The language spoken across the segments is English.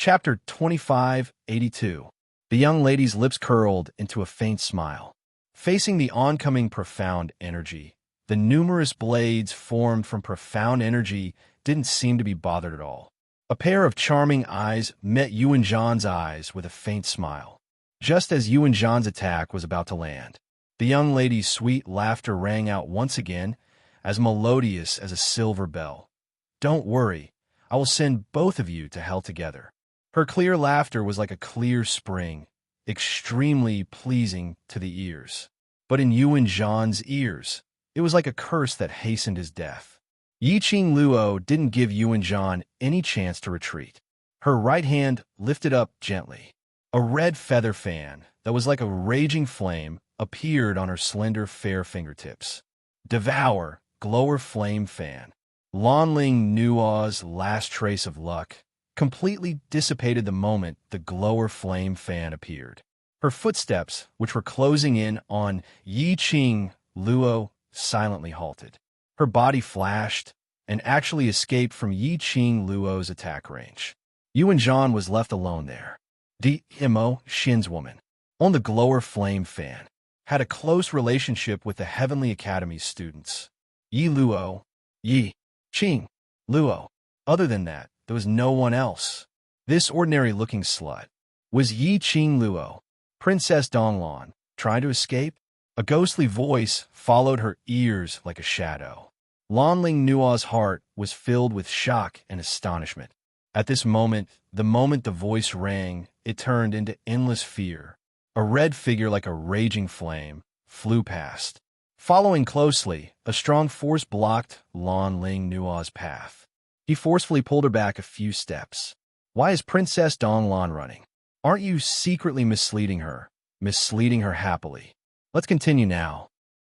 Chapter 2582. The young lady's lips curled into a faint smile. Facing the oncoming profound energy, the numerous blades formed from profound energy didn't seem to be bothered at all. A pair of charming eyes met Yuan Zhan's eyes with a faint smile. Just as Yuan Zhan's attack was about to land, the young lady's sweet laughter rang out once again, as melodious as a silver bell. "Don't worry, I will send both of you to hell together." Her clear laughter was like a clear spring, extremely pleasing to the ears. But in Yuan Zhan's ears, it was like a curse that hastened his death. Yiqing Luo didn't give Yuan Zhan any chance to retreat. Her right hand lifted up gently. A red feather fan that was like a raging flame appeared on her slender, fair fingertips. Devour, glower flame fan. Lanling Nuo's last trace of luck completely dissipated the moment the glower flame fan appeared. Her footsteps, which were closing in on Yiqing Luo, silently halted. Her body flashed and actually escaped from Yiqing Luo's attack range. Yuan Zhan was left alone there. Dmo, Shin's woman, on the glower flame fan, had a close relationship with the Heavenly Academy's students. Yi Luo, Yi Qing Luo. Other than that, there was no one else. This ordinary-looking slut was Yiqing Luo. Princess Donglan, trying to escape? A ghostly voice followed her ears like a shadow. Lanling Nuo's heart was filled with shock and astonishment. At this moment the voice rang, it turned into endless fear. A red figure like a raging flame flew past. Following closely, a strong force blocked Lanling Nuo's path. He forcefully pulled her back a few steps. "Why is Princess Donglan running? Aren't you secretly misleading her happily? Let's continue now."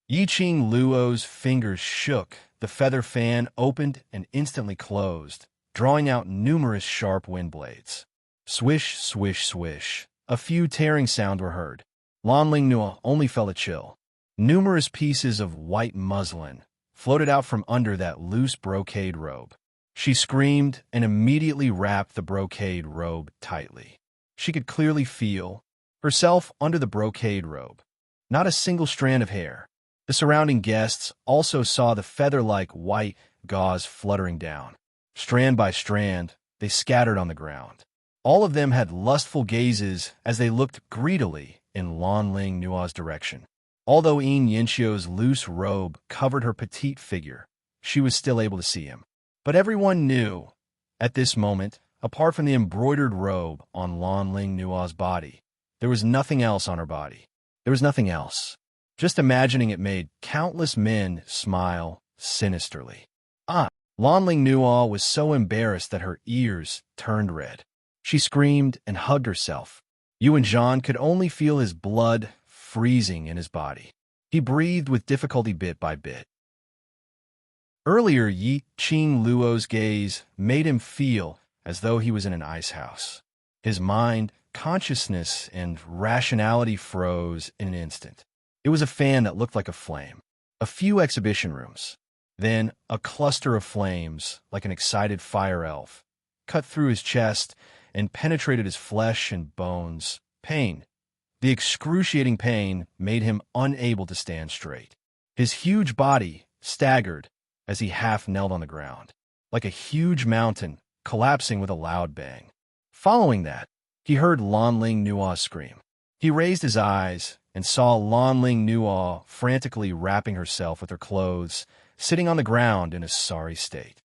Yiqing Luo's fingers shook. The feather fan opened and instantly closed, drawing out numerous sharp wind blades. Swish, swish, swish. A few tearing sounds were heard. Lanling Nuo only felt a chill. Numerous pieces of white muslin floated out from under that loose brocade robe. She screamed and immediately wrapped the brocade robe tightly. She could clearly feel herself under the brocade robe. Not a single strand of hair. The surrounding guests also saw the feather-like white gauze fluttering down. Strand by strand, they scattered on the ground. All of them had lustful gazes as they looked greedily in Lanling Nuo's direction. Although Yin Yinxio's loose robe covered her petite figure, she was still able to see him. But everyone knew, at this moment, apart from the embroidered robe on Lanling Nuo's body, there was nothing else on her body. There was nothing else. Just imagining it made countless men smile sinisterly. Lanling Nuo was so embarrassed that her ears turned red. She screamed and hugged herself. Yuan Zhan could only feel his blood freezing in his body. He breathed with difficulty bit by bit. Earlier, Yiqing Luo's gaze made him feel as though he was in an ice house. His mind, consciousness, and rationality froze in an instant. It was a fan that looked like a flame. A few exhibition rooms. Then a cluster of flames, like an excited fire elf, cut through his chest and penetrated his flesh and bones. Pain. The excruciating pain made him unable to stand straight. His huge body staggered as he half knelt on the ground, like a huge mountain collapsing with a loud bang. Following that, he heard Lanling Nuo scream. He raised his eyes and saw Lanling Nuo frantically wrapping herself with her clothes, sitting on the ground in a sorry state.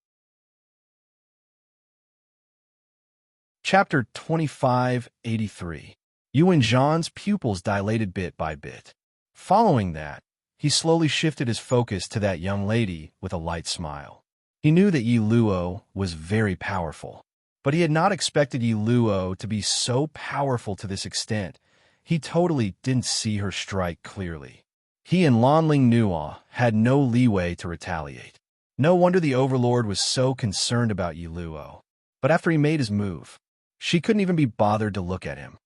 Chapter 2583. Yuan Zhan's pupils dilated bit by bit. Following that, he slowly shifted his focus to that young lady with a light smile. He knew that Yi Luo was very powerful, but he had not expected Yi Luo to be so powerful to this extent. He totally didn't see her strike clearly. He and Lanling Nuo had no leeway to retaliate. No wonder the Overlord was so concerned about Yi Luo. But after he made his move, she couldn't even be bothered to look at him.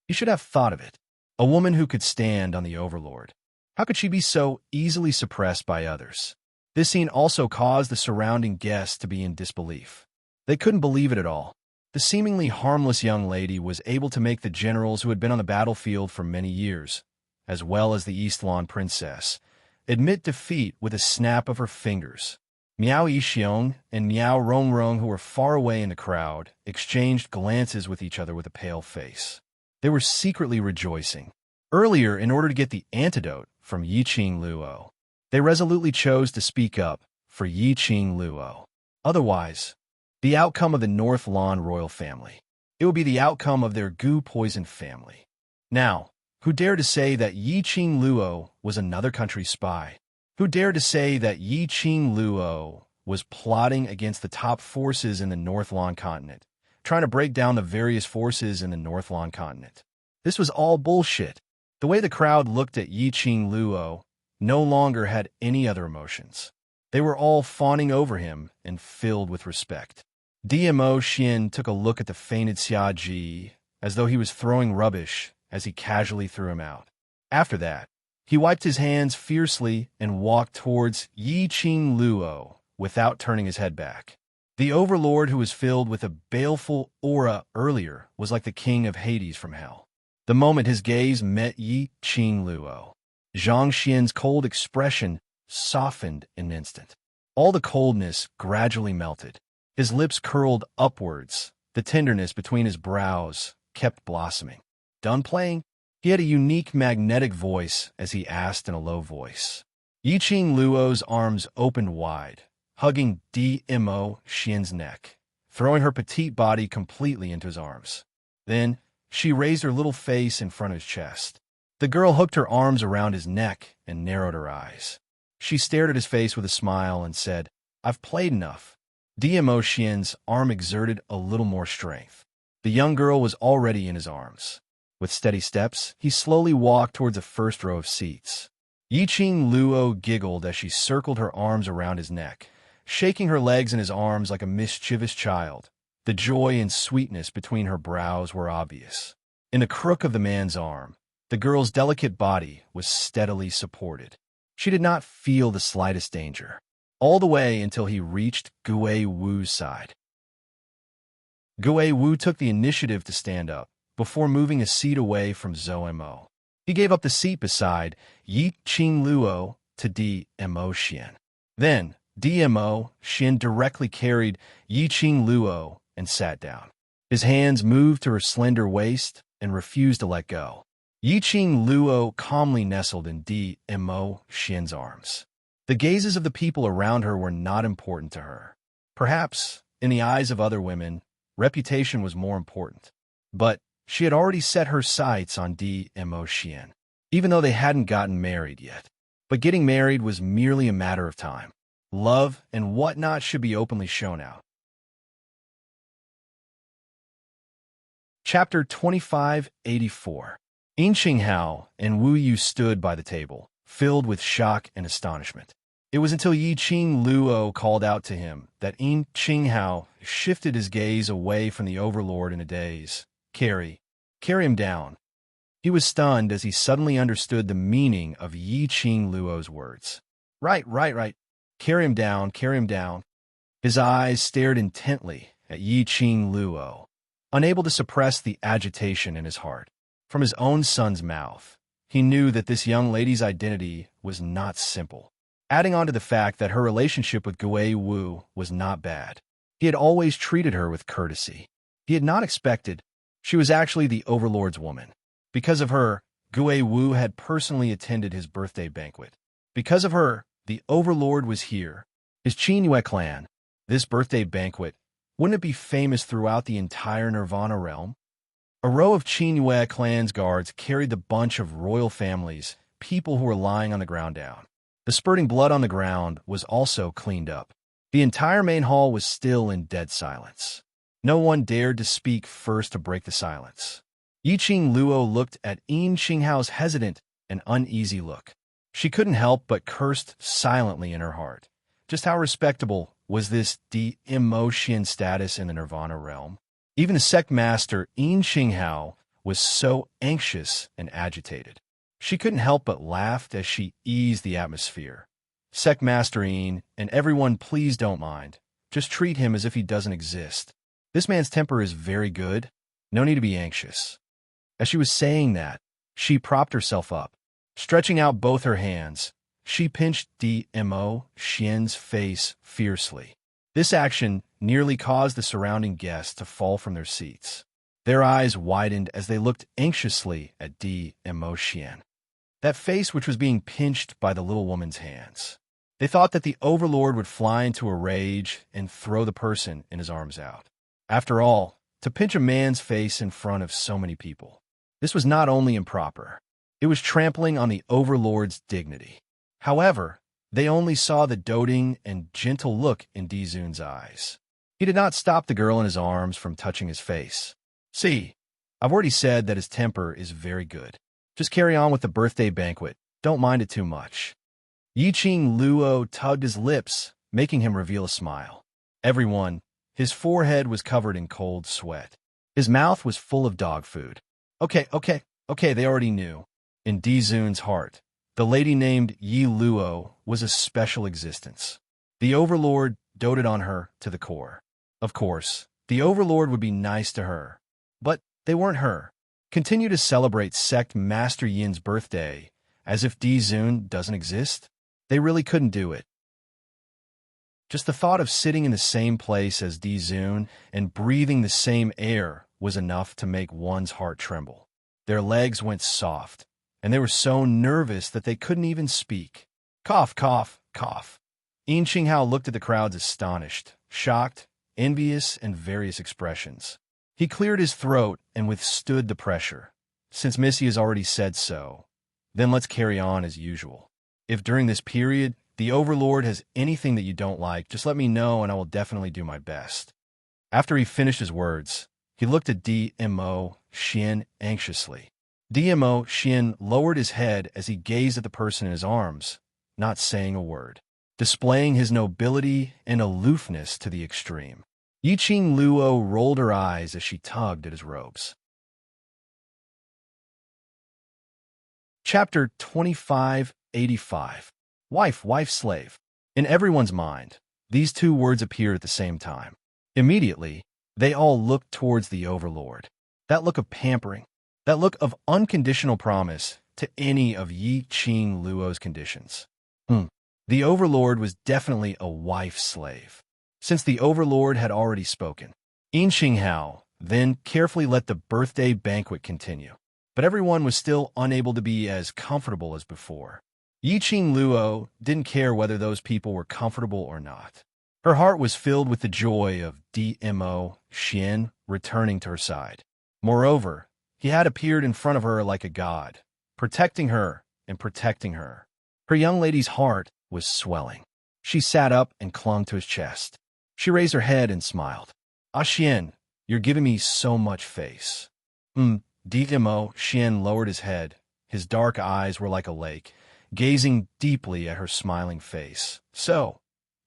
You should have thought of it. A woman who could stand on the Overlord. How could she be so easily suppressed by others? This scene also caused the surrounding guests to be in disbelief. They couldn't believe it at all. The seemingly harmless young lady was able to make the generals who had been on the battlefield for many years, as well as the East Lawn princess, admit defeat with a snap of her fingers. Miao Yixiong and Miao Rongrong, who were far away in the crowd, exchanged glances with each other with a pale face. They were secretly rejoicing. Earlier, in order to get the antidote from Yiqing Luo, they resolutely chose to speak up for Yiqing Luo. Otherwise, the outcome of the North Lawn royal family, it would be the outcome of their goo-poisoned family. Now, who dared to say that Yiqing Luo was another country's spy? Who dared to say that Yiqing Luo was plotting against the top forces in the North Lawn continent, trying to break down the various forces in the North Lawn continent? This was all bullshit. The way the crowd looked at Yiqing Luo no longer had any other emotions. They were all fawning over him and filled with respect. DMO Xian took a look at the fainted Xia Ji as though he was throwing rubbish as he casually threw him out. After that, he wiped his hands fiercely and walked towards Yiqing Luo without turning his head back. The overlord, who was filled with a baleful aura earlier, was like the king of Hades from hell. The moment his gaze met Yiqing Luo, Zhang Xian's cold expression softened in an instant. All the coldness gradually melted. His lips curled upwards. The tenderness between his brows kept blossoming. Done playing? He had a unique magnetic voice as he asked in a low voice. Yiqing Luo's arms opened wide, hugging DMO Xian's neck, throwing her petite body completely into his arms. Then, she raised her little face in front of his chest. The girl hooked her arms around his neck and narrowed her eyes. She stared at his face with a smile and said, "I've played enough." DMO Xian's arm exerted a little more strength. The young girl was already in his arms. With steady steps, he slowly walked towards the first row of seats. Yiqing Luo giggled as she circled her arms around his neck, shaking her legs in his arms like a mischievous child. The joy and sweetness between her brows were obvious. In the crook of the man's arm, the girl's delicate body was steadily supported. She did not feel the slightest danger, all the way until he reached Gui Wu's side. Gui Wu took the initiative to stand up, before moving a seat away from Zhou Mo. He gave up the seat beside Yiqing Luo to DMO Xian. Then, DMO Xian directly carried Yiqing Luo and sat down. His hands moved to her slender waist and refused to let go. Yiqing Luo calmly nestled in DMO Xian's arms. The gazes of the people around her were not important to her. Perhaps, in the eyes of other women, reputation was more important. But she had already set her sights on DMO Xian, even though they hadn't gotten married yet. But getting married was merely a matter of time. Love and whatnot should be openly shown out. Chapter 2584. Yin Qinghao and Wu Yu stood by the table, filled with shock and astonishment. It was until Yiqing Luo called out to him that Yin Qinghao shifted his gaze away from the overlord in a daze. Carry him down. He was stunned as he suddenly understood the meaning of Yiqing Luo's words. Right. Carry him down. His eyes stared intently at Yiqing Luo, unable to suppress the agitation in his heart. From his own son's mouth, he knew that this young lady's identity was not simple. Adding on to the fact that her relationship with Gui Wu was not bad, he had always treated her with courtesy. He had not expected she was actually the overlord's woman. Because of her, Gui Wu had personally attended his birthday banquet. Because of her, the overlord was here. His Qingyue clan. This birthday banquet, wouldn't it be famous throughout the entire Nirvana realm? A row of Qingyue clan's guards carried the bunch of royal families, people who were lying on the ground down. The spurting blood on the ground was also cleaned up. The entire main hall was still in dead silence. No one dared to speak first to break the silence. Yiqing Luo looked at Yin Qinghao's hesitant and uneasy look. She couldn't help but cursed silently in her heart. Just how respectable was this de-emotion status in the Nirvana realm? Even the sect master Yin Qinghao was so anxious and agitated. She couldn't help but laugh as she eased the atmosphere. Sect master Yin, and everyone, please don't mind. Just treat him as if he doesn't exist. This man's temper is very good. No need to be anxious. As she was saying that, she propped herself up. Stretching out both her hands, she pinched Dmo Xian's face fiercely. This action nearly caused the surrounding guests to fall from their seats. Their eyes widened as they looked anxiously at Dmo Xian, that face which was being pinched by the little woman's hands. They thought that the overlord would fly into a rage and throw the person in his arms out. After all, to pinch a man's face in front of so many people, this was not only improper, it was trampling on the overlord's dignity. However, they only saw the doting and gentle look in Dizun's eyes. He did not stop the girl in his arms from touching his face. See, I've already said that his temper is very good. Just carry on with the birthday banquet. Don't mind it too much. Yiqing Luo tugged his lips, making him reveal a smile. Everyone, his forehead was covered in cold sweat. His mouth was full of dog food. Okay, they already knew. In Dizun's heart, the lady named Yi Luo was a special existence. The overlord doted on her to the core. Of course, the overlord would be nice to her, but they weren't her. Continue to celebrate Sect Master Yin's birthday as if Dizun doesn't exist? They really couldn't do it. Just the thought of sitting in the same place as Dizun and breathing the same air was enough to make one's heart tremble. Their legs went soft, and they were so nervous that they couldn't even speak. Cough, cough, cough. Yin Qinghao looked at the crowds astonished, shocked, envious, and various expressions. He cleared his throat and withstood the pressure. Since Missy has already said so, then let's carry on as usual. If during this period the overlord has anything that you don't like, just let me know and I will definitely do my best. After he finished his words, he looked at Dmo Xian anxiously. Dmo Xian lowered his head as he gazed at the person in his arms, not saying a word, displaying his nobility and aloofness to the extreme. Yiqing Luo rolled her eyes as she tugged at his robes. Chapter 2585. Wife, slave. In everyone's mind, these two words appeared at the same time. Immediately, they all looked towards the overlord. That look of pampering, that look of unconditional promise to any of Yiqing Luo's conditions. The overlord was definitely a wife-slave. Since the overlord had already spoken, Yin Qinghao then carefully let the birthday banquet continue. But everyone was still unable to be as comfortable as before. Yiqing Luo didn't care whether those people were comfortable or not. Her heart was filled with the joy of Dmo Xian returning to her side. Moreover, he had appeared in front of her like a god, protecting her and protecting her. Her young lady's heart was swelling. She sat up and clung to his chest. She raised her head and smiled. Xian, you're giving me so much face. Dmo Xian lowered his head. His dark eyes were like a lake, gazing deeply at her smiling face. So,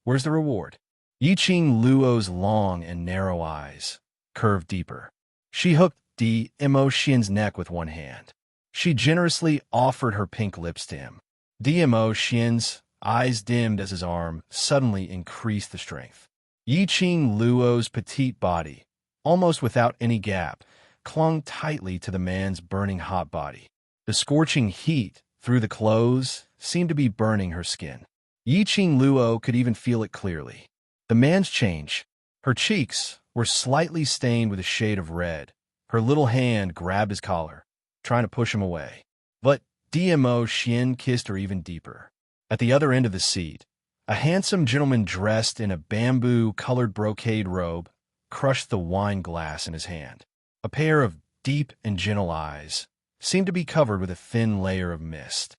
where's the reward? Yiqing Luo's long and narrow eyes curved deeper. She hooked Dmo Xian's neck with one hand. She generously offered her pink lips to him. Dmo Xian's eyes dimmed as his arm suddenly increased the strength. Yiqing Luo's petite body, almost without any gap, clung tightly to the man's burning hot body. The scorching heat through the clothes seemed to be burning her skin. Yiqing Luo could even feel it clearly. The man's change. Her cheeks were slightly stained with a shade of red. Her little hand grabbed his collar, trying to push him away. But Dmo Xian kissed her even deeper. At the other end of the seat, a handsome gentleman dressed in a bamboo-colored brocade robe crushed the wine glass in his hand. A pair of deep and gentle eyes seemed to be covered with a thin layer of mist.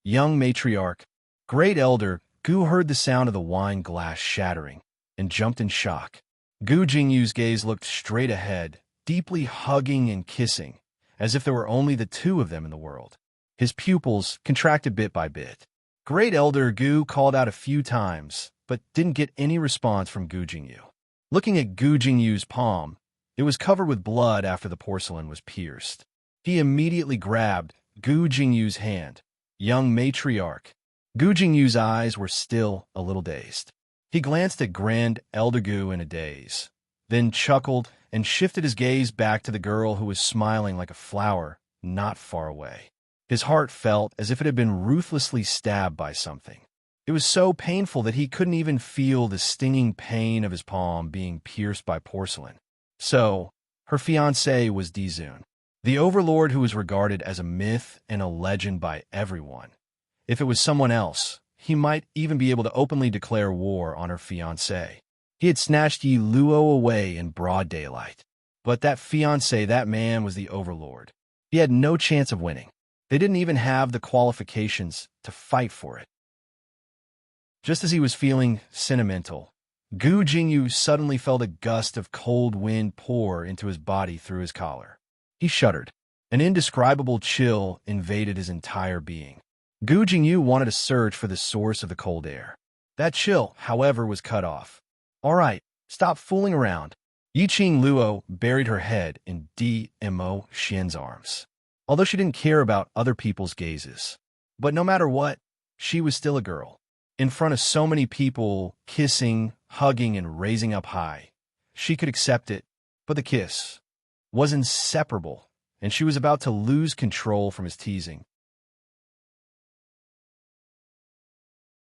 Young matriarch, great elder, Gu heard the sound of the wine glass shattering and jumped in shock. Gu Jingyu's gaze looked straight ahead, deeply hugging and kissing, as if there were only the two of them in the world. His pupils contracted bit by bit. Great elder Gu called out a few times, but didn't get any response from Gu Jingyu. Looking at Gu Jingyu's palm, it was covered with blood after the porcelain was pierced. He immediately grabbed Gu Jingyu's hand. Young matriarch. Gu Jingyu's eyes were still a little dazed. He glanced at Grand Elder Gu in a daze, then chuckled and shifted his gaze back to the girl who was smiling like a flower not far away. His heart felt as if it had been ruthlessly stabbed by something. It was so painful that he couldn't even feel the stinging pain of his palm being pierced by porcelain. So, her fiancé was Dizun, the overlord who was regarded as a myth and a legend by everyone. If it was someone else, he might even be able to openly declare war on her fiancé. He had snatched Yi Luo away in broad daylight. But that fiancé, that man, was the overlord. He had no chance of winning. They didn't even have the qualifications to fight for it. Just as he was feeling sentimental, Gu Jingyu suddenly felt a gust of cold wind pour into his body through his collar. He shuddered. An indescribable chill invaded his entire being. Gu Jingyu wanted to search for the source of the cold air. That chill, however, was cut off. All right, stop fooling around. Yiqing Luo buried her head in Dmo Xian's arms, although she didn't care about other people's gazes. But no matter what, she was still a girl. In front of so many people, kissing, hugging, and raising up high, she could accept it, but the kiss was inseparable, and she was about to lose control from his teasing.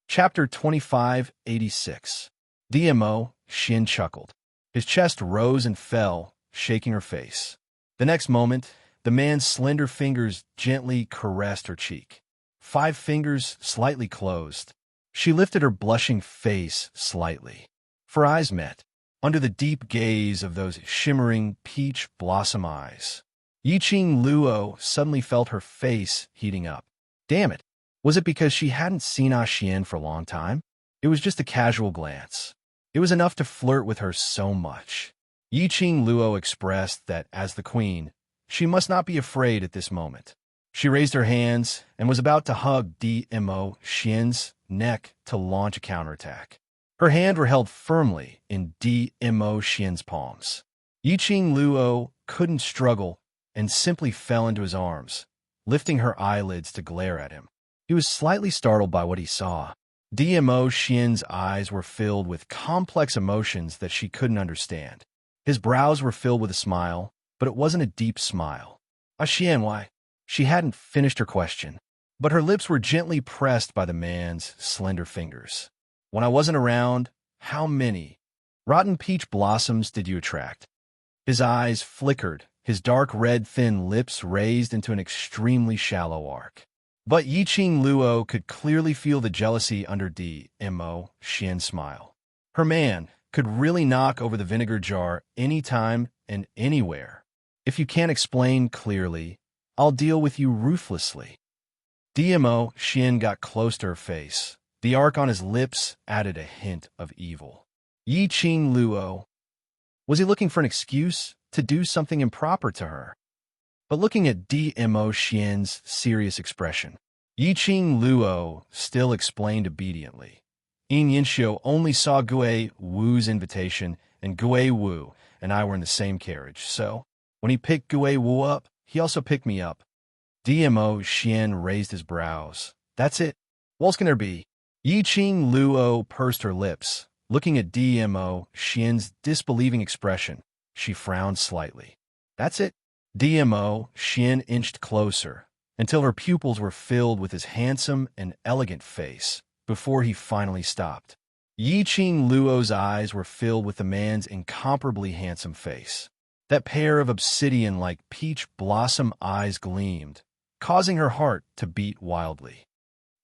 Chapter 2586. Dmo Xian chuckled. His chest rose and fell, shaking her face. The next moment, the man's slender fingers gently caressed her cheek. 5 fingers slightly closed. She lifted her blushing face slightly. For eyes met, under the deep gaze of those shimmering peach blossom eyes. Yiqing Luo suddenly felt her face heating up. Damn it! Was it because she hadn't seen Xian for a long time? It was just a casual glance. It was enough to flirt with her so much. Yiqing Luo expressed that, as the queen, she must not be afraid at this moment. She raised her hands and was about to hug Dmo Xian's neck to launch a counterattack. Her hands were held firmly in Dmo Xian's palms. Yiqing Luo couldn't struggle and simply fell into his arms, lifting her eyelids to glare at him. He was slightly startled by what he saw. Dmo Xian's eyes were filled with complex emotions that she couldn't understand. His brows were filled with a smile, but it wasn't a deep smile. Xian, why? She hadn't finished her question, but her lips were gently pressed by the man's slender fingers. When I wasn't around, how many rotten peach blossoms did you attract? His eyes flickered, his dark red thin lips raised into an extremely shallow arc. But Yiqing Luo could clearly feel the jealousy under Dmo Xian's smile. Her man could really knock over the vinegar jar anytime and anywhere. If you can't explain clearly, I'll deal with you ruthlessly. Dmo Xian got close to her face. The arc on his lips added a hint of evil. Yiqing Luo. Was he looking for an excuse to do something improper to her? But looking at Dmo Xian's serious expression, Yiqing Luo still explained obediently. Yin Yinxiu only saw Gui Wu's invitation, and Gui Wu and I were in the same carriage, so when he picked Gui Wu up, he also picked me up. Dmo Xian raised his brows. That's it. What else can there be? Yiqing Luo pursed her lips. Looking at Dmo Xian's disbelieving expression, she frowned slightly. That's it. Dmo Xian inched closer, until her pupils were filled with his handsome and elegant face, before he finally stopped. Yiqing Luo's eyes were filled with the man's incomparably handsome face. That pair of obsidian-like peach blossom eyes gleamed, causing her heart to beat wildly.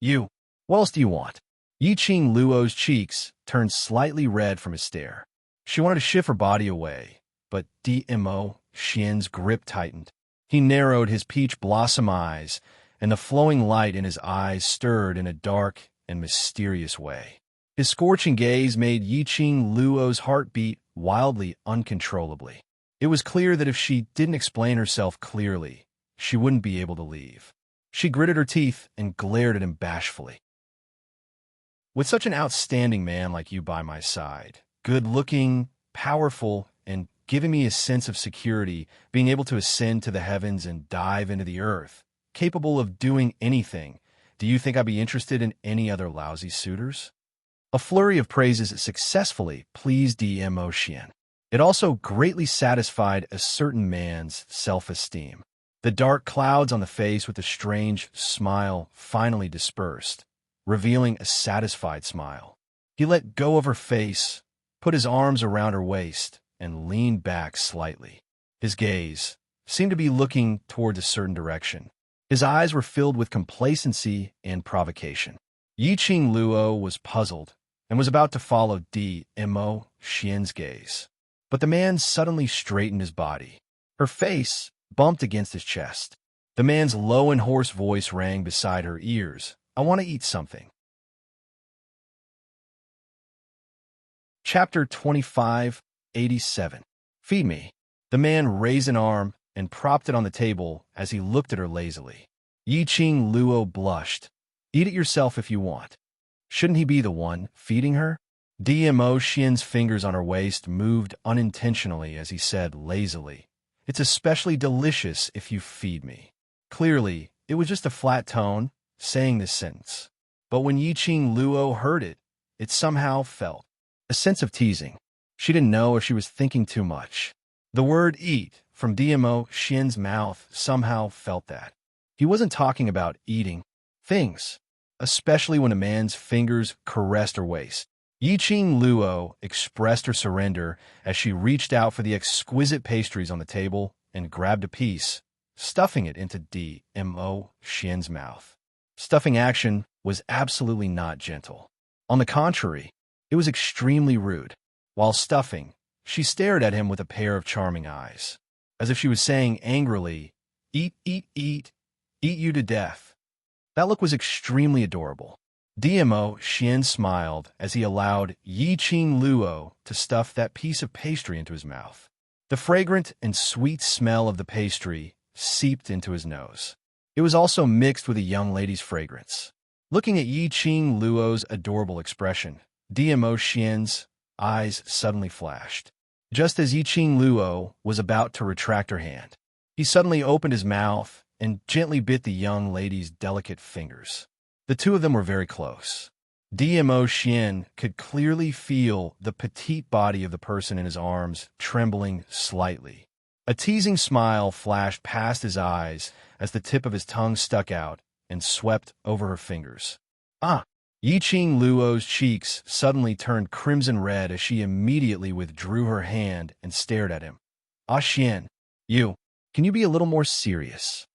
You, what else do you want? Yiqing Luo's cheeks turned slightly red from his stare. She wanted to shift her body away, but Dmo Xian's grip tightened. He narrowed his peach blossom eyes, and the flowing light in his eyes stirred in a dark and mysterious way. His scorching gaze made Yiqing Luo's heart beat wildly, uncontrollably. It was clear that if she didn't explain herself clearly, she wouldn't be able to leave. She gritted her teeth and glared at him bashfully. With such an outstanding man like you by my side, good-looking, powerful, and giving me a sense of security, being able to ascend to the heavens and dive into the earth, capable of doing anything, do you think I'd be interested in any other lousy suitors? A flurry of praises successfully pleased Dmo Xian. It also greatly satisfied a certain man's self-esteem. The dark clouds on the face with a strange smile finally dispersed, revealing a satisfied smile. He let go of her face, put his arms around her waist, and leaned back slightly. His gaze seemed to be looking toward a certain direction. His eyes were filled with complacency and provocation. Yiqing Luo was puzzled and was about to follow Mo Xian's gaze. But the man suddenly straightened his body. Her face bumped against his chest. The man's low and hoarse voice rang beside her ears. "I want to eat something." Chapter 25:87. Feed me. The man raised an arm and propped it on the table as he looked at her lazily. Yiqing Luo blushed. "Eat it yourself if you want." Shouldn't he be the one feeding her? Mo Xian's fingers on her waist moved unintentionally as he said lazily, "It's especially delicious if you feed me." Clearly, it was just a flat tone saying this sentence. But when Yiqing Luo heard it, it somehow felt a sense of teasing. She didn't know if she was thinking too much. The word eat from Mo Xian's mouth somehow felt that. He wasn't talking about eating things, especially when a man's fingers caressed her waist. Yiqing Luo expressed her surrender as she reached out for the exquisite pastries on the table and grabbed a piece, stuffing it into Mo Xian's mouth. Stuffing action was absolutely not gentle. On the contrary, it was extremely rude. While stuffing, she stared at him with a pair of charming eyes, as if she was saying angrily, "Eat, eat, eat, eat you to death." That look was extremely adorable. Mo Xian smiled as he allowed Yiqing Luo to stuff that piece of pastry into his mouth. The fragrant and sweet smell of the pastry seeped into his nose. It was also mixed with a young lady's fragrance. Looking at Yiqing Luo's adorable expression, Mo Xian's eyes suddenly flashed. Just as Yiqing Luo was about to retract her hand, he suddenly opened his mouth and gently bit the young lady's delicate fingers. The two of them were very close. Mo Xian could clearly feel the petite body of the person in his arms trembling slightly. A teasing smile flashed past his eyes as the tip of his tongue stuck out and swept over her fingers. "Ah!" Yiqing Luo's cheeks suddenly turned crimson red as she immediately withdrew her hand and stared at him. "Ah, Xian, can you be a little more serious?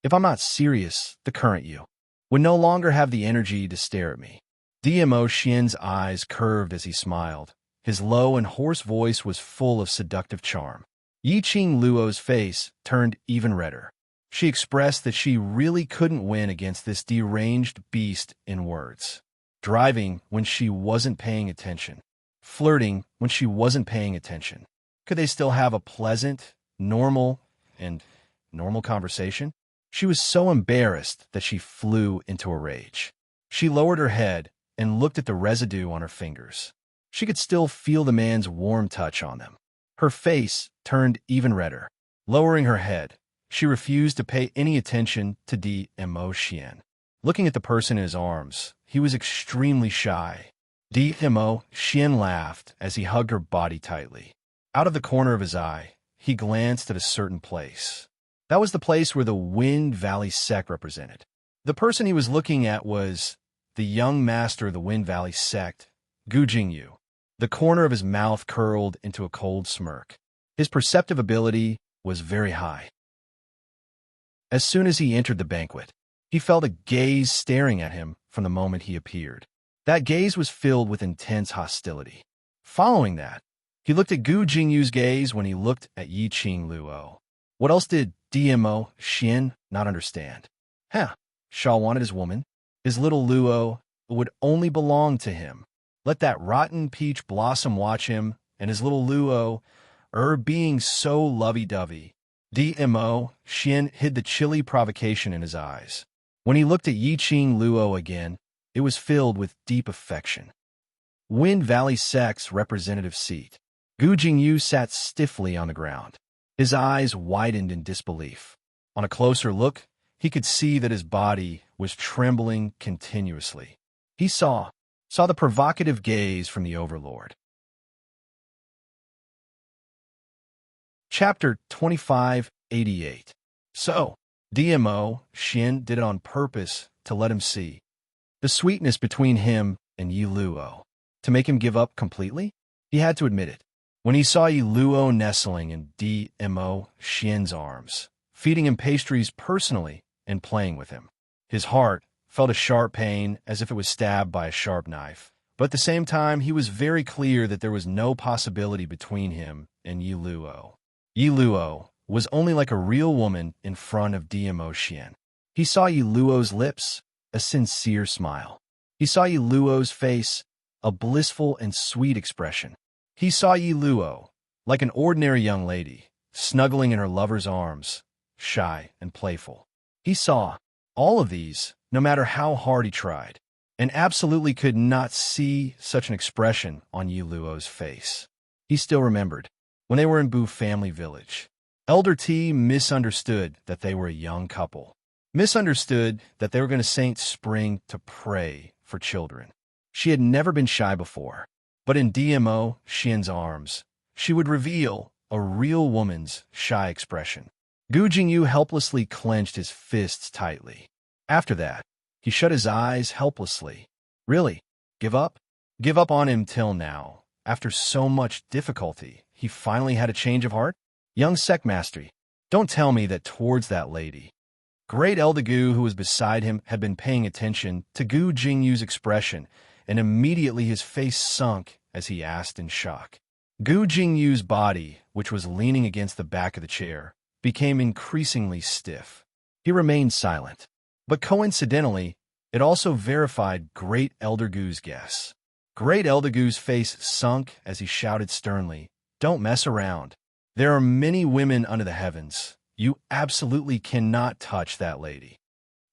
If I'm not serious, the current you would no longer have the energy to stare at me." Mo Xian's eyes curved as he smiled. His low and hoarse voice was full of seductive charm. Yiqing Luo's face turned even redder. She expressed that she really couldn't win against this deranged beast in words. Driving when she wasn't paying attention. Flirting when she wasn't paying attention. Could they still have a pleasant, normal conversation? She was so embarrassed that she flew into a rage. She lowered her head and looked at the residue on her fingers. She could still feel the man's warm touch on them. Her face turned even redder. Lowering her head, she refused to pay any attention to Mo Xian. Looking at the person in his arms, he was extremely shy. Mo Xian laughed as he hugged her body tightly. Out of the corner of his eye, he glanced at a certain place. That was the place where the Wind Valley sect represented. The person he was looking at was the young master of the Wind Valley sect, Gu Jingyu. The corner of his mouth curled into a cold smirk. His perceptive ability was very high. As soon as he entered the banquet, he felt a gaze staring at him from the moment he appeared. That gaze was filled with intense hostility. Following that, he looked at Gu Jingyu's gaze when he looked at Yiqing Luo. What else did Mo Xian not understand? Shaw wanted his woman. His little Luo would only belong to him. Let that rotten peach blossom watch him and his little Luo, being so lovey-dovey. Mo Xian hid the chilly provocation in his eyes. When he looked at Yiqing Luo again, it was filled with deep affection. Wind Valley sect's representative seat. Gu Jingyu sat stiffly on the ground. His eyes widened in disbelief. On a closer look, he could see that his body was trembling continuously. He saw the provocative gaze from the overlord. Chapter 2588. So, DMO Xian did it on purpose to let him see the sweetness between him and Yi Luo. To make him give up completely? He had to admit it. When he saw Yi Luo nestling in DMO Xian's arms, feeding him pastries personally and playing with him, his heart felt a sharp pain as if it was stabbed by a sharp knife. But at the same time, he was very clear that there was no possibility between him and Yi Luo. Yi Luo was only like a real woman in front of DMO Xian. He saw Yi Luo's lips, a sincere smile. He saw Yi Luo's face, a blissful and sweet expression. He saw Yi Luo, like an ordinary young lady, snuggling in her lover's arms, shy and playful. He saw all of these, no matter how hard he tried, and absolutely could not see such an expression on Yi Luo's face. He still remembered, when they were in Bu family village, Elder T misunderstood that they were a young couple, misunderstood that they were going to Saint Spring to pray for children. She had never been shy before, but in DMO Xian's arms, she would reveal a real woman's shy expression. Gu Jingyu helplessly clenched his fists tightly. After that, he shut his eyes helplessly. Really? Give up? Give up on him till now. After so much difficulty, he finally had a change of heart? Young Sect Mastery, don't tell me that towards that lady. Great Elder Gu, who was beside him, had been paying attention to Gu Jingyu's expression, and immediately his face sunk as he asked in shock. Gu Jingyu's body, which was leaning against the back of the chair, became increasingly stiff. He remained silent. But coincidentally, it also verified Great Elder Gu's guess. Great Elder Gu's face sunk as he shouted sternly, "Don't mess around. There are many women under the heavens. You absolutely cannot touch that lady."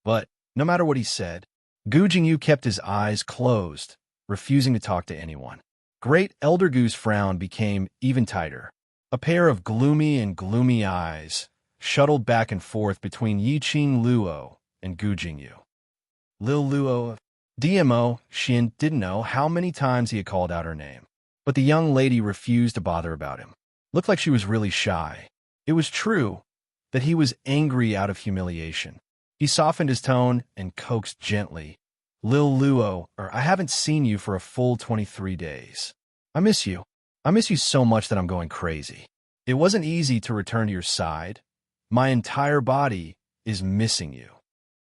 But, no matter what he said, Gu Jingyu kept his eyes closed, refusing to talk to anyone. Great Elder Gu's frown became even tighter. A pair of gloomy eyes shuttled back and forth between Yiqing Luo and Gu Jingyu. Lil Luo, DMO Xian didn't know how many times he had called out her name, but the young lady refused to bother about him. Looked like she was really shy. It was true that he was angry out of humiliation. He softened his tone and coaxed gently, "Lil Luo, I haven't seen you for a full 23 days. I miss you. I miss you so much that I'm going crazy. It wasn't easy to return to your side. My entire body is missing you."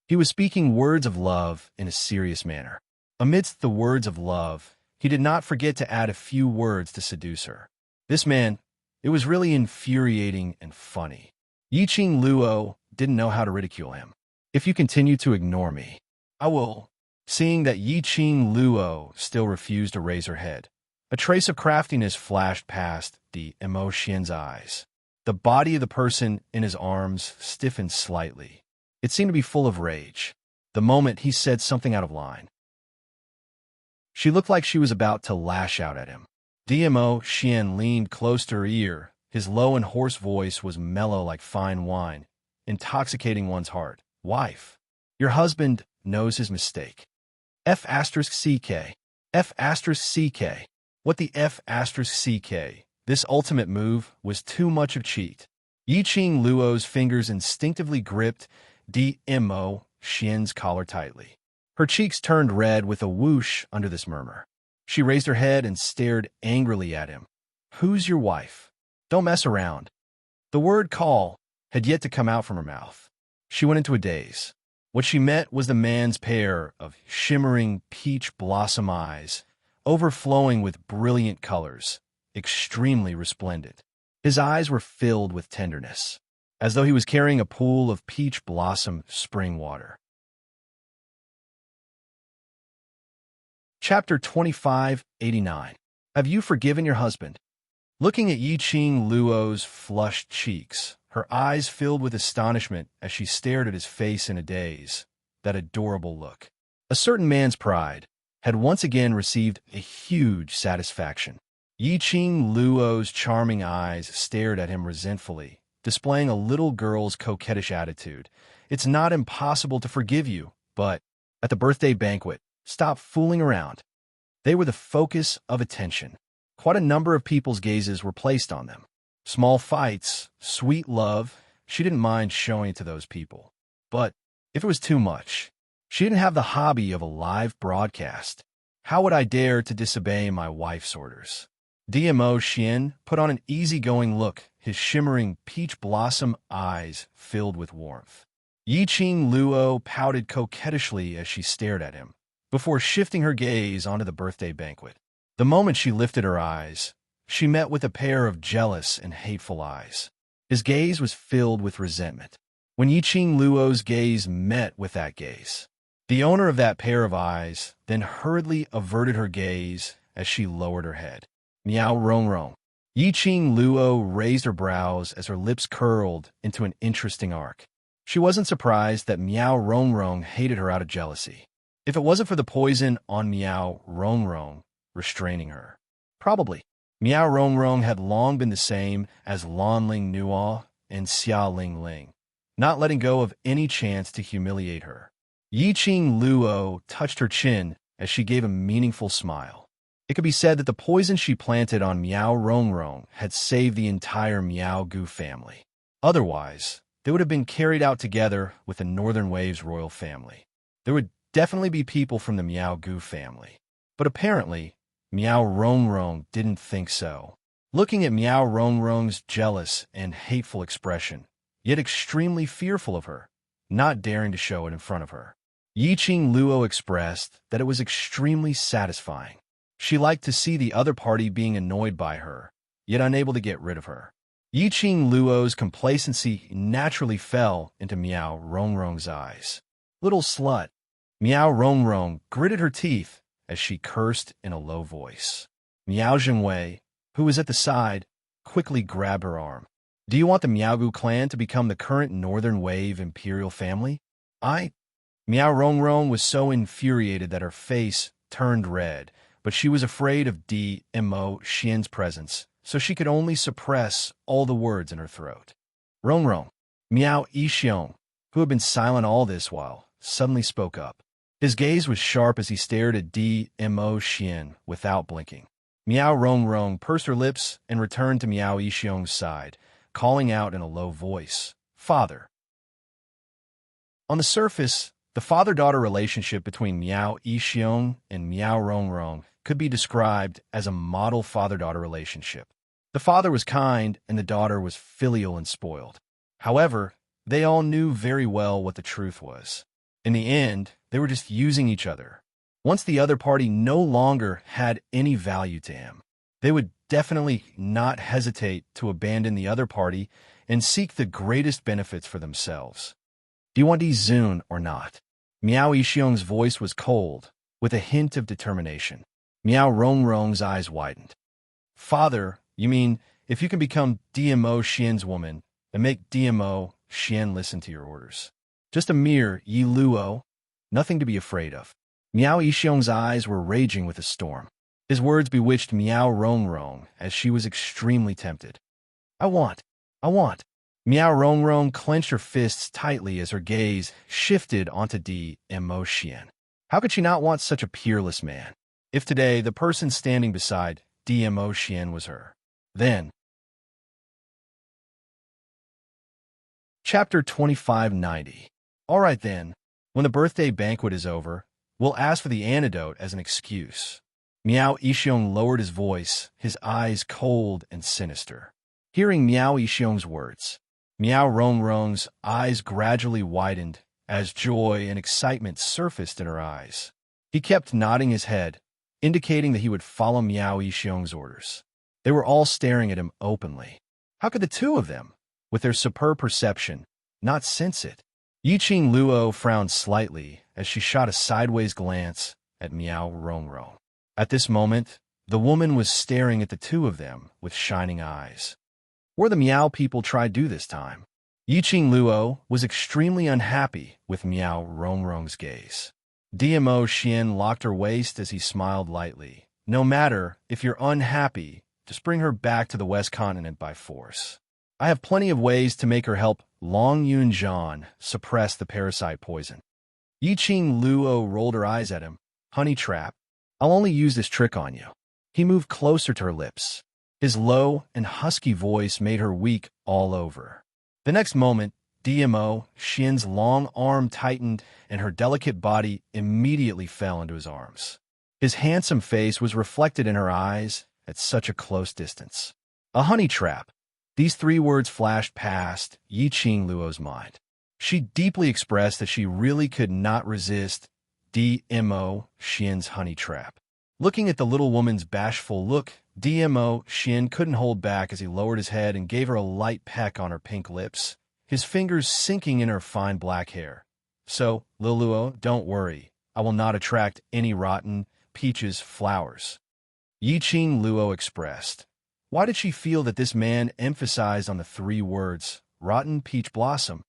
He was speaking words of love in a serious manner. Amidst the words of love, he did not forget to add a few words to seduce her. This man, it was really infuriating and funny. Yiqing Luo didn't know how to ridicule him. "If you continue to ignore me, I will." Seeing that Yiqing Luo still refused to raise her head, a trace of craftiness flashed past the Xian's eyes. The body of the person in his arms stiffened slightly. It seemed to be full of rage. The moment he said something out of line, she looked like she was about to lash out at him. DMO Xian leaned close to her ear. His low and hoarse voice was mellow like fine wine, intoxicating one's heart. "Wife, your husband knows his mistake. F*CK. F*CK. What the F*CK? This ultimate move was too much of cheat." Yiqing Luo's fingers instinctively gripped DMO Xian's collar tightly. Her cheeks turned red with a whoosh under this murmur. She raised her head and stared angrily at him. "Who's your wife? Don't mess around." The word "call" had yet to come out from her mouth. She went into a daze. What she meant was the man's pair of shimmering peach blossom eyes, overflowing with brilliant colors, extremely resplendent. His eyes were filled with tenderness, as though he was carrying a pool of peach blossom spring water. Chapter 2589. Have you forgiven your husband? Looking at Yiqing Luo's flushed cheeks, her eyes filled with astonishment as she stared at his face in a daze, that adorable look. A certain man's pride had once again received a huge satisfaction. Yiqing Luo's charming eyes stared at him resentfully, displaying a little girl's coquettish attitude. "It's not impossible to forgive you, but at the birthday banquet, stop fooling around." They were the focus of attention. Quite a number of people's gazes were placed on them. Small fights, sweet love, she didn't mind showing it to those people. But if it was too much, she didn't have the hobby of a live broadcast. How would I dare to disobey my wife's orders? DMO Xian put on an easygoing look, his shimmering peach blossom eyes filled with warmth. Yiqing Luo pouted coquettishly as she stared at him, before shifting her gaze onto the birthday banquet. The moment she lifted her eyes, she met with a pair of jealous and hateful eyes. His gaze was filled with resentment. When Yiqing Luo's gaze met with that gaze, the owner of that pair of eyes then hurriedly averted her gaze as she lowered her head. Miao Rongrong. Yiqing Luo raised her brows as her lips curled into an interesting arc. She wasn't surprised that Miao Rongrong hated her out of jealousy. If it wasn't for the poison on Miao Rongrong restraining her, probably. Miao Rongrong had long been the same as Lan Ling Nuo and Xia Ling Ling, not letting go of any chance to humiliate her. Yiqing Luo touched her chin as she gave a meaningful smile. It could be said that the poison she planted on Miao Rongrong had saved the entire Miao Gu family. Otherwise, they would have been carried out together with the Northern Waves royal family. There would definitely be people from the Miao Gu family. But apparently, Miao Rongrong didn't think so. Looking at Miao Rongrong's jealous and hateful expression, yet extremely fearful of her, not daring to show it in front of her, Yiqing Luo expressed that it was extremely satisfying. She liked to see the other party being annoyed by her, yet unable to get rid of her. Yiqing Luo's complacency naturally fell into Miao Rongrong's eyes. Little slut. Miao Rongrong gritted her teeth as she cursed in a low voice. Miao Zhengwei, who was at the side, quickly grabbed her arm. Do you want the Miaogu clan to become the current Northern Wave imperial family? Miao Rongrong was so infuriated that her face turned red, but she was afraid of DMO Xian's presence, so she could only suppress all the words in her throat. Rongrong. Miao Yixiong, who had been silent all this while, suddenly spoke up. His gaze was sharp as he stared at DMO Xian without blinking. Miao Rongrong pursed her lips and returned to Miao Yixiong's side, calling out in a low voice, Father. On the surface, the father-daughter relationship between Miao Yixiong and Miao Rongrong could be described as a model father-daughter relationship. The father was kind and the daughter was filial and spoiled. However, they all knew very well what the truth was. In the end, they were just using each other. Once the other party no longer had any value to him, they would definitely not hesitate to abandon the other party and seek the greatest benefits for themselves. Do you want Yi Zun or not? Miao Yixiong's voice was cold, with a hint of determination. Miao Rongrong's eyes widened. Father, you mean if you can become DMO Xian's woman and make DMO Xian listen to your orders? Just a mere Yi Luo, nothing to be afraid of. Miao Yixiong's eyes were raging with a storm. His words bewitched Miao Rongrong as she was extremely tempted. I want. Miao Rongrong clenched her fists tightly as her gaze shifted onto DMO Xian. How could she not want such a peerless man? If today the person standing beside DMO Xian was her, then... Chapter 2590. All right then, when the birthday banquet is over, we'll ask for the antidote as an excuse. Miao Yixiong lowered his voice, his eyes cold and sinister. Hearing Miao Yixiong's words, Miao Rongrong's eyes gradually widened as joy and excitement surfaced in her eyes. He kept nodding his head, indicating that he would follow Miao Yixiong's orders. They were all staring at him openly. How could the two of them, with their superb perception, not sense it? Yiqing Luo frowned slightly as she shot a sideways glance at Miao Rongrong. At this moment, the woman was staring at the two of them with shining eyes. What the Miao people tried to do this time? Yiqing Luo was extremely unhappy with Miao Rongrong's gaze. DMO Xian locked her waist as he smiled lightly. No matter if you're unhappy, just bring her back to the West Continent by force. I have plenty of ways to make her help Long Yunzhan suppress the parasite poison. Yiqing Luo rolled her eyes at him. Honey trap. I'll only use this trick on you. He moved closer to her lips. His low and husky voice made her weak all over. The next moment, DMO Xian's long arm tightened and her delicate body immediately fell into his arms. His handsome face was reflected in her eyes at such a close distance. A honey trap. These three words flashed past Yiqing Luo's mind. She deeply expressed that she really could not resist DMO Xian's honey trap. Looking at the little woman's bashful look, DMO Xian couldn't hold back as he lowered his head and gave her a light peck on her pink lips, his fingers sinking in her fine black hair. So, Liluo, don't worry. I will not attract any rotten peaches flowers. Yiqing Luo expressed. Why did she feel that this man emphasized on the three words, rotten peach blossom?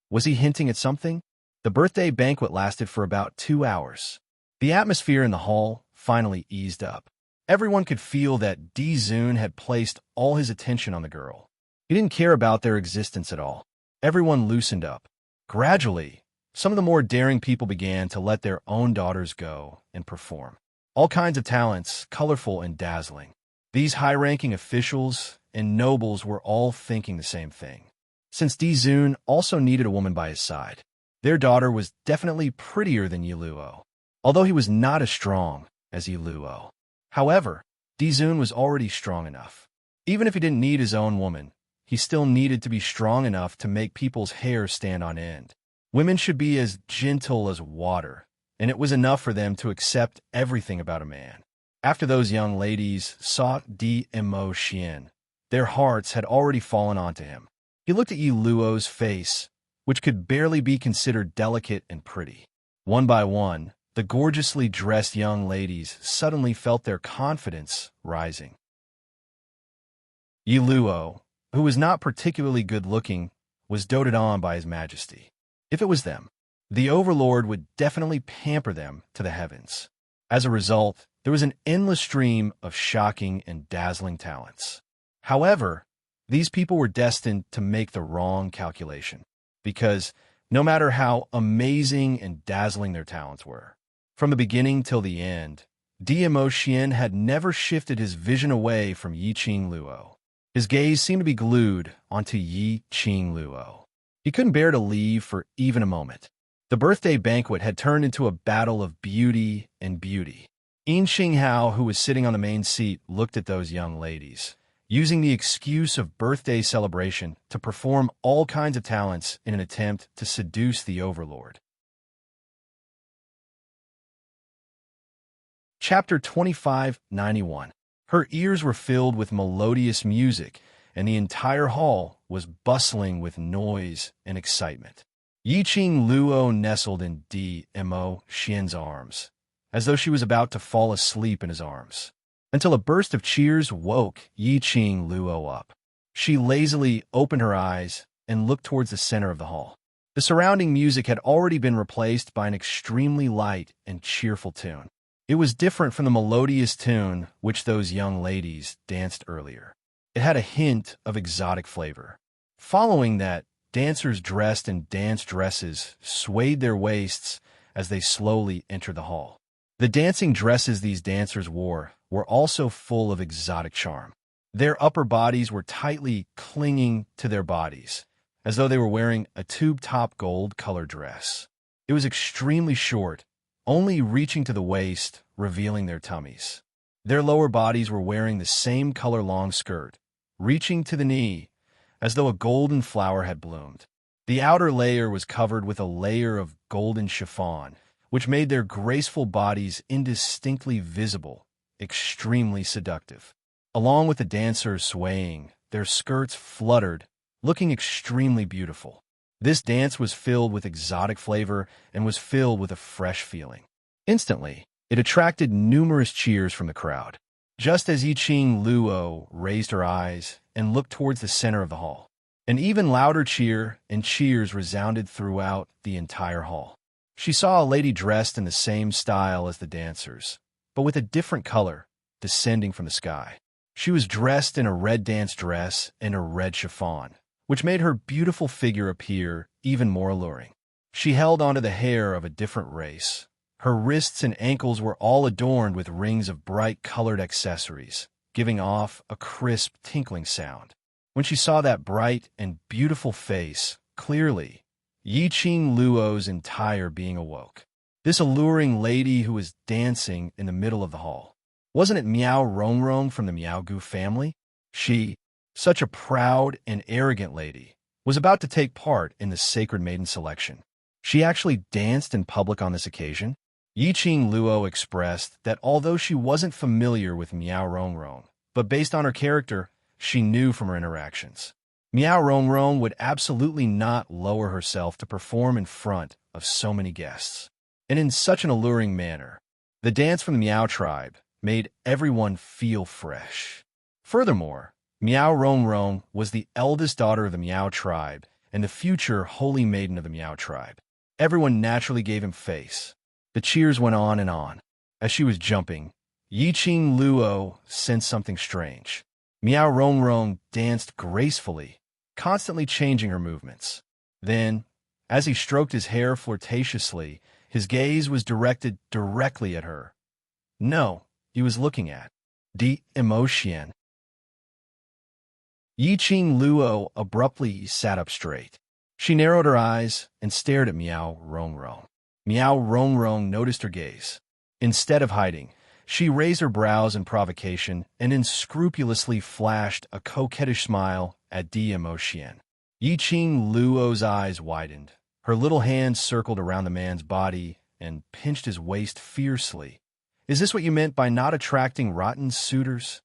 Was he hinting at something? The birthday banquet lasted for about 2 hours. The atmosphere in the hall finally eased up. Everyone could feel that Dizun had placed all his attention on the girl. He didn't care about their existence at all. Everyone loosened up. Gradually, some of the more daring people began to let their own daughters go and perform. All kinds of talents, colorful and dazzling. These high-ranking officials and nobles were all thinking the same thing. Since Dizun also needed a woman by his side, their daughter was definitely prettier than Yiluo, although he was not as strong as Yiluo. However, Dizun was already strong enough. Even if he didn't need his own woman, he still needed to be strong enough to make people's hair stand on end. Women should be as gentle as water, and it was enough for them to accept everything about a man. After those young ladies saw DMO Xian, their hearts had already fallen onto him. He looked at Yi Luo's face, which could barely be considered delicate and pretty. One by one, the gorgeously dressed young ladies suddenly felt their confidence rising. Yi Luo, who was not particularly good-looking, was doted on by his majesty. If it was them, the overlord would definitely pamper them to the heavens. As a result, there was an endless stream of shocking and dazzling talents. However, these people were destined to make the wrong calculation, because no matter how amazing and dazzling their talents were, from the beginning till the end, DMO Xian had never shifted his vision away from Yiqing Luo. His gaze seemed to be glued onto Yiqing Luo. He couldn't bear to leave for even a moment. The birthday banquet had turned into a battle of beauty and beauty. Yin Xinghao, who was sitting on the main seat, looked at those young ladies, using the excuse of birthday celebration to perform all kinds of talents in an attempt to seduce the overlord. Chapter 2591. Her ears were filled with melodious music, and the entire hall was bustling with noise and excitement. Yiqing Luo nestled in DMO Xian's arms, as though she was about to fall asleep in his arms, until a burst of cheers woke Yiqing Luo up. She lazily opened her eyes and looked towards the center of the hall. The surrounding music had already been replaced by an extremely light and cheerful tune. It was different from the melodious tune which those young ladies danced earlier. It had a hint of exotic flavor. Following that, dancers dressed in dance dresses swayed their waists as they slowly entered the hall. The dancing dresses these dancers wore were also full of exotic charm. Their upper bodies were tightly clinging to their bodies, as though they were wearing a tube-top gold-colored dress. It was extremely short, only reaching to the waist, revealing their tummies. Their lower bodies were wearing the same color-long skirt, reaching to the knee, as though a golden flower had bloomed. The outer layer was covered with a layer of golden chiffon, which made their graceful bodies indistinctly visible, extremely seductive. Along with the dancers swaying, their skirts fluttered, looking extremely beautiful. This dance was filled with exotic flavor and was filled with a fresh feeling. Instantly, it attracted numerous cheers from the crowd. Just as Yiqing Luo raised her eyes and looked towards the center of the hall, an even louder cheer and cheers resounded throughout the entire hall. She saw a lady dressed in the same style as the dancers, but with a different color, descending from the sky. She was dressed in a red dance dress and a red chiffon, which made her beautiful figure appear even more alluring. She held onto the hair of a different race. Her wrists and ankles were all adorned with rings of bright-colored accessories, giving off a crisp, tinkling sound. When she saw that bright and beautiful face, clearly, Yi-Ching Luo's entire being awoke. This alluring lady who was dancing in the middle of the hall. Wasn't it Miao Rongrong from the Miao Gu family? She, such a proud and arrogant lady, was about to take part in the Sacred Maiden selection. She actually danced in public on this occasion. Yi-Ching Luo expressed that although she wasn't familiar with Miao Rongrong, but based on her character, she knew from her interactions. Miao Rongrong would absolutely not lower herself to perform in front of so many guests. And in such an alluring manner, the dance from the Miao tribe made everyone feel fresh. Furthermore, Miao Rongrong was the eldest daughter of the Miao tribe and the future holy maiden of the Miao tribe. Everyone naturally gave him face. The cheers went on and on. As she was jumping, Yi-Ching Luo sensed something strange. Miao Rongrong danced gracefully, constantly changing her movements. Then, as he stroked his hair flirtatiously, his gaze was directed directly at her. No, he was looking at the emotion. Yi-Ching Luo abruptly sat up straight. She narrowed her eyes and stared at Miao Rongrong. Miao Rongrong noticed her gaze. Instead of hiding, she raised her brows in provocation and unscrupulously flashed a coquettish smile at Di Emotion. Yi-Ching Luo's eyes widened. Her little hand circled around the man's body and pinched his waist fiercely. Is this what you meant by not attracting rotten suitors?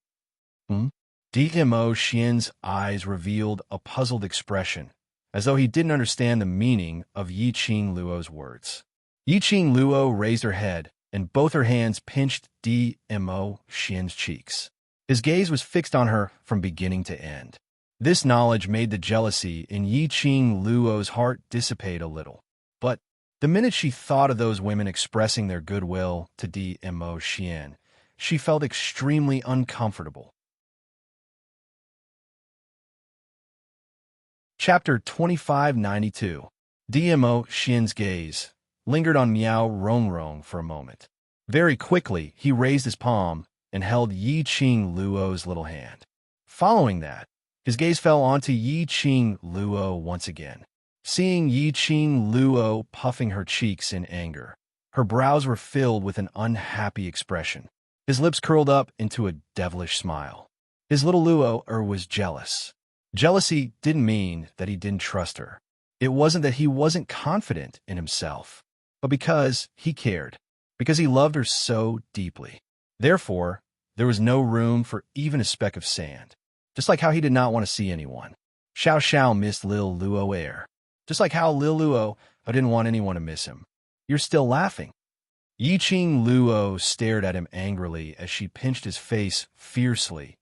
Di Emotion's eyes revealed a puzzled expression, as though he didn't understand the meaning of Yi-Ching Luo's words. Yi-Ching Luo raised her head, and both her hands pinched Di Emotion's cheeks. His gaze was fixed on her from beginning to end. This knowledge made the jealousy in Yi-Ching Luo's heart dissipate a little. But the minute she thought of those women expressing their goodwill to Di Emotion, she felt extremely uncomfortable. Chapter 2592. Di Emotion's gaze lingered on Miao Rongrong for a moment. Very quickly, he raised his palm and held Yi-Ching Luo's little hand. Following that, his gaze fell onto Yi-Ching Luo once again. Seeing Yi-Ching Luo puffing her cheeks in anger, her brows were filled with an unhappy expression. His lips curled up into a devilish smile. His little Luo was jealous. Jealousy didn't mean that he didn't trust her. It wasn't that he wasn't confident in himself, but because he cared, because he loved her so deeply. Therefore, there was no room for even a speck of sand. Just like how he did not want to see anyone. Xiao Xiao missed Lil Luo air. Just like how Lil Luo didn't want anyone to miss him. You're still laughing. Yi-Ching Luo stared at him angrily as she pinched his face fiercely.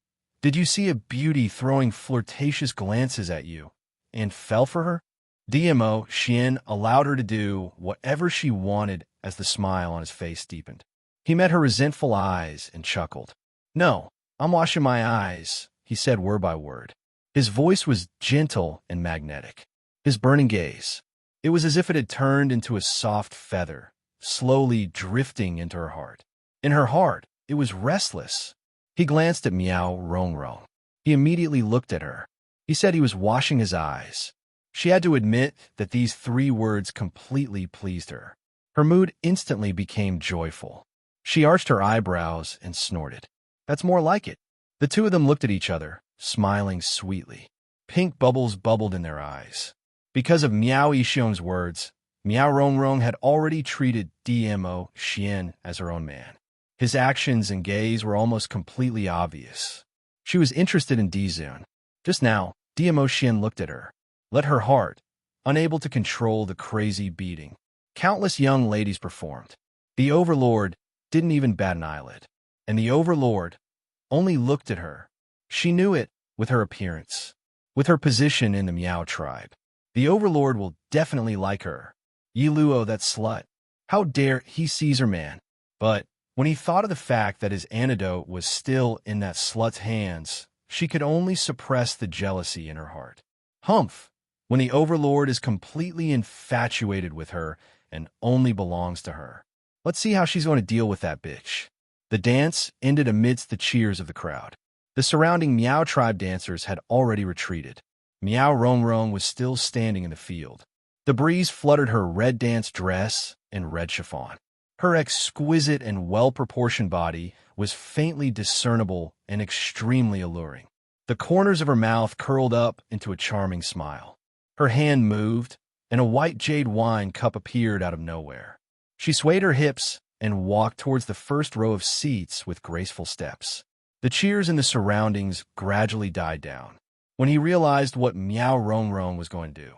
Did you see a beauty throwing flirtatious glances at you and fell for her? Di Emotion allowed her to do whatever she wanted as the smile on his face deepened. He met her resentful eyes and chuckled. No, I'm washing my eyes, he said word by word. His voice was gentle and magnetic. His burning gaze, it was as if it had turned into a soft feather, slowly drifting into her heart. In her heart, it was restless. He glanced at Miao Rongrong. He immediately looked at her. He said he was washing his eyes. She had to admit that these 3 words completely pleased her. Her mood instantly became joyful. She arched her eyebrows and snorted. That's more like it. The two of them looked at each other, smiling sweetly. Pink bubbles bubbled in their eyes. Because of Miao Yixion's words, Miao Rongrong had already treated Di Emotion as her own man. His actions and gaze were almost completely obvious. She was interested in Dizun. Just now, Di Emotion looked at her, let her heart, unable to control the crazy beating. Countless young ladies performed. The Overlord didn't even bat an eyelid. And the Overlord only looked at her. She knew it with her appearance, with her position in the Miao tribe. The Overlord will definitely like her. Yi Luo, that slut. How dare he seize her man? But when he thought of the fact that his antidote was still in that slut's hands, she could only suppress the jealousy in her heart. Humph! When the Overlord is completely infatuated with her and only belongs to her. Let's see how she's going to deal with that bitch. The dance ended amidst the cheers of the crowd. The surrounding Miao tribe dancers had already retreated. Miao Rongrong was still standing in the field. The breeze fluttered her red dance dress and red chiffon. Her exquisite and well-proportioned body was faintly discernible and extremely alluring. The corners of her mouth curled up into a charming smile. Her hand moved, and a white jade wine cup appeared out of nowhere. She swayed her hips and walked towards the first row of seats with graceful steps. The cheers in the surroundings gradually died down when he realized what Miao Rongrong was going to do.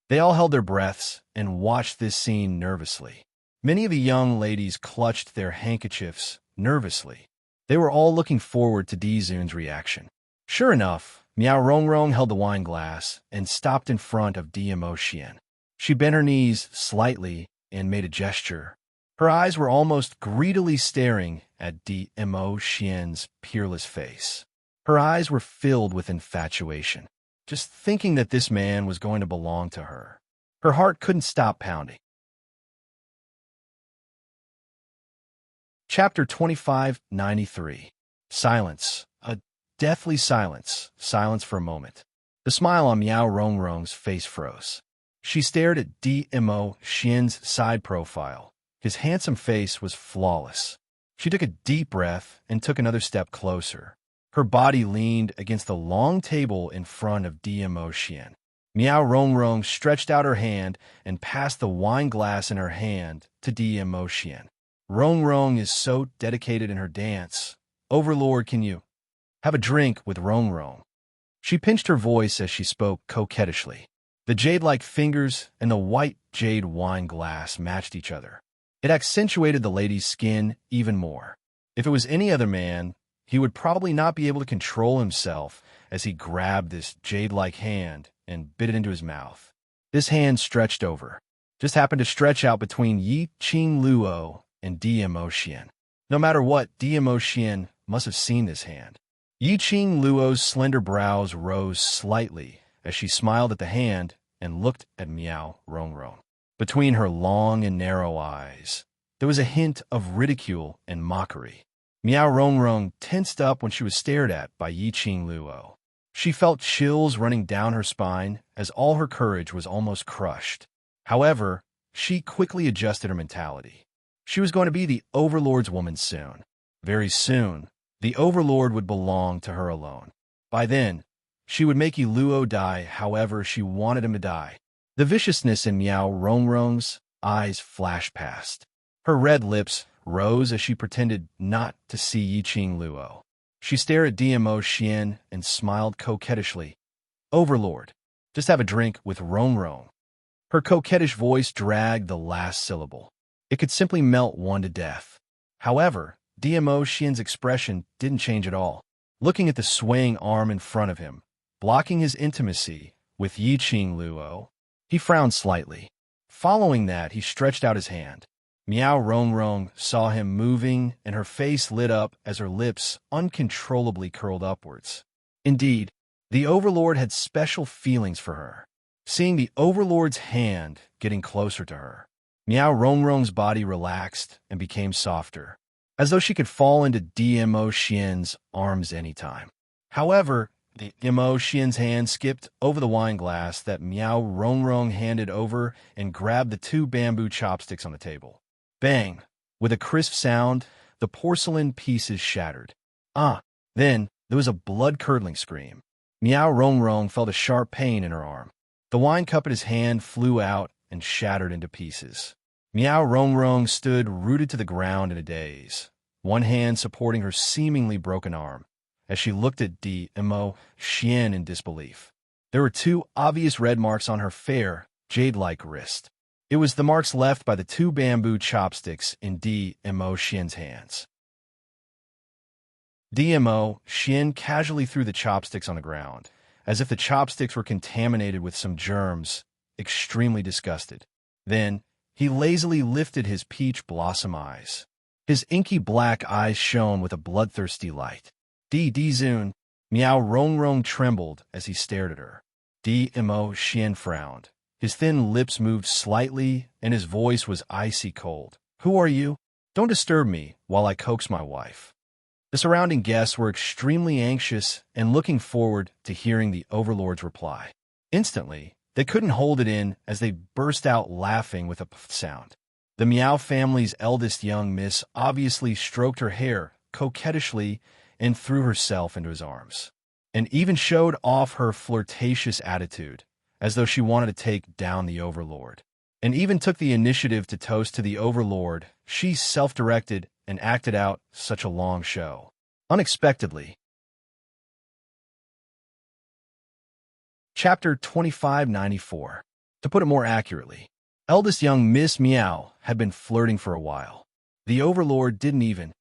They all held their breaths and watched this scene nervously. Many of the young ladies clutched their handkerchiefs nervously. They were all looking forward to Dizun's reaction. Sure enough, Miao Rongrong held the wine glass and stopped in front of Dimo Xian. She bent her knees slightly and made a gesture. Her eyes were almost greedily staring at Dimo Xian's peerless face. Her eyes were filled with infatuation, just thinking that this man was going to belong to her. Her heart couldn't stop pounding. Chapter 2593. Silence. A deathly silence. Silence for a moment. The smile on Miao Rongrong's face froze. She stared at Dimo Xian's side profile. His handsome face was flawless. She took a deep breath and took another step closer. Her body leaned against the long table in front of Dimo Xian. Miao Rongrong stretched out her hand and passed the wine glass in her hand to Dimo Xian. Rongrong is so dedicated in her dance. Overlord, can you have a drink with Rongrong? She pinched her voice as she spoke coquettishly. The jade-like fingers and the white jade wine glass matched each other. It accentuated the lady's skin even more. If it was any other man, he would probably not be able to control himself as he grabbed this jade-like hand and bit it into his mouth. This hand stretched over, just happened to stretch out between Yi Qing Luo and Dimo Xian. No matter what, Dimo Xian must have seen this hand. Yi Qing Luo's slender brows rose slightly as she smiled at the hand and looked at Miao Rongrong. Between her long and narrow eyes, there was a hint of ridicule and mockery. Miao Rongrong tensed up when she was stared at by Yi Qing Luo. She felt chills running down her spine as all her courage was almost crushed. However, she quickly adjusted her mentality. She was going to be the Overlord's woman soon. Very soon, the Overlord would belong to her alone. By then, she would make Yi Luo die however she wanted him to die. The viciousness in Miao Rongrong's eyes flashed past. Her red lips rose as she pretended not to see Yi Qing Luo. She stared at Dimo Xian and smiled coquettishly. Overlord, just have a drink with Rongrong. Her coquettish voice dragged the last syllable. It could simply melt one to death. However, Dimo Xian's expression didn't change at all. Looking at the swaying arm in front of him, blocking his intimacy with Yi Qing Luo, he frowned slightly. Following that, he stretched out his hand. Miao Rongrong saw him moving, and her face lit up as her lips uncontrollably curled upwards. Indeed, the Overlord had special feelings for her. Seeing the Overlord's hand getting closer to her, Miao Rongrong's body relaxed and became softer, as though she could fall into Dimo Xian's arms anytime. However, the Dimo Xian's hand skipped over the wine glass that Miao Rongrong handed over and grabbed the two bamboo chopsticks on the table. Bang! With a crisp sound, the porcelain pieces shattered. Then there was a blood-curdling scream. Miao Rongrong felt a sharp pain in her arm. The wine cup in his hand flew out and shattered into pieces. Miao Rongrong stood rooted to the ground in a daze, one hand supporting her seemingly broken arm, as she looked at Dimo Xian in disbelief. There were two obvious red marks on her fair, jade-like wrist. It was the marks left by the two bamboo chopsticks in Dimo Xian's hands. Dimo Xian casually threw the chopsticks on the ground, as if the chopsticks were contaminated with some germs, extremely disgusted. Then, he lazily lifted his peach blossom eyes. His inky black eyes shone with a bloodthirsty light. Dizun, Miao Rongrong trembled as he stared at her. Dimo Xian frowned. His thin lips moved slightly, and his voice was icy cold. Who are you? Don't disturb me while I coax my wife. The surrounding guests were extremely anxious and looking forward to hearing the overlord's reply. Instantly, they couldn't hold it in as they burst out laughing with a puff sound. The Meow family's eldest young miss obviously stroked her hair coquettishly and threw herself into his arms, and even showed off her flirtatious attitude, as though she wanted to take down the overlord, and even took the initiative to toast to the overlord. She self-directed and acted out such a long show. Unexpectedly. Chapter 2594. To put it more accurately, eldest young Miss Meow had been flirting for a while. The overlord didn't even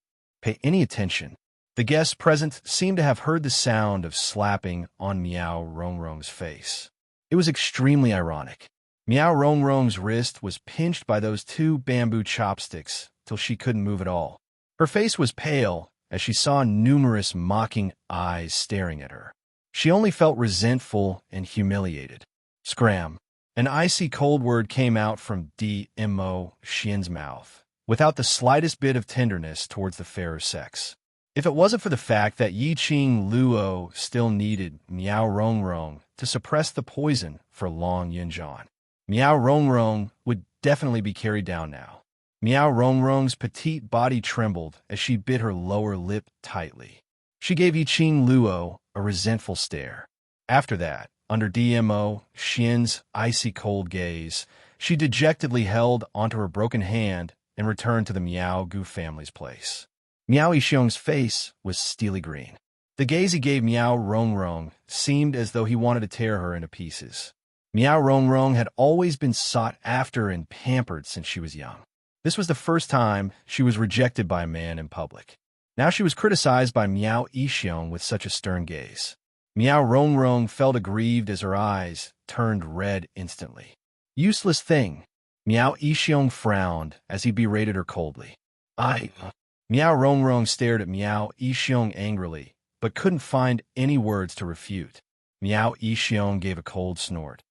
pay any attention. The guests present seemed to have heard the sound of slapping on Meow Rongrong's face. It was extremely ironic. Meow Rongrong's wrist was pinched by those two bamboo chopsticks till she couldn't move at all. Her face was pale as she saw numerous mocking eyes staring at her. She only felt resentful and humiliated. Scram. An icy cold word came out from Dmo Xian's mouth, without the slightest bit of tenderness towards the fairer sex. If it wasn't for the fact that Yiqing Luo still needed Meow Rongrong to suppress the poison for Long Yinjian, Meow Rongrong would definitely be carried down now. Meow Rongrong's petite body trembled as she bit her lower lip tightly. She gave Yiqing Luo a resentful stare. After that, under Dmo Xian's icy cold gaze, she dejectedly held onto her broken hand and returned to the Meow Gu family's place. Meow Yixiong's face was steely green. The gaze he gave Meow Rongrong seemed as though he wanted to tear her into pieces. Meow Rongrong had always been sought after and pampered since she was young. This was the first time she was rejected by a man in public. Now she was criticized by Meow Yixiong with such a stern gaze. Meow Rongrong felt aggrieved as her eyes turned red instantly. Useless thing. Meow Yixiong frowned as he berated her coldly. Meow Rongrong stared at Meow Yixiong angrily, but couldn't find any words to refute. Meow Yixiong gave a cold snort.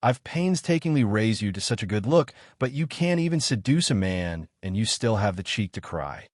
I've painstakingly raised you to such a good look, but you can't even seduce a man, and you still have the cheek to cry.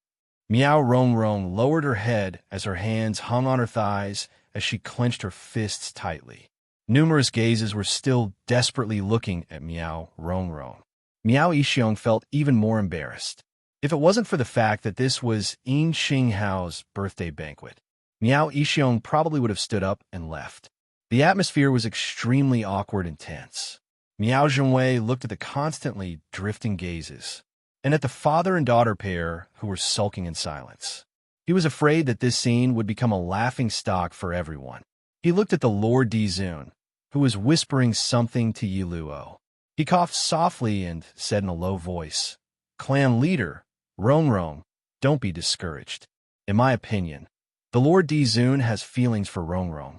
Meow Rongrong lowered her head as her hands hung on her thighs as she clenched her fists tightly. Numerous gazes were still desperately looking at Meow Rongrong. Meow Yixiong felt even more embarrassed. If it wasn't for the fact that this was Yin Xinghao's birthday banquet, Meow Yixiong probably would have stood up and left. The atmosphere was extremely awkward and tense. Meow Zhongwei looked at the constantly drifting gazes, and at the father and daughter pair who were sulking in silence. He was afraid that this scene would become a laughing stock for everyone. He looked at the Lord Dizun, who was whispering something to Yi Luo. He coughed softly and said in a low voice, Clan leader, Rongrong, don't be discouraged. In my opinion, the Lord Dizun has feelings for Rongrong.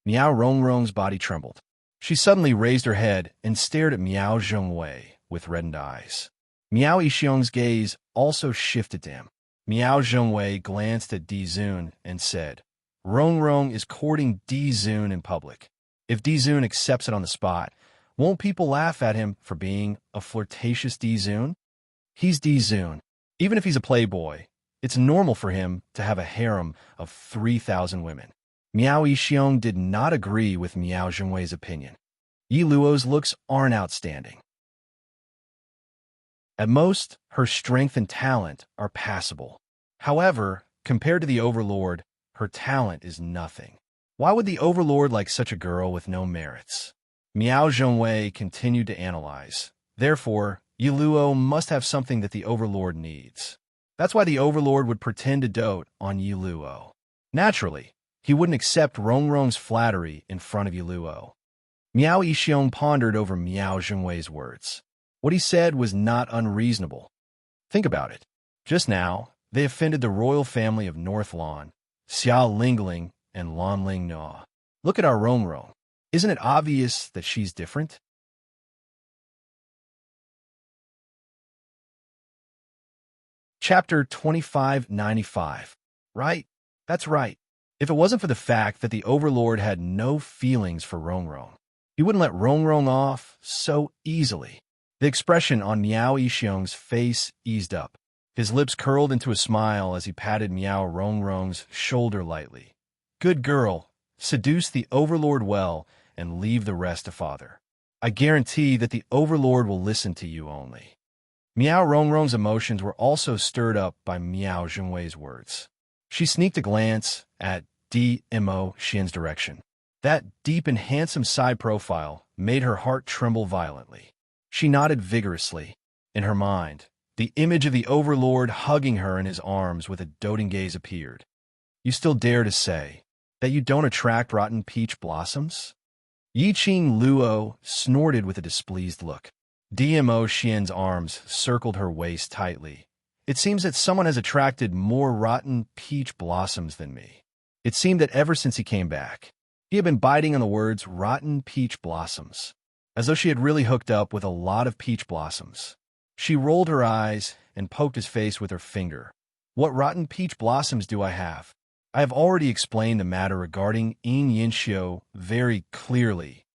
Meow Rongrong's body trembled. She suddenly raised her head and stared at Meow Zhongwei with reddened eyes. Meow Yixiong's gaze also shifted to him. Meow Zhongwei glanced at Dizun and said, Rongrong is courting Dizun in public. If Dizun accepts it on the spot, won't people laugh at him for being a flirtatious Dizun? He's Dizun. Even if he's a playboy, it's normal for him to have a harem of 3,000 women. Meow Yixiong did not agree with Meow Zhongwei's opinion. Yi Luo's looks aren't outstanding. At most, her strength and talent are passable. However, compared to the Overlord, her talent is nothing. Why would the Overlord like such a girl with no merits? Meow Zhongwei continued to analyze. Therefore, Yi Luo must have something that the Overlord needs. That's why the Overlord would pretend to dote on Yi Luo. Naturally, he wouldn't accept Rongrong's flattery in front of Yi Luo. Meow Yixiong pondered over Meow Zhongwei's words. What he said was not unreasonable. Think about it. Just now, they offended the royal family of North Lan, Xia Lingling, and Lan Ling Na. Look at our Rongrong. Isn't it obvious that she's different? Chapter 2595. Right? That's right. If it wasn't for the fact that the Overlord had no feelings for Rongrong, he wouldn't let Rongrong off so easily. The expression on Meow Yixiong's face eased up. His lips curled into a smile as he patted Miao Rongrong's shoulder lightly. Good girl, seduce the Overlord well and leave the rest to Father. I guarantee that the Overlord will listen to you only. Miao Rongrong's emotions were also stirred up by Miao Zhengwei's words. She sneaked a glance at Mo Xian's direction. That deep and handsome side profile made her heart tremble violently. She nodded vigorously. In her mind, the image of the Overlord hugging her in his arms with a doting gaze appeared. You still dare to say that you don't attract rotten peach blossoms? Yiqing Luo snorted with a displeased look. Mo Xian's arms circled her waist tightly. It seems that someone has attracted more rotten peach blossoms than me. It seemed that ever since he came back, he had been biting on the words rotten peach blossoms, as though she had really hooked up with a lot of peach blossoms. She rolled her eyes and poked his face with her finger. What rotten peach blossoms do I have? I have already explained the matter regarding Yin Yinxiu very clearly.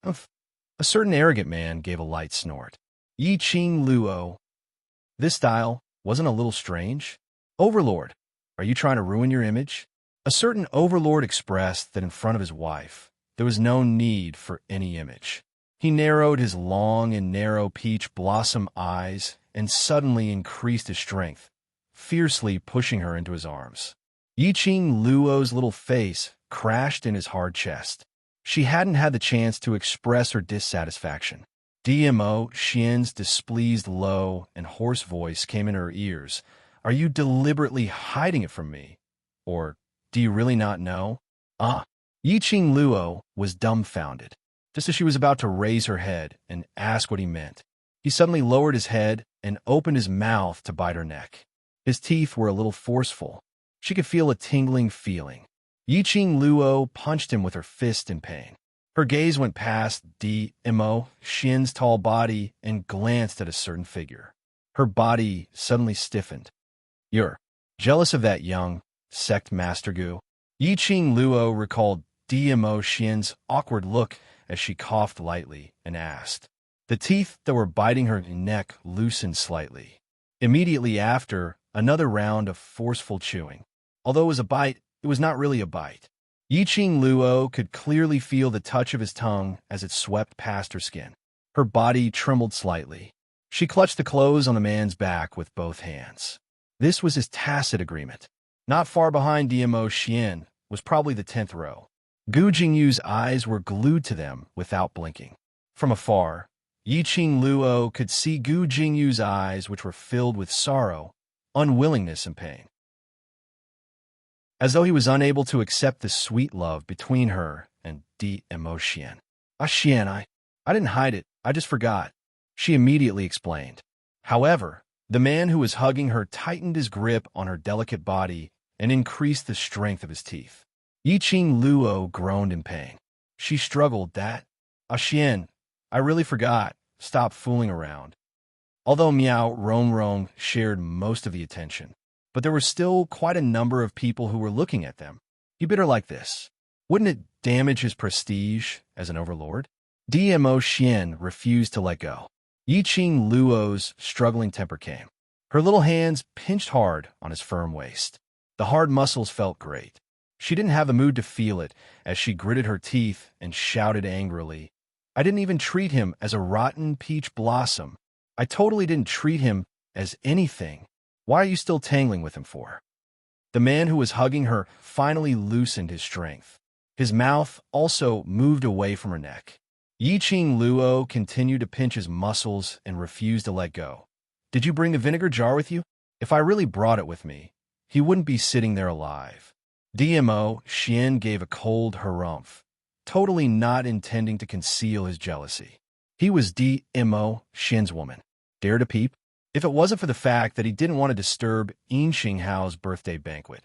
A certain arrogant man gave a light snort. Yiqing Luo. This style wasn't a little strange? Overlord, are you trying to ruin your image? A certain Overlord expressed that in front of his wife, there was no need for any image. He narrowed his long and narrow peach blossom eyes and suddenly increased his strength, fiercely pushing her into his arms. Yiqing Luo's little face crashed in his hard chest. She hadn't had the chance to express her dissatisfaction. Mo Xian's displeased low and hoarse voice came in her ears. Are you deliberately hiding it from me? Or do you really not know? Yiqing Luo was dumbfounded. Just as she was about to raise her head and ask what he meant, he suddenly lowered his head and opened his mouth to bite her neck. His teeth were a little forceful. She could feel a tingling feeling. Yiqing Luo punched him with her fist in pain. Her gaze went past Mo Xian's tall body and glanced at a certain figure. Her body suddenly stiffened. You're jealous of that young sect master Gu? Yiqing Luo recalled Mo Xian's awkward look as she coughed lightly and asked. The teeth that were biting her neck loosened slightly. Immediately after, another round of forceful chewing. Although it was a bite, it was not really a bite. Yiqing Luo could clearly feel the touch of his tongue as it swept past her skin. Her body trembled slightly. She clutched the clothes on the man's back with both hands. This was his tacit agreement. Not far behind Mo Xian was probably the 10th row. Gu Jingyu's eyes were glued to them without blinking. From afar, Yiqing Luo could see Gu Jingyu's eyes, which were filled with sorrow, unwillingness, and pain. As though he was unable to accept the sweet love between her and Mo Xian. Xian, I didn't hide it, I just forgot, she immediately explained. However, the man who was hugging her tightened his grip on her delicate body and increased the strength of his teeth. Yiqing Luo groaned in pain. She struggled that. Xian, I really forgot. Stop fooling around. Although Miao Rongrong shared most of the attention, but there were still quite a number of people who were looking at them. He bit her like this. Wouldn't it damage his prestige as an overlord? Mo Xian refused to let go. Yiqing Luo's struggling temper came. Her little hands pinched hard on his firm waist. The hard muscles felt great. She didn't have the mood to feel it as she gritted her teeth and shouted angrily. I didn't even treat him as a rotten peach blossom. I totally didn't treat him as anything. Why are you still tangling with him for? The man who was hugging her finally loosened his strength. His mouth also moved away from her neck. Yiqing Luo continued to pinch his muscles and refused to let go. Did you bring the vinegar jar with you? If I really brought it with me, he wouldn't be sitting there alive. Mo Xian gave a cold harumph, totally not intending to conceal his jealousy. He was Mo Xian's woman. Dare to peep? If it wasn't for the fact that he didn't want to disturb Yin Xinghao's birthday banquet.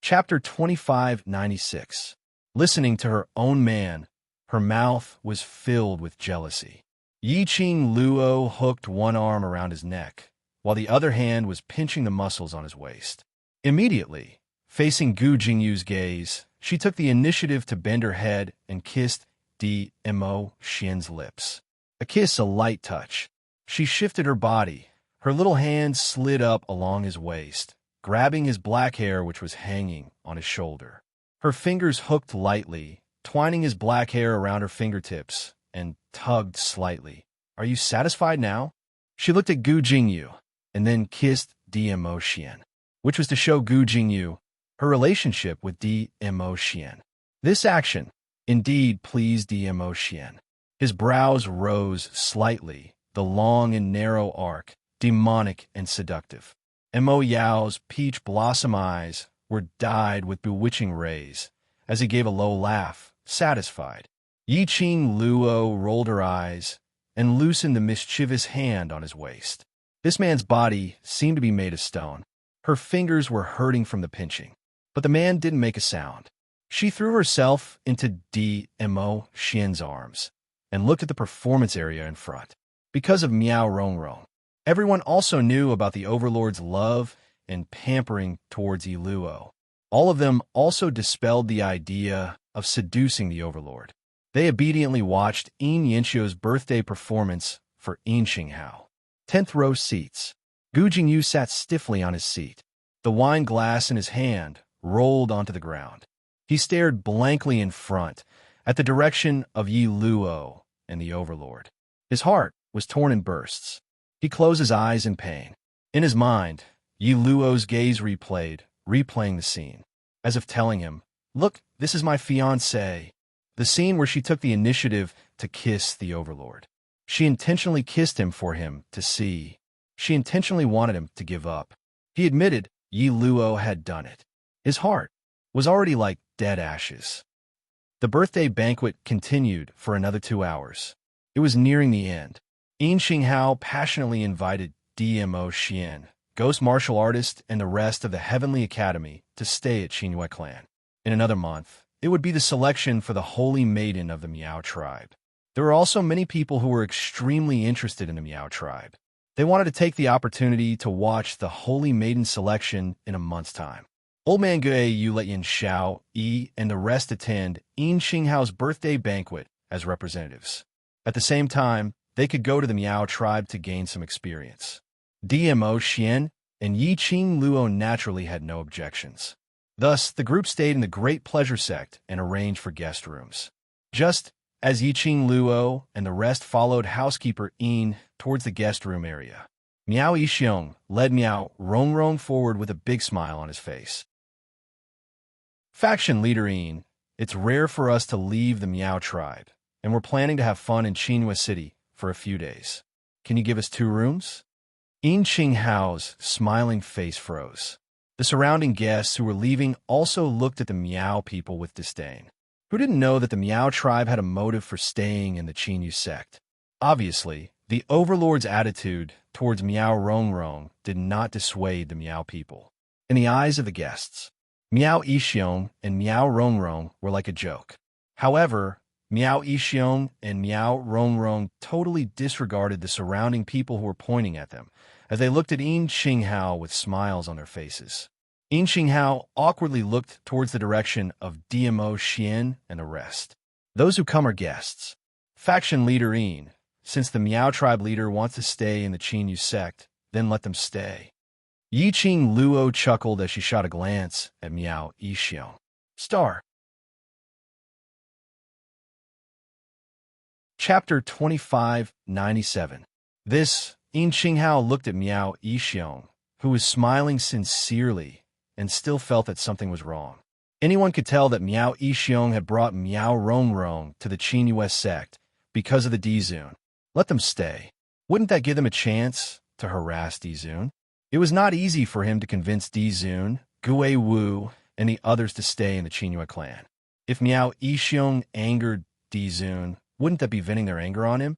Chapter 2596. Listening to her own man, her mouth was filled with jealousy. Yiqing Luo hooked one arm around his neck, while the other hand was pinching the muscles on his waist. Immediately, facing Gu Jingyu's gaze, she took the initiative to bend her head and kissed Mo Xian's lips. A kiss, a light touch, She shifted her body. Her little hand slid up along his waist, grabbing his black hair which was hanging on his shoulder. Her fingers hooked lightly, twining his black hair around her fingertips, and tugged slightly. Are you satisfied now? She looked at Gu Jingyu, and then kissed Dmo Xian, which was to show Gu Jingyu her relationship with Dmo Xian. This action indeed pleased Dmo Xian. His brows rose slightly, the long and narrow arc, demonic and seductive. Mo Yao's peach blossom eyes were dyed with bewitching rays, as he gave a low laugh, satisfied. Yi Qing Luo rolled her eyes and loosened the mischievous hand on his waist. This man's body seemed to be made of stone. Her fingers were hurting from the pinching, but the man didn't make a sound. She threw herself into Dmo Xian's arms and looked at the performance area in front. Because of Miao Rongrong, everyone also knew about the overlord's love and pampering towards Yi Luo. All of them also dispelled the idea of seducing the overlord. They obediently watched Yin Yanxio's birthday performance for Yin Xinghao. 10th row seats. Gu Jingyu sat stiffly on his seat. The wine glass in his hand rolled onto the ground. He stared blankly in front at the direction of Yi Luo and the overlord. His heart was torn in bursts. He closed his eyes in pain. In his mind, Yi Luo's gaze replaying the scene, as if telling him, "Look, this is my fiancée." The scene where she took the initiative to kiss the overlord. She intentionally kissed him for him to see. She intentionally wanted him to give up. He admitted Yi Luo had done it. His heart was already like dead ashes. The birthday banquet continued for another 2 hours. It was nearing the end. Yin Xinghao passionately invited Dmo Xian, ghost martial artist, and the rest of the Heavenly Academy to stay at Qinyue Clan. In another month, it would be the selection for the Holy Maiden of the Miao tribe. There were also many people who were extremely interested in the Miao tribe. They wanted to take the opportunity to watch the Holy Maiden selection in a month's time. Old Man Gue Yulian Xiao, Yi, and the rest attend Yin Xinghao's birthday banquet as representatives. At the same time, they could go to the Miao tribe to gain some experience. Dmo Xian and Yi Qing Luo naturally had no objections. Thus, the group stayed in the Great Pleasure Sect and arranged for guest rooms. Just as Yi Qing Luo and the rest followed housekeeper Yin towards the guest room area, Miao Yixiong led Miao Rongrong forward with a big smile on his face. Faction leader Yin, it's rare for us to leave the Miao tribe, and we're planning to have fun in Qinyue City for a few days. Can you give us 2 rooms? Yin Qinghao's smiling face froze. The surrounding guests who were leaving also looked at the Miao people with disdain. Who didn't know that the Miao tribe had a motive for staying in the Qinyue sect? Obviously, the overlord's attitude towards Miao Rongrong did not dissuade the Miao people. In the eyes of the guests, Miao Yixiong and Miao Rongrong were like a joke. However, Miao Yixiong and Miao Rongrong totally disregarded the surrounding people who were pointing at them, as they looked at Yin Xinghao with smiles on their faces. Yin Xinghao awkwardly looked towards the direction of Dmo Xian and the rest. Those who come are guests. Faction leader Yin, since the Miao tribe leader wants to stay in the Qinyue sect, then let them stay. Yi Qing Luo chuckled as she shot a glance at Miao Yixiong. Star. Chapter 2597. This, Yin Xinghao looked at Miao Yixiong, who was smiling sincerely and still felt that something was wrong. Anyone could tell that Miao Yixiong had brought Miao Rongrong to the Qinyue sect because of the Dizun. Let them stay. Wouldn't that give them a chance to harass Dizun? It was not easy for him to convince Dizun, Gue Wu, and the others to stay in the Qinyue clan. If Miao Yixiong angered Dizun, wouldn't that be venting their anger on him?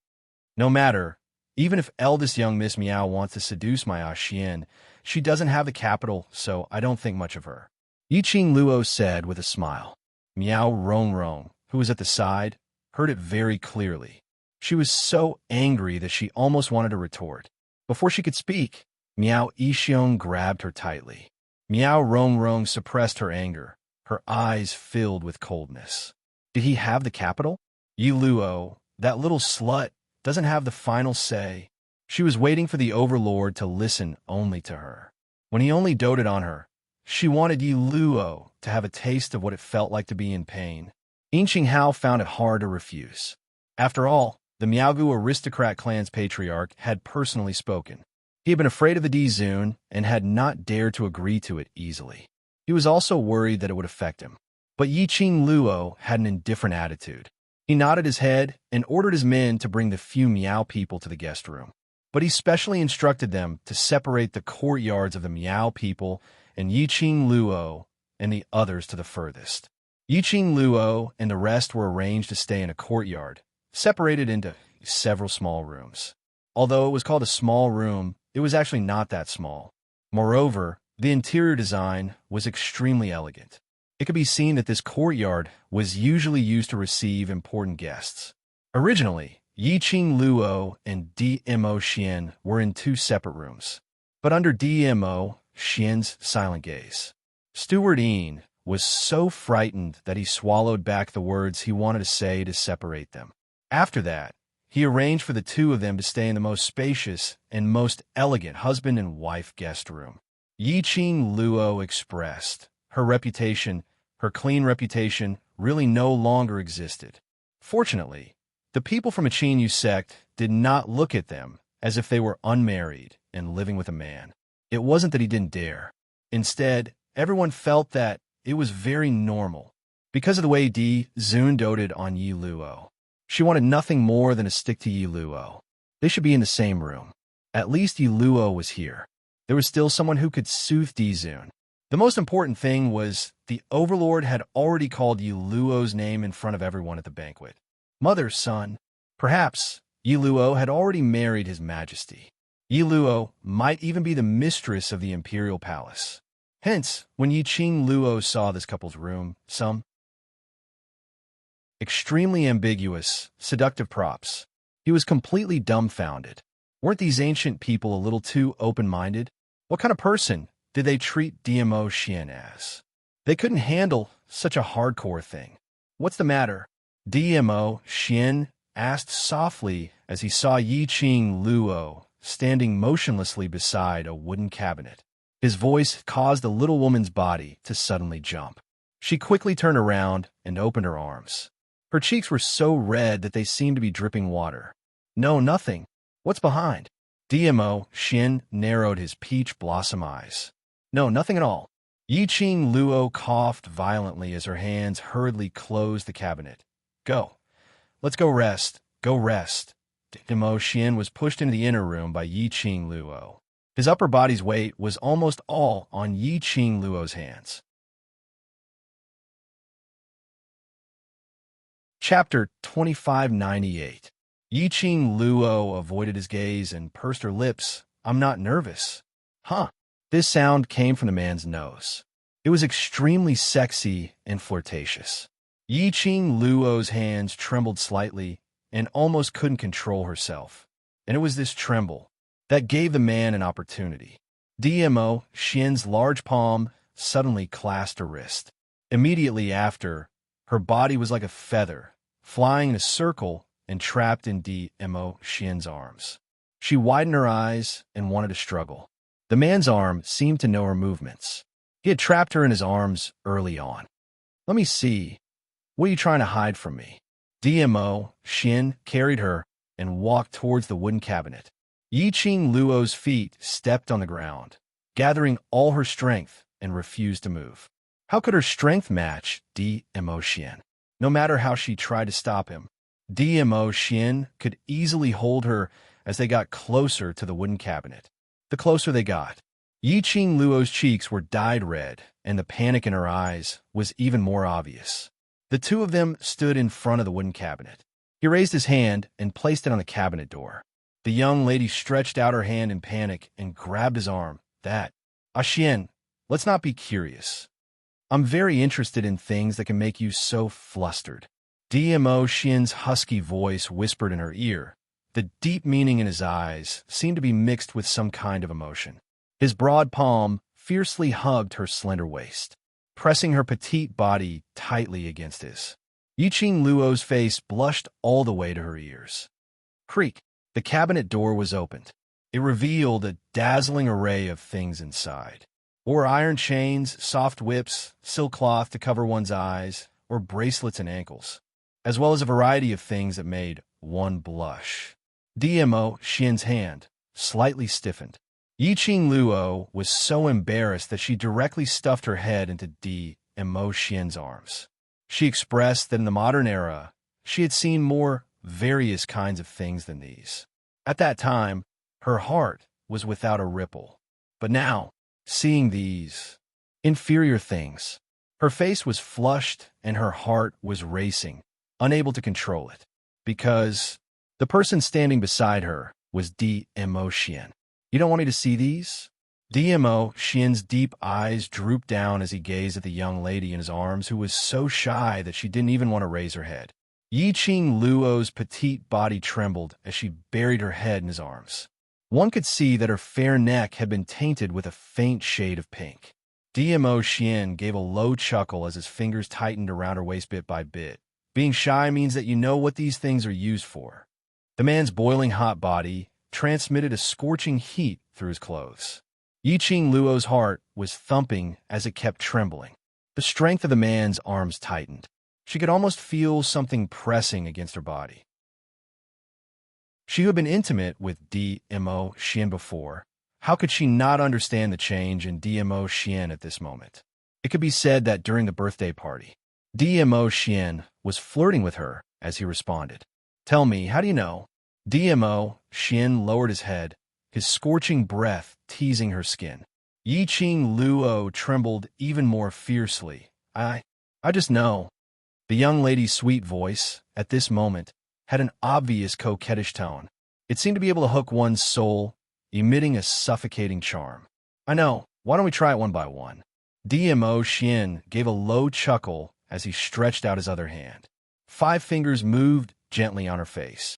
No matter, even if eldest young Miss Miao wants to seduce Miao Xian, she doesn't have the capital, so I don't think much of her. Yi Qing Luo said with a smile. Miao Rongrong, who was at the side, heard it very clearly. She was so angry that she almost wanted to retort. Before she could speak, Miao Yixiong grabbed her tightly. Miao Rongrong suppressed her anger, her eyes filled with coldness. Did he have the capital? Yi Luo, that little slut, doesn't have the final say. She was waiting for the overlord to listen only to her. When he only doted on her, she wanted Yi Luo to have a taste of what it felt like to be in pain. Yin Hao found it hard to refuse. After all, the Miaogu aristocrat clan's patriarch had personally spoken. He had been afraid of the Dizun and had not dared to agree to it easily. He was also worried that it would affect him. But Yi Luo had an indifferent attitude. He nodded his head and ordered his men to bring the few Miao people to the guest room. But he specially instructed them to separate the courtyards of the Miao people and Yi Luo and the others to the furthest. Yi Luo and the rest were arranged to stay in a courtyard, separated into several small rooms. Although it was called a small room, it was actually not that small. Moreover, the interior design was extremely elegant. It could be seen that this courtyard was usually used to receive important guests. Originally, Yi Luo and Dmo Xian were in two separate rooms. But under Dmo Xian's silent gaze, Steward Yin was so frightened that he swallowed back the words he wanted to say to separate them. After that, he arranged for the two of them to stay in the most spacious and most elegant husband and wife guest room. Yi Luo expressed her reputation, her clean reputation, really no longer existed. Fortunately, the people from a Qinyu sect did not look at them as if they were unmarried and living with a man. It wasn't that he didn't dare. Instead, everyone felt that it was very normal. Because of the way Di Zun doted on Yi Luo, she wanted nothing more than to stick to Yi Luo. They should be in the same room. At least Yi Luo was here. There was still someone who could soothe Di Zun. The most important thing was the overlord had already called Yi Luo's name in front of everyone at the banquet. Mother's son. Perhaps Yi Luo had already married his majesty. Yi Luo might even be the mistress of the imperial palace. Hence, when Yi Luo saw this couple's room, some extremely ambiguous, seductive props, he was completely dumbfounded. Weren't these ancient people a little too open-minded? What kind of person did they treat Dmo Xian as? They couldn't handle such a hardcore thing. What's the matter? Dmo Xian asked softly as he saw Yi Luo standing motionlessly beside a wooden cabinet. His voice caused the little woman's body to suddenly jump. She quickly turned around and opened her arms. Her cheeks were so red that they seemed to be dripping water. No, nothing. What's behind? Dmo Xian narrowed his peach blossom eyes. No, nothing at all. Yi Luo coughed violently as her hands hurriedly closed the cabinet. Go. Let's go rest. Go rest. Dmo Xian was pushed into the inner room by Yi Luo. His upper body's weight was almost all on Yi Luo's hands. Chapter 2598. Yi Luo avoided his gaze and pursed her lips. I'm not nervous. Huh. This sound came from the man's nose. It was extremely sexy and flirtatious. Yi Luo's hands trembled slightly and almost couldn't control herself. And it was this tremble that gave the man an opportunity. Dmo Xian's large palm suddenly clasped her wrist. Immediately after, her body was like a feather, flying in a circle and trapped in Dmo Xian's arms. She widened her eyes and wanted to struggle. The man's arm seemed to know her movements. He had trapped her in his arms early on. Let me see. What are you trying to hide from me? Dmo Xian carried her and walked towards the wooden cabinet. Yi Luo's feet stepped on the ground, gathering all her strength, and refused to move. How could her strength match Dmo Xian? No matter how she tried to stop him, Dmo Xian could easily hold her as they got closer to the wooden cabinet. The closer they got, Yi Luo's cheeks were dyed red, and the panic in her eyes was even more obvious. The two of them stood in front of the wooden cabinet. He raised his hand and placed it on the cabinet door. The young lady stretched out her hand in panic and grabbed his arm. Xian, let's not be curious. I'm very interested in things that can make you so flustered. Dmo Xian's husky voice whispered in her ear. The deep meaning in his eyes seemed to be mixed with some kind of emotion. His broad palm fiercely hugged her slender waist, pressing her petite body tightly against his. Yi Luo's face blushed all the way to her ears. Creak. The cabinet door was opened. It revealed a dazzling array of things inside. Or iron chains, soft whips, silk cloth to cover one's eyes, or bracelets and ankles, as well as a variety of things that made one blush. DMO Xian's hand slightly stiffened. Yiqing Luo was so embarrassed that she directly stuffed her head into DMO Xian's arms. She expressed that in the modern era, she had seen more various kinds of things than these. At that time, her heart was without a ripple. But now, seeing these inferior things, her face was flushed and her heart was racing, unable to control it, because the person standing beside her was DMO Xian. You don't want me to see these? DMO Xian's deep eyes drooped down as he gazed at the young lady in his arms, who was so shy that she didn't even want to raise her head. Yiqing Luo's petite body trembled as she buried her head in his arms. One could see that her fair neck had been tainted with a faint shade of pink. DMO Xian gave a low chuckle as his fingers tightened around her waist bit by bit. Being shy means that you know what these things are used for. The man's boiling hot body transmitted a scorching heat through his clothes. Yiqing Luo's heart was thumping as it kept trembling. The strength of the man's arms tightened. She could almost feel something pressing against her body. She had been intimate with DMO Xian before. How could she not understand the change in DMO Xian at this moment? It could be said that during the birthday party, DMO Xian was flirting with her as he responded. Tell me, how do you know? DMO Xian lowered his head, his scorching breath teasing her skin. Yiqing Luo trembled even more fiercely. I just know. The young lady's sweet voice, at this moment, had an obvious coquettish tone. It seemed to be able to hook one's soul, emitting a suffocating charm. I know. Why don't we try it one by one? DMO Xian gave a low chuckle as he stretched out his other hand. 5 fingers moved gently on her face.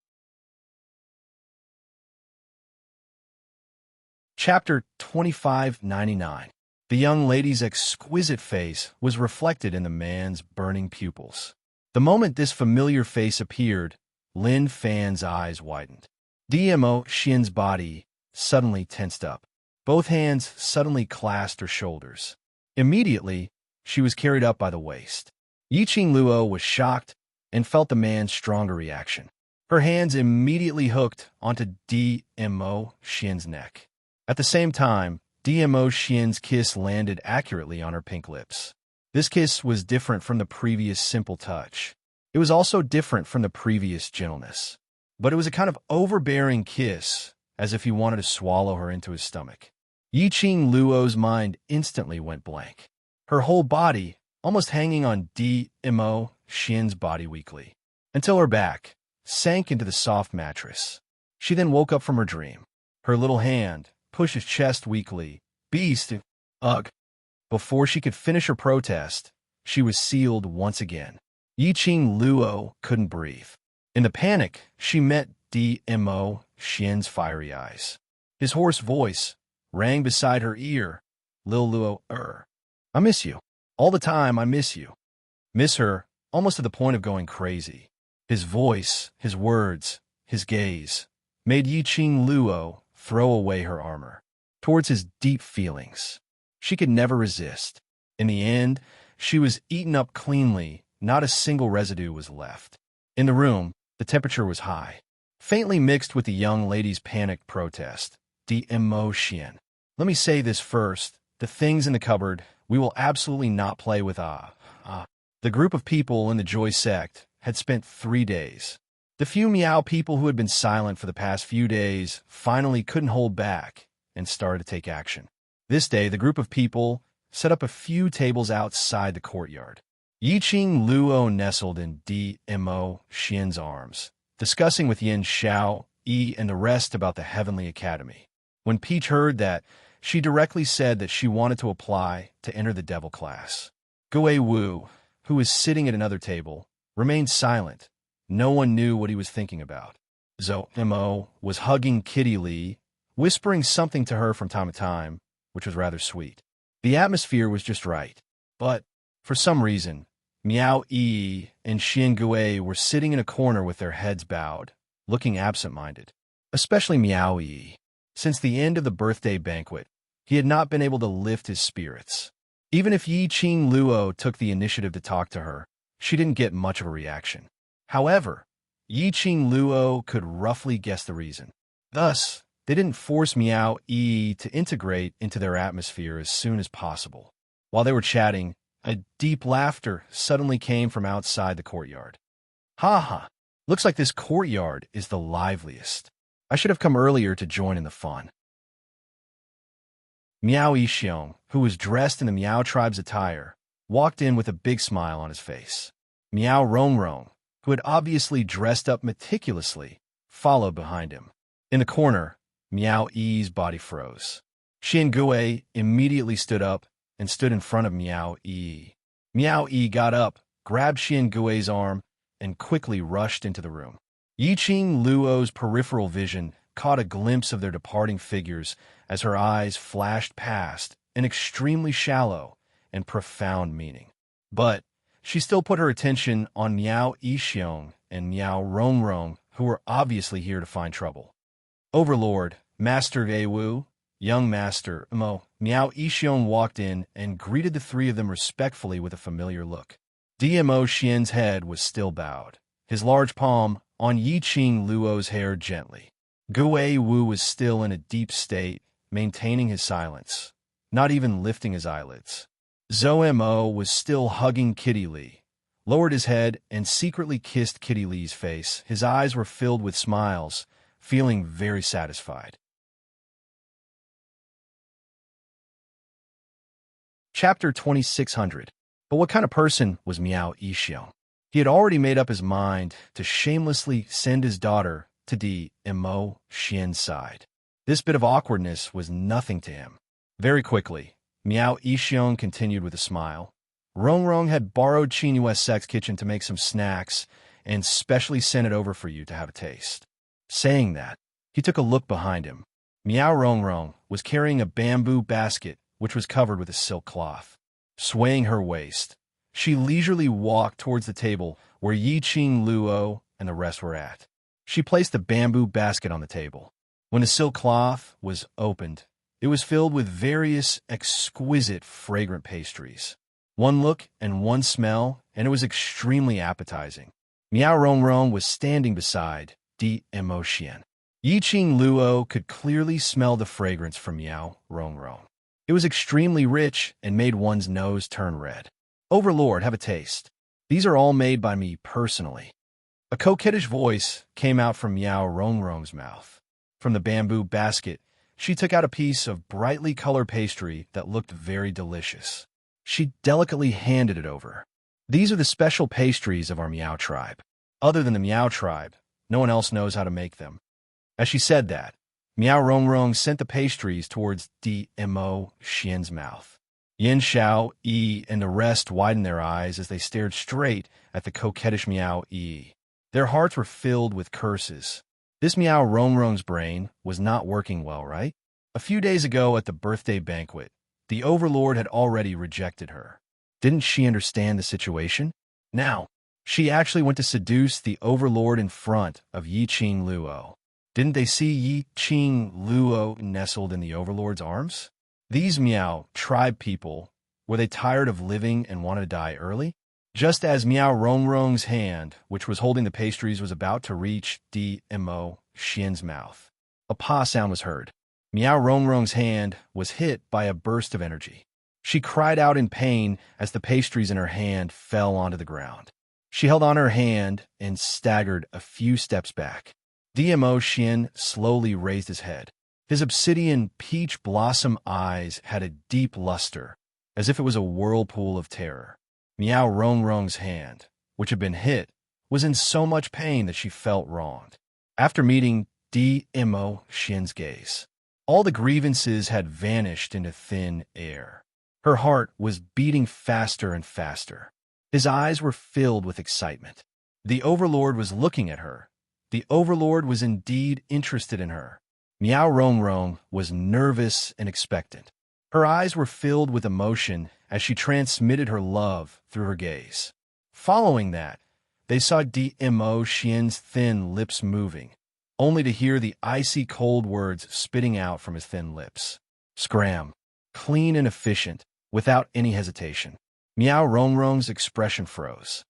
Chapter 2599. The young lady's exquisite face was reflected in the man's burning pupils. The moment this familiar face appeared, Lin Fan's eyes widened. DMO Xian's body suddenly tensed up. Both hands suddenly clasped her shoulders. Immediately, she was carried up by the waist. Yiqing Luo was shocked and felt the man's stronger reaction. Her hands immediately hooked onto DMO Xian's neck. At the same time, DMO Xian's kiss landed accurately on her pink lips. This kiss was different from the previous simple touch. It was also different from the previous gentleness. But it was a kind of overbearing kiss, as if he wanted to swallow her into his stomach. Yiqing Luo's mind instantly went blank. Her whole body, almost hanging on DMO Xian's body weakly, until her back sank into the soft mattress. She then woke up from her dream. Her little hand pushed his chest weakly. Beast! Ugh! Before she could finish her protest, she was sealed once again. Yiqing Luo couldn't breathe. In the panic, she met DMO Xian's fiery eyes. His hoarse voice rang beside her ear. Lil Luo, I miss you. All the time, I miss you. Miss her, almost to the point of going crazy. His voice, his words, his gaze, made Yiqing Luo throw away her armor towards his deep feelings. She could never resist. In the end, she was eaten up cleanly. Not a single residue was left. In the room, the temperature was high, faintly mixed with the young lady's panicked protest. DMO Xian. Let me say this first. The things in the cupboard, we will absolutely not play with. The group of people in the Joy sect had spent 3 days. The few Miao people who had been silent for the past few days finally couldn't hold back and started to take action. This day, the group of people set up a few tables outside the courtyard. Yiqing Luo nestled in DMO Xian's arms, discussing with Yin Xiao, Yi, and the rest about the Heavenly Academy. When Peach heard that, she directly said that she wanted to apply to enter the Devil class. Gui Wu, who was sitting at another table, remained silent. No one knew what he was thinking about. Zhou Mo was hugging Kitty Li, whispering something to her from time to time, which was rather sweet. The atmosphere was just right. But, for some reason, Miao Yi and Xian Gui were sitting in a corner with their heads bowed, looking absent-minded. Especially Miao Yi. Since the end of the birthday banquet, he had not been able to lift his spirits. Even if Yi Qing Luo took the initiative to talk to her, she didn't get much of a reaction. However, Yi Qing Luo could roughly guess the reason. Thus, they didn't force Miao Yi to integrate into their atmosphere as soon as possible. While they were chatting, a deep laughter suddenly came from outside the courtyard. Ha ha! Looks like this courtyard is the liveliest. I should have come earlier to join in the fun. Miao Yixiong, who was dressed in the Miao tribe's attire, walked in with a big smile on his face. Miao Rongrong, who had obviously dressed up meticulously, followed behind him. In the corner, Miao Yi's body froze. Xian Gui immediately stood up and stood in front of Miao Yi. Miao Yi got up, grabbed Xian Gui's arm, and quickly rushed into the room. Yi Qing Luo's peripheral vision caught a glimpse of their departing figures as her eyes flashed past an extremely shallow and profound meaning. But she still put her attention on Miao Yixiong and Miao Rongrong, who were obviously here to find trouble. Overlord, Master Wei Wu, Young Master Mo, Miao Yixiong walked in and greeted the three of them respectfully with a familiar look. DMO Xian's head was still bowed, his large palm on Yi Qing Luo's hair gently. Gui Wu was still in a deep state, maintaining his silence, not even lifting his eyelids. Zhou Mo was still hugging Kitty Li, lowered his head and secretly kissed Kitty Li's face. His eyes were filled with smiles, feeling very satisfied. Chapter 2600. But what kind of person was Miao Yixiong? He had already made up his mind to shamelessly send his daughter to DMO Xian's side. This bit of awkwardness was nothing to him. Very quickly, Miao Yixiong continued with a smile. Rongrong had borrowed Qinyue's sex kitchen to make some snacks and specially sent it over for you to have a taste. Saying that, he took a look behind him. Miao Rongrong was carrying a bamboo basket which was covered with a silk cloth. Swaying her waist, she leisurely walked towards the table where Yi Qing Luo and the rest were at. She placed the bamboo basket on the table. When the silk cloth was opened, it was filled with various exquisite fragrant pastries. One look and one smell, and it was extremely appetizing. Miao Rongrong was standing beside DMO Xian. Yi Qing Luo could clearly smell the fragrance from Miao Rongrong. It was extremely rich and made one's nose turn red. Overlord, have a taste. These are all made by me personally. A coquettish voice came out from Miao Rongrong's mouth. From the bamboo basket, she took out a piece of brightly colored pastry that looked very delicious. She delicately handed it over. These are the special pastries of our Miao tribe. Other than the Miao tribe, no one else knows how to make them. As she said that, Miao Rongrong sent the pastries towards DMO Xian's mouth. Yin Xiao Yi and the rest widened their eyes as they stared straight at the coquettish Miao Yi. Their hearts were filled with curses. This Miao Rongrong's brain was not working well, right? A few days ago at the birthday banquet, the Overlord had already rejected her. Didn't she understand the situation? Now, she actually went to seduce the Overlord in front of Yi Qing Luo. Didn't they see Yi Qing Luo nestled in the Overlord's arms? These Miao tribe people, were they tired of living and wanted to die early? Just as Miao Rongrong's hand, which was holding the pastries, was about to reach DMO Xian's mouth, a pa sound was heard. Miao Rongrong's hand was hit by a burst of energy. She cried out in pain as the pastries in her hand fell onto the ground. She held on her hand and staggered a few steps back. DMO Xian slowly raised his head. His obsidian peach blossom eyes had a deep luster, as if it was a whirlpool of terror. Miao Rongrong's hand, which had been hit, was in so much pain that she felt wronged. After meeting DMO Xian's gaze, all the grievances had vanished into thin air. Her heart was beating faster and faster. His eyes were filled with excitement. The Overlord was looking at her. The Overlord was indeed interested in her. Miao Rongrong was nervous and expectant. Her eyes were filled with emotion as she transmitted her love through her gaze. Following that, they saw DMO Xian's thin lips moving. only to hear the icy cold words spitting out from his thin lips. Scram. Clean and efficient, without any hesitation. Miao Rongrong's expression froze.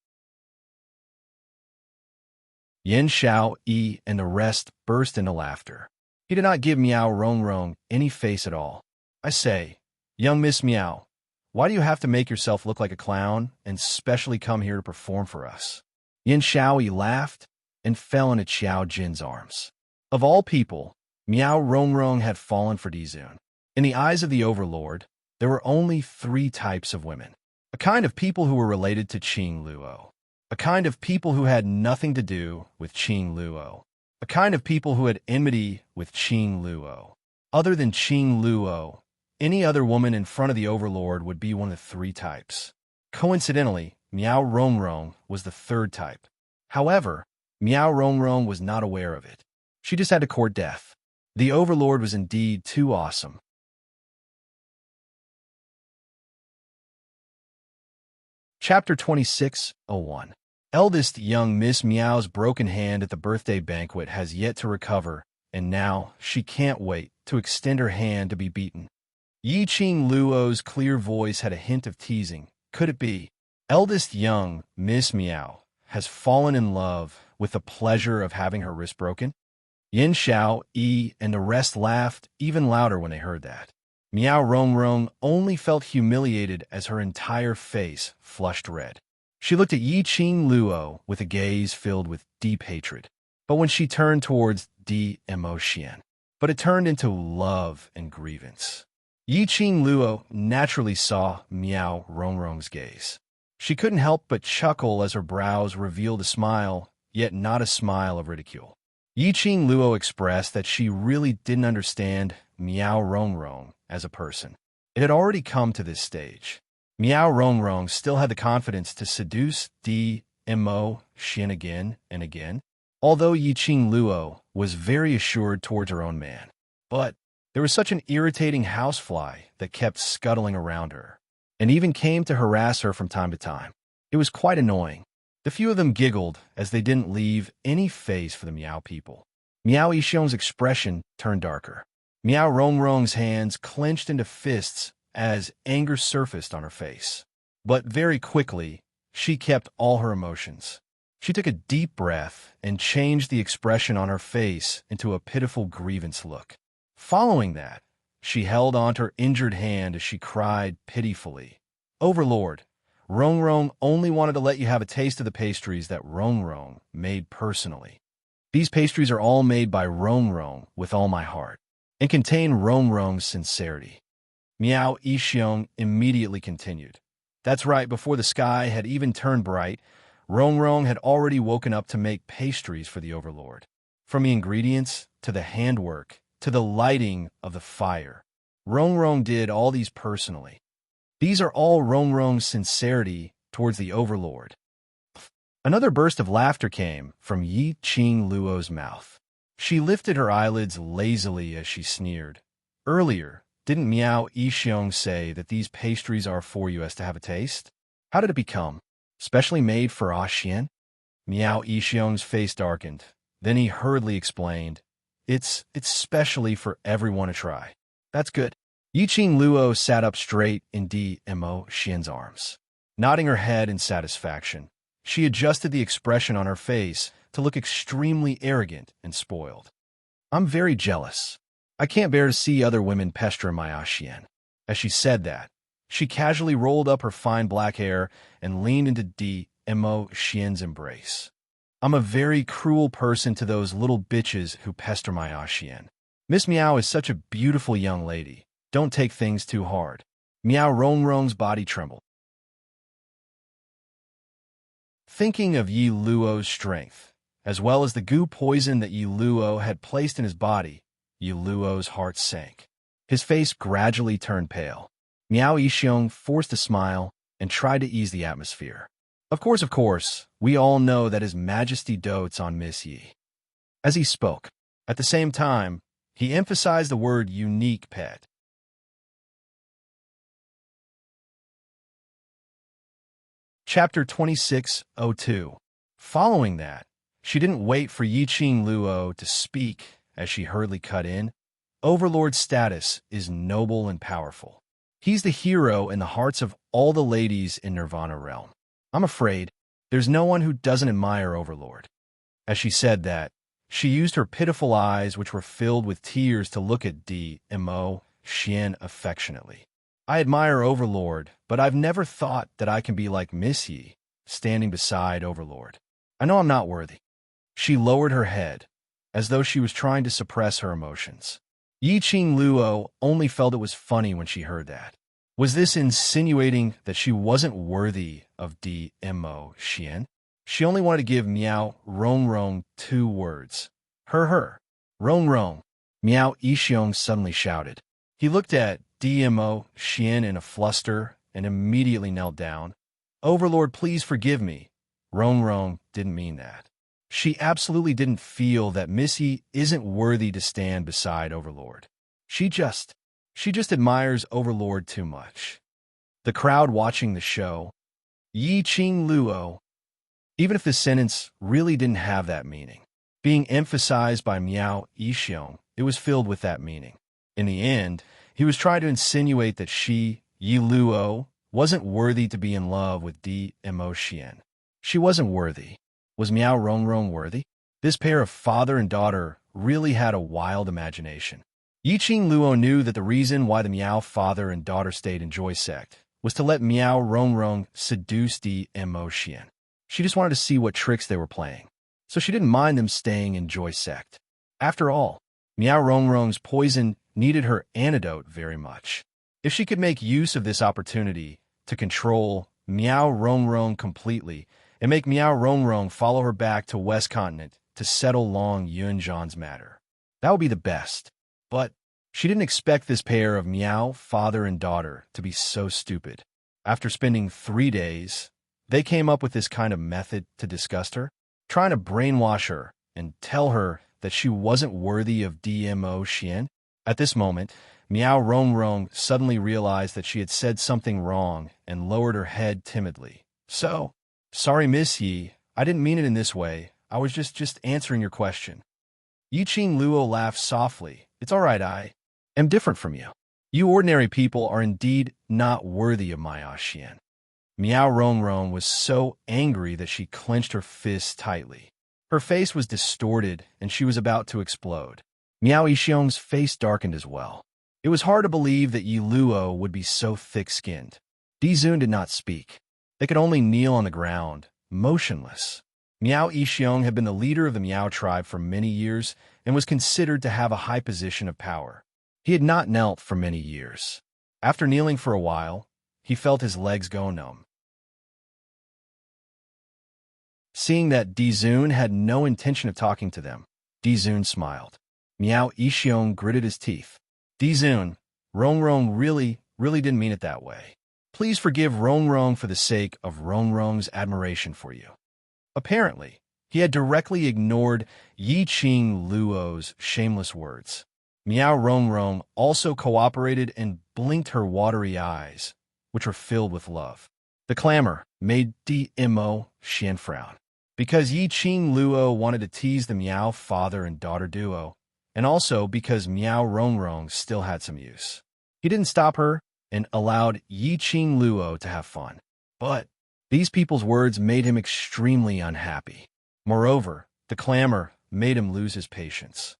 Yin Xiao Yi and the rest burst into laughter. He did not give Miao Rongrong any face at all. I say, young Miss Miao, why do you have to make yourself look like a clown and specially come here to perform for us? Yin Xiaoyi laughed and fell into Qiao Jin's arms. Of all people, Miao Rongrong had fallen for Dizun. In the eyes of the Overlord, there were only 3 types of women. A kind of people who were related to Qing Luo. A kind of people who had nothing to do with Qing Luo. A kind of people who had enmity with Qing Luo. Other than Qing Luo, any other woman in front of the Overlord would be one of the 3 types. Coincidentally, Miao Rongrong was the 3rd type. However, Miao Rongrong was not aware of it. She just had to court death. The Overlord was indeed too awesome. Chapter 26:01. Eldest young Miss Miao's broken hand at the birthday banquet has yet to recover, and now she can't wait to extend her hand to be beaten. Yi Qing Luo's clear voice had a hint of teasing. Could it be? Eldest young Miss Miao has fallen in love with the pleasure of having her wrist broken? Yin Xiao, Yi, and the rest laughed even louder when they heard that. Miao Rongrong only felt humiliated as her entire face flushed red. She looked at Yi Qing Luo with a gaze filled with deep hatred. But when she turned towards emotion, but it turned into love and grievance. Yi Qing Luo naturally saw Miao Rongrong's gaze. She couldn't help but chuckle as her brows revealed a smile, yet not a smile of ridicule. Yi Qing Luo expressed that she really didn't understand Miao Rongrong as a person. It had already come to this stage. Miao Rongrong still had the confidence to seduce emotion again and again, although Yi Qing Luo was very assured towards her own man. But there was such an irritating housefly that kept scuttling around her, and even came to harass her from time to time. It was quite annoying. The few of them giggled as they didn't leave any face for the Miao people. Miao Yixiong's expression turned darker. Miao Rongrong's hands clenched into fists as anger surfaced on her face. But very quickly, she kept all her emotions. She took a deep breath and changed the expression on her face into a pitiful grievance look. Following that, she held onto her injured hand as she cried pitifully, "Overlord, Rongrong only wanted to let you have a taste of the pastries that Rongrong made personally. These pastries are all made by Rongrong with all my heart, and contain Rongrong's sincerity." Miao Yixiong immediately continued. That's right, before the sky had even turned bright, Rongrong had already woken up to make pastries for the Overlord. From the ingredients, to the handwork, to the lighting of the fire, Rongrong did all these personally. These are all Rongrong's sincerity towards the Overlord. Another burst of laughter came from Yi Qing Luo's mouth. She lifted her eyelids lazily as she sneered. Earlier, didn't Miao Yixiong say that these pastries are for you as to have a taste? How did it become? Specially made for Xian? Miao Yixiong's face darkened. Then he hurriedly explained, It's specially for everyone to try. That's good. Yi Qing Luo sat up straight in Xian's arms. Nodding her head in satisfaction, she adjusted the expression on her face to look extremely arrogant and spoiled. I'm very jealous. I can't bear to see other women pester my Xian. As she said that, she casually rolled up her fine black hair and leaned into Xian's embrace. I'm a very cruel person to those little bitches who pester my Xian. Miss Miao is such a beautiful young lady. Don't take things too hard. Miao Rongrong's body trembled. Thinking of Yi Luo's strength, as well as the goo poison that Yi Luo had placed in his body, Yi Luo's heart sank. His face gradually turned pale. Miao Yixiong forced a smile and tried to ease the atmosphere. Of course, we all know that His Majesty dotes on Miss Yi. As he spoke, at the same time, he emphasized the word unique pet. Chapter 26:02. Following that, She didn't wait for Yiqing Luo to speak as she hurriedly cut in. Overlord's status is noble and powerful. He's the hero in the hearts of all the ladies in Nirvana realm. I'm afraid there's no one who doesn't admire Overlord. As she said that, she used her pitiful eyes, which were filled with tears, to look at Mo Xian affectionately. I admire Overlord, but I've never thought that I can be like Miss Yi, standing beside Overlord. I know I'm not worthy. She lowered her head, as though she was trying to suppress her emotions. Yiqing Luo only felt it was funny when she heard that. Was this insinuating that she wasn't worthy of Mo Xian? She only wanted to give Miao Rongrong 2 words. Her. Rongrong. Miao Yixiong suddenly shouted. He looked at Mo Xian in a fluster and immediately knelt down. Overlord, please forgive me. Rongrong didn't mean that. She absolutely didn't feel that Missy isn't worthy to stand beside Overlord. She just admires Overlord too much. The crowd watching the show, Yiqing Luo, even if the sentence really didn't have that meaning, being emphasized by Miao Yixiong, it was filled with that meaning. In the end, he was trying to insinuate that she, Yi Luo, wasn't worthy to be in love with Mo Xian. She wasn't worthy. Was Miao Rongrong worthy? This pair of father and daughter really had a wild imagination. Yiqing Luo knew that the reason why the Miao father and daughter stayed in Joy Sect was to let Miao Rongrong seduce Mo Xian. She just wanted to see what tricks they were playing, so she didn't mind them staying in Joy Sect. After all, Miao Rongrong's poison needed her antidote very much. If she could make use of this opportunity to control Miao Rongrong completely and make Miao Rongrong follow her back to West Continent to settle Long Yunzhan's matter, that would be the best. But she didn't expect this pair of Miao father and daughter to be so stupid. After spending 3 days, they came up with this kind of method to disgust her, trying to brainwash her and tell her that she wasn't worthy of Mo Xian. At this moment, Miao Rongrong suddenly realized that she had said something wrong and lowered her head timidly. So, sorry, Miss Yi, I didn't mean it in this way. I was just answering your question. Yiqing Luo laughed softly. It's all right, I am different from you. You ordinary people are indeed not worthy of my Xian. Miao Rongrong was so angry that she clenched her fists tightly. Her face was distorted, and she was about to explode. Miao Yixiong's face darkened as well. It was hard to believe that Yi Luo would be so thick-skinned. Dizun did not speak. They could only kneel on the ground, motionless. Miao Yixiong had been the leader of the Miao tribe for many years and was considered to have a high position of power. He had not knelt for many years. After kneeling for a while, he felt his legs go numb. Seeing that Dizun had no intention of talking to them, Dizun smiled. Miao Yixiong gritted his teeth. Dizun, Rongrong really didn't mean it that way. Please forgive Rongrong for the sake of Rongrong's admiration for you. Apparently, he had directly ignored Yiqing Luo's shameless words. Miao Rongrong also cooperated and blinked her watery eyes, which were filled with love. The clamor made Mo Xian frown. Because Yiqing Luo wanted to tease the Miao father and daughter duo, and also because Miao Rongrong still had some use. He didn't stop her and allowed Yiqing Luo to have fun. But these people's words made him extremely unhappy. Moreover, the clamor made him lose his patience.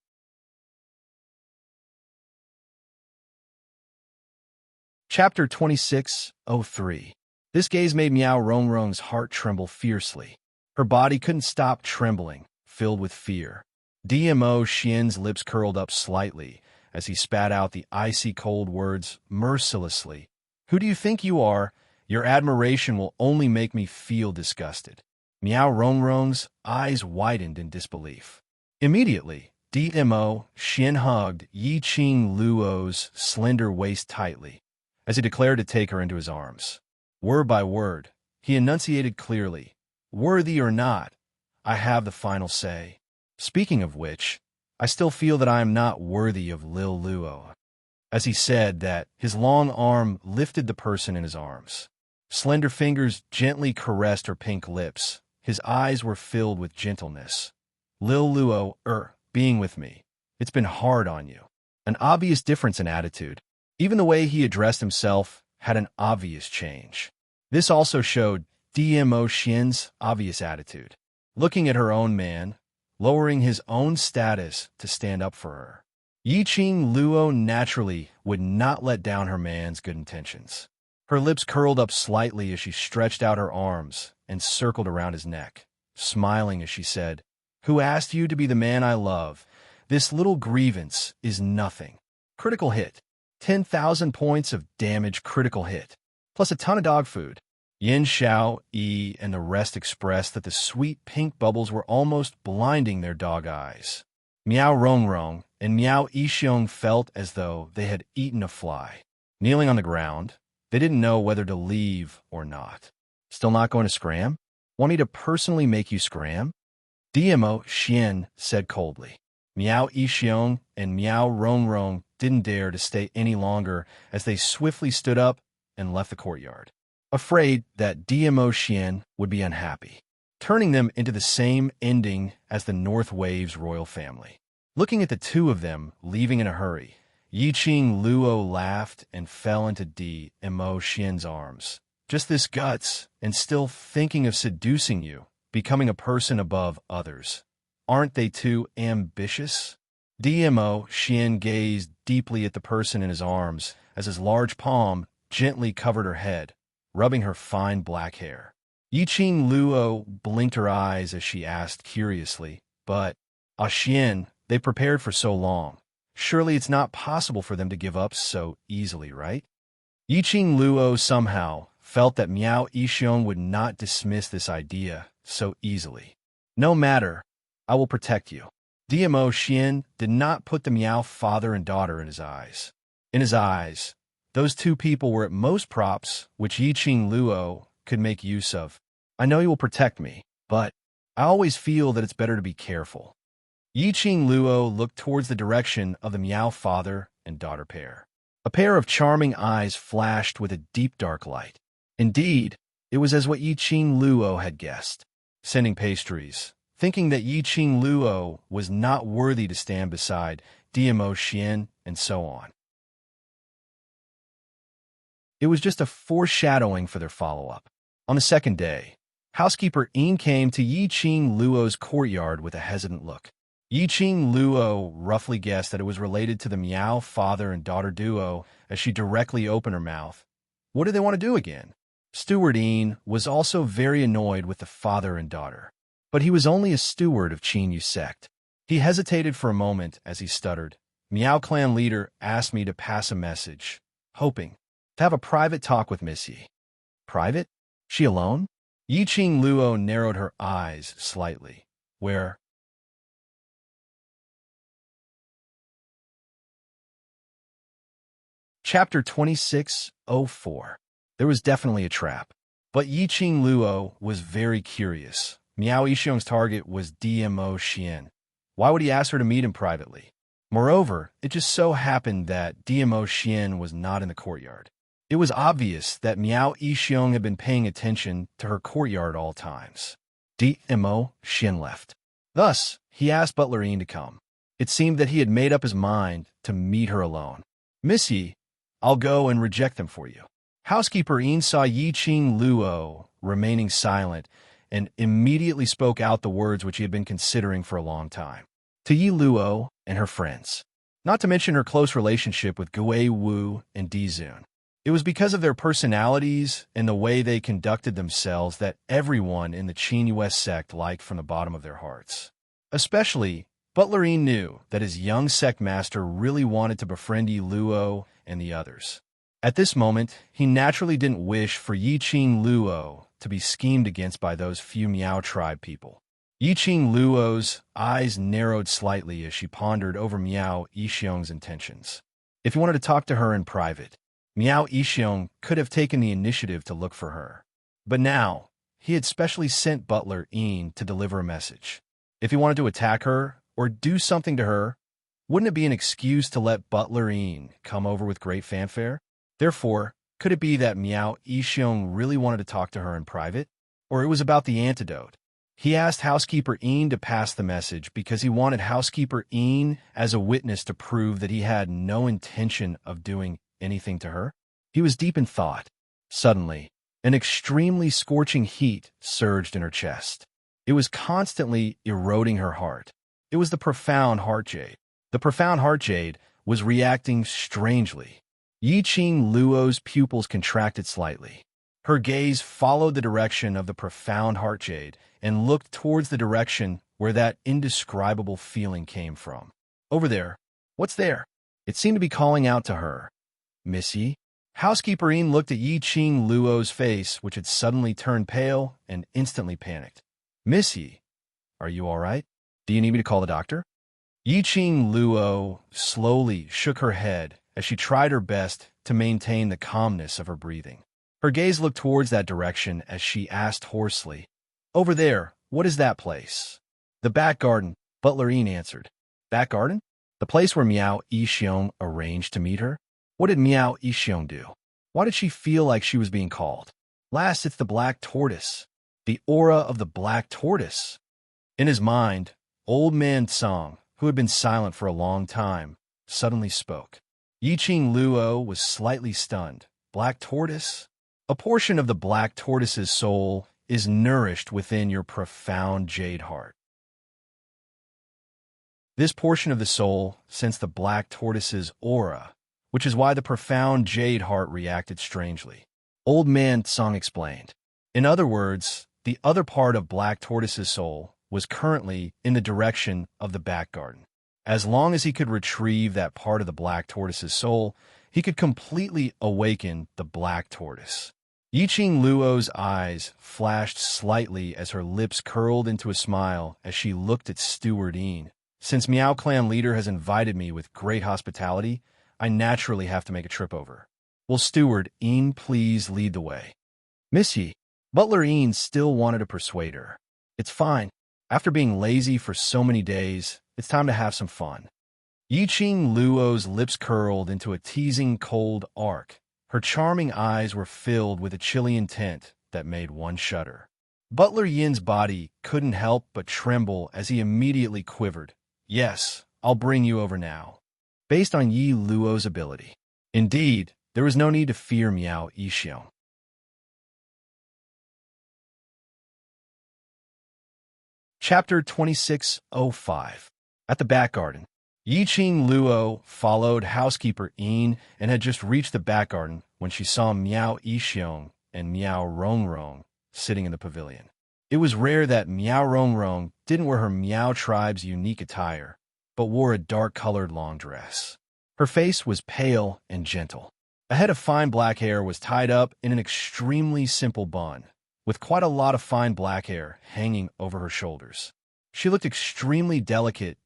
Chapter 26:03. This gaze made Miao Rongrong's heart tremble fiercely. Her body couldn't stop trembling, filled with fear. Mo Xian's lips curled up slightly as he spat out the icy cold words mercilessly. Who do you think you are? Your admiration will only make me feel disgusted. Miao Rongrong's eyes widened in disbelief. Immediately, Mo Xian hugged Yiqing Luo's slender waist tightly, as he declared to take her into his arms. Word by word, he enunciated clearly, "Worthy or not, I have the final say. Speaking of which, I still feel that I am not worthy of Lil Luo." As he said that, his long arm lifted the person in his arms. Slender fingers gently caressed her pink lips, His eyes were filled with gentleness. Lil Luo, being with me. It's been hard on you. An obvious difference in attitude. Even the way he addressed himself had an obvious change. This also showed Dmo Xian's obvious attitude. Looking at her own man, lowering his own status to stand up for her. Yiqing Luo naturally would not let down her man's good intentions. Her lips curled up slightly as she stretched out her arms and circled around his neck, smiling as she said, "Who asked you to be the man I love? This little grievance is nothing." Critical hit. 10,000 points of damage critical hit, plus a ton of dog food. Yin Xiao, Yi, and the rest expressed that the sweet pink bubbles were almost blinding their dog eyes. Miao Rongrong and Miao Yixiong felt as though they had eaten a fly. Kneeling on the ground, they didn't know whether to leave or not. Still not going to scram? Want me to personally make you scram? Dmo Xian said coldly. Miao Yixiong and Miao Rongrong didn't dare to stay any longer as they swiftly stood up and left the courtyard, afraid that Dmo Xian would be unhappy, turning them into the same ending as the North Wave's royal family. Looking at the two of them leaving in a hurry, Yiqing Luo laughed and fell into Dmo Xian's arms. Just this guts, and still thinking of seducing you, becoming a person above others. Aren't they too ambitious? Dmo Xian gazed deeply at the person in his arms as his large palm gently covered her head, rubbing her fine black hair. Yiqing Luo blinked her eyes as she asked curiously, "But, Xian, they prepared for so long. Surely it's not possible for them to give up so easily, right?" Yiqing Luo somehow felt that Miao Yixiong would not dismiss this idea so easily. "No matter, I will protect you." Dmo Xian did not put the Miao father and daughter in his eyes. In his eyes, those two people were at most props which Yiqing Luo could make use of. "I know you will protect me, but I always feel that it's better to be careful." Yiqing Luo looked towards the direction of the Miao father and daughter pair. A pair of charming eyes flashed with a deep dark light. Indeed, it was as what Yiqing Luo had guessed. Sending pastries, thinking that Yiqing Luo was not worthy to stand beside Dmo Xian, and so on. It was just a foreshadowing for their follow-up. On the second day, housekeeper Yin came to Yiqing Luo's courtyard with a hesitant look. Yiqing Luo roughly guessed that it was related to the Miao father and daughter duo as she directly opened her mouth. What did they want to do again? Steward Yin was also very annoyed with the father and daughter. But he was only a steward of Qin Yu sect. He hesitated for a moment as he stuttered. Miao clan leader asked me to pass a message, hoping to have a private talk with Miss Yi. Private? She alone? Yiqing Luo narrowed her eyes slightly. Where? Chapter 26:04. There was definitely a trap. But Yiqing Luo was very curious. Miao Yixiong's target was Dmo Xian. Why would he ask her to meet him privately? Moreover, it just so happened that Dmo Xian was not in the courtyard. It was obvious that Miao Yixiong had been paying attention to her courtyard all times. Dmo Xian left. Thus, he asked Butler Yin to come. It seemed that he had made up his mind to meet her alone. "Miss Yi, I'll go and reject them for you." Housekeeper Yin saw Yiqing Luo remaining silent and immediately spoke out the words which he had been considering for a long time. To Yi Luo and her friends. Not to mention her close relationship with Gui Wu and Dizun. It was because of their personalities and the way they conducted themselves that everyone in the Qin US sect liked from the bottom of their hearts. Especially, Butler Yin knew that his young sect master really wanted to befriend Yi Luo and the others. At this moment, he naturally didn't wish for Yiqing Luo to be schemed against by those few Miao tribe people. Yiqing Luo's eyes narrowed slightly as she pondered over Miao Yixiong's intentions. If he wanted to talk to her in private, Miao Yixiong could have taken the initiative to look for her. But now, he had specially sent Butler Yin to deliver a message. If he wanted to attack her or do something to her, wouldn't it be an excuse to let Butler Yin come over with great fanfare? Therefore, could it be that Miao Yixiong really wanted to talk to her in private? Or it was about the antidote, He asked housekeeper Een to pass the message because he wanted housekeeper Een as a witness to prove that he had no intention of doing anything to her. He was deep in thought. Suddenly, an extremely scorching heat surged in her chest. It was constantly eroding her heart. It was the profound heart jade. The profound heart jade was reacting strangely. Yi-Ching Luo's pupils contracted slightly. Her gaze followed the direction of the profound heart jade and looked towards the direction where that indescribable feeling came from. Over there. What's there? It seemed to be calling out to her. Missy? Housekeeper Een looked at Yi-Ching Luo's face, which had suddenly turned pale and instantly panicked. Missy, are you all right? Do you need me to call the doctor? Yi-Ching Luo slowly shook her head as she tried her best to maintain the calmness of her breathing. Her gaze looked towards that direction as she asked hoarsely, Over there, what is that place? The back garden, Butler Een answered. Back garden? The place where Miao Yixiong arranged to meet her? What did Miao Yixiong do? Why did she feel like she was being called? Last, it's the black tortoise. The aura of the black tortoise. In his mind, old man Tsang, who had been silent for a long time, suddenly spoke. Yi-Ching Luo was slightly stunned. Black tortoise? A portion of the black tortoise's soul is nourished within your profound jade heart. This portion of the soul sensed the black tortoise's aura, which is why the profound jade heart reacted strangely. Old man Tsang explained. In other words, the other part of black tortoise's soul was currently in the direction of the back garden. As long as he could retrieve that part of the black tortoise's soul, he could completely awaken the black tortoise. Yi-Ching Luo's eyes flashed slightly as her lips curled into a smile as she looked at Steward Een. Since Miao Clan leader has invited me with great hospitality, I naturally have to make a trip over. Will Steward Een please lead the way? Missy, Butler Een still wanted to persuade her. It's fine. After being lazy for so many days, it's time to have some fun. Yi-Ching Luo's lips curled into a teasing cold arc. Her charming eyes were filled with a chilly intent that made one shudder. Butler Yin's body couldn't help but tremble as he immediately quivered. Yes, I'll bring you over now. Based on Yi Luo's ability. Indeed, there was no need to fear Miao Yixiong. Chapter 2605. At the back garden. Yi-Ching Luo followed housekeeper Een and had just reached the back garden when she saw Miao Yixiong and Miao Rongrong sitting in the pavilion. It was rare that Miao Rongrong didn't wear her Miao tribe's unique attire, but wore a dark-colored long dress. Her face was pale and gentle. A head of fine black hair was tied up in an extremely simple bun, with quite a lot of fine black hair hanging over her shoulders. She looked extremely delicate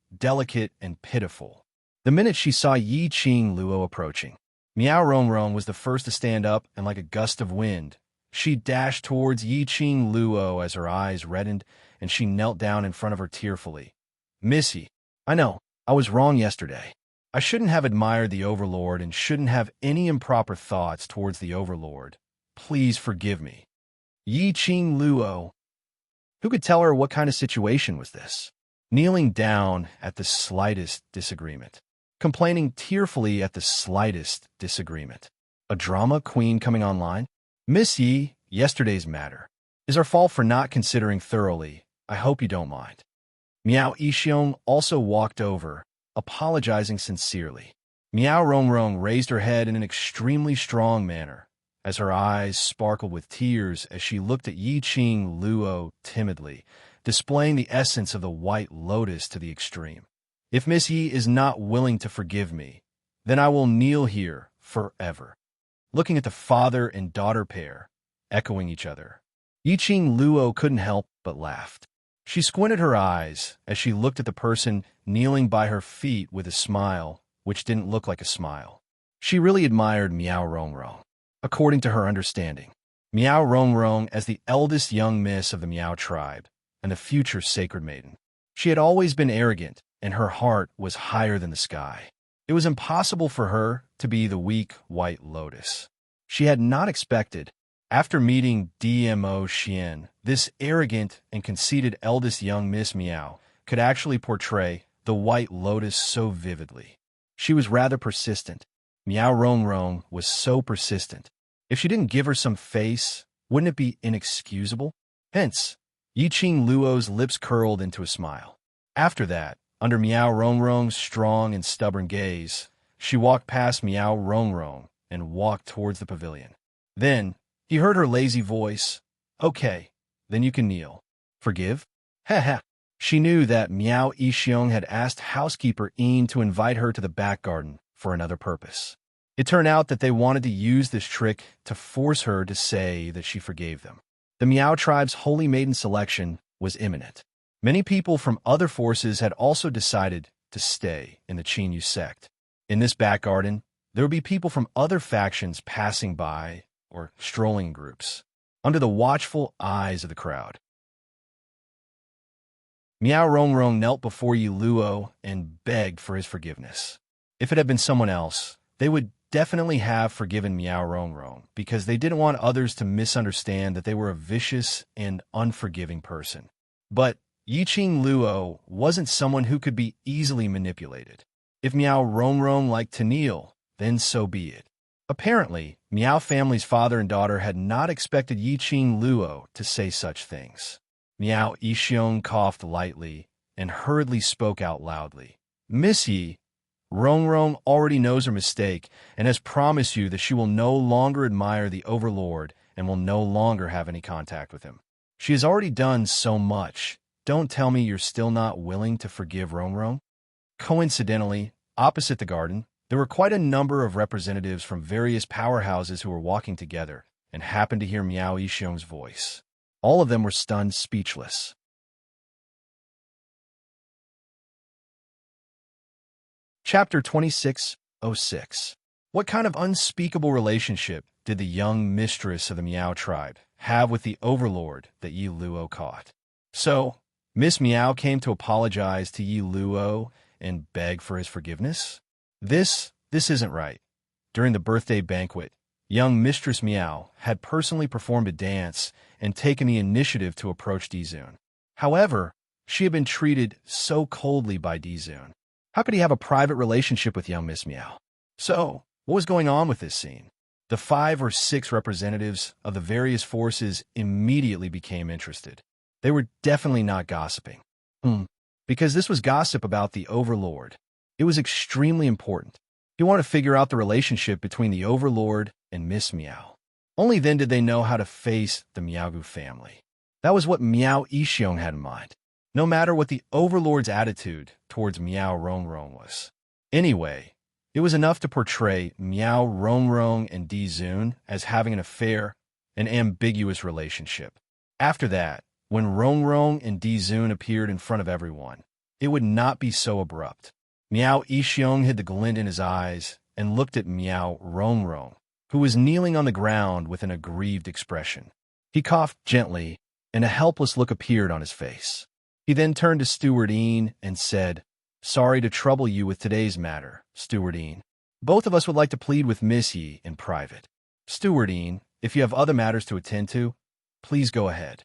and pitiful. The minute she saw Yi-Ching Luo approaching, Miao Rongrong was the first to stand up, and like a gust of wind, she dashed towards Yi-Ching Luo as her eyes reddened and she knelt down in front of her tearfully. Missy, I know, I was wrong yesterday. I shouldn't have admired the Overlord and shouldn't have any improper thoughts towards the Overlord. Please forgive me. Yi-Ching Luo. Who could tell her what kind of situation was this? Kneeling down at the slightest disagreement. Complaining tearfully at the slightest disagreement. A drama queen coming online? Miss Yi, yesterday's matter is our fault for not considering thoroughly. I hope you don't mind. Miao Yixiong also walked over, apologizing sincerely. Miao Rongrong raised her head in an extremely strong manner, as her eyes sparkled with tears as she looked at Yi-Ching Luo timidly, displaying the essence of the white lotus to the extreme. If Miss Yi is not willing to forgive me, then I will kneel here forever. Looking at the father and daughter pair, echoing each other, Yi-Ching Luo couldn't help but laughed. She squinted her eyes as she looked at the person kneeling by her feet with a smile, which didn't look like a smile. She really admired Miao Rongrong. According to her understanding, Miao Rongrong as the eldest young miss of the Miao tribe, and the future sacred maiden. She had always been arrogant, and her heart was higher than the sky. It was impossible for her to be the weak white lotus. She had not expected, After meeting Dmo Xian, this arrogant and conceited eldest young Miss Meow could actually portray the White Lotus so vividly. She was rather persistent. Miao Rongrong was so persistent. If she didn't give her some face, wouldn't it be inexcusable? Hence, Yiqing Luo's lips curled into a smile. After that, under Miao Rongrong's strong and stubborn gaze, she walked past Miao Rongrong and walked towards the pavilion. Then, he heard her lazy voice. Okay, then you can kneel. Forgive? Ha. She knew that Miao Yixiong had asked housekeeper Yin to invite her to the back garden for another purpose. It turned out that they wanted to use this trick to force her to say that she forgave them. The Miao tribe's holy maiden selection was imminent. Many people from other forces had also decided to stay in the Qinyu sect. In this back garden, there would be people from other factions passing by or strolling in groups, under the watchful eyes of the crowd. Miao Rongrong knelt before Yi Luo and begged for his forgiveness. If it had been someone else, they would definitely have forgiven Miao Rongrong because they didn't want others to misunderstand that they were a vicious and unforgiving person. But Yiqing Luo wasn't someone who could be easily manipulated. If Miao Rongrong liked to kneel, then so be it. Apparently, Miao family's father and daughter had not expected Yiqing Luo to say such things. Miao Yixiong coughed lightly and hurriedly spoke out loudly. Miss Yi, Rongrong already knows her mistake and has promised you that she will no longer admire the Overlord and will no longer have any contact with him. She has already done so much. Don't tell me you're still not willing to forgive Rongrong. Coincidentally, opposite the garden, there were quite a number of representatives from various powerhouses who were walking together and happened to hear Miao Yixiong's voice. All of them were stunned speechless. Chapter 2606. What kind of unspeakable relationship did the young mistress of the Miao tribe have with the overlord that Yi Luo caught? So, Miss Miao came to apologize to Yi Luo and beg for his forgiveness? This isn't right. During the birthday banquet, young Mistress Miao had personally performed a dance and taken the initiative to approach Dizun. However, she had been treated so coldly by Dizun. How could he have a private relationship with young Miss Miao? So, what was going on with this scene? The 5 or 6 representatives of the various forces immediately became interested. They were definitely not gossiping. Because this was gossip about the Overlord. It was extremely important. He wanted to figure out the relationship between the Overlord and Miss Miao. Only then did they know how to face the Miaogu family. That was what Miao Yixiong had in mind, no matter what the Overlord's attitude towards Miao Rongrong was. Anyway, it was enough to portray Miao Rongrong and Dizun as having an affair, an ambiguous relationship. After that, when Rongrong and Dizun appeared in front of everyone, it would not be so abrupt. Miao Yixiong hid the glint in his eyes and looked at Miao Rongrong, who was kneeling on the ground with an aggrieved expression. He coughed gently, and a helpless look appeared on his face. He then turned to Steward Yin and said, "Sorry to trouble you with today's matter, Steward Yin. Both of us would like to plead with Miss Yi in private. Steward Yin, if you have other matters to attend to, please go ahead."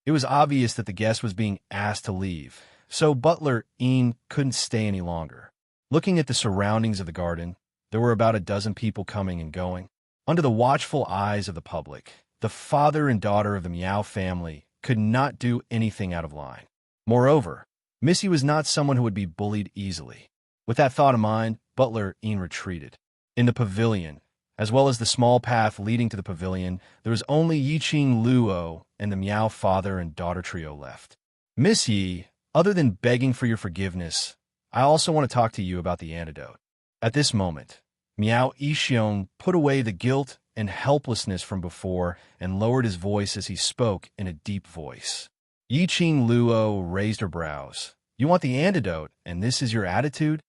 It was obvious that the guest was being asked to leave, so Butler Yin couldn't stay any longer. Looking at the surroundings of the garden, there were about a dozen people coming and going. Under the watchful eyes of the public, the father and daughter of the Miao family could not do anything out of line. Moreover, Missy was not someone who would be bullied easily. With that thought in mind, Butler Yin retreated. In the pavilion, as well as the small path leading to the pavilion, there was only Yiqing Luo and the Miao father and daughter trio left. Miss Yi, other than begging for your forgiveness, I also want to talk to you about the antidote. At this moment, Miao Yixiong put away the guilt and helplessness from before and lowered his voice as he spoke in a deep voice. Yiqing Luo raised her brows. You want the antidote, and this is your attitude?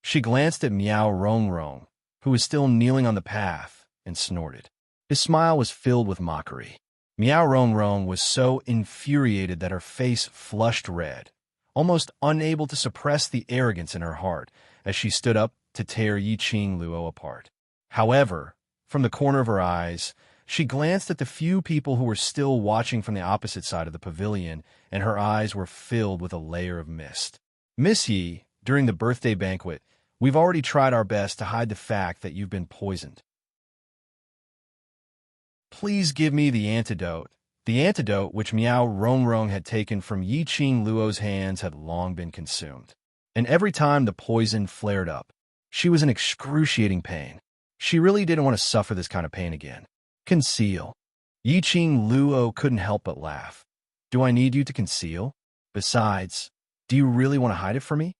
She glanced at Miao Rongrong, who was still kneeling on the path, and snorted. His smile was filled with mockery. Miao Rongrong was so infuriated that her face flushed red, almost unable to suppress the arrogance in her heart as she stood up to tear Yiqing Luo apart. However, from the corner of her eyes, She glanced at the few people who were still watching from the opposite side of the pavilion, and her eyes were filled with a layer of mist. Miss Yi, during the birthday banquet, we've already tried our best to hide the fact that you've been poisoned. Please give me the antidote. The antidote which Miao Rongrong had taken from Yi Qing Luo's hands had long been consumed. And every time the poison flared up, she was in excruciating pain. She really didn't want to suffer this kind of pain again. Conceal. Yi Qing Luo couldn't help but laugh. Do I need you to conceal? Besides, do you really want to hide it from me?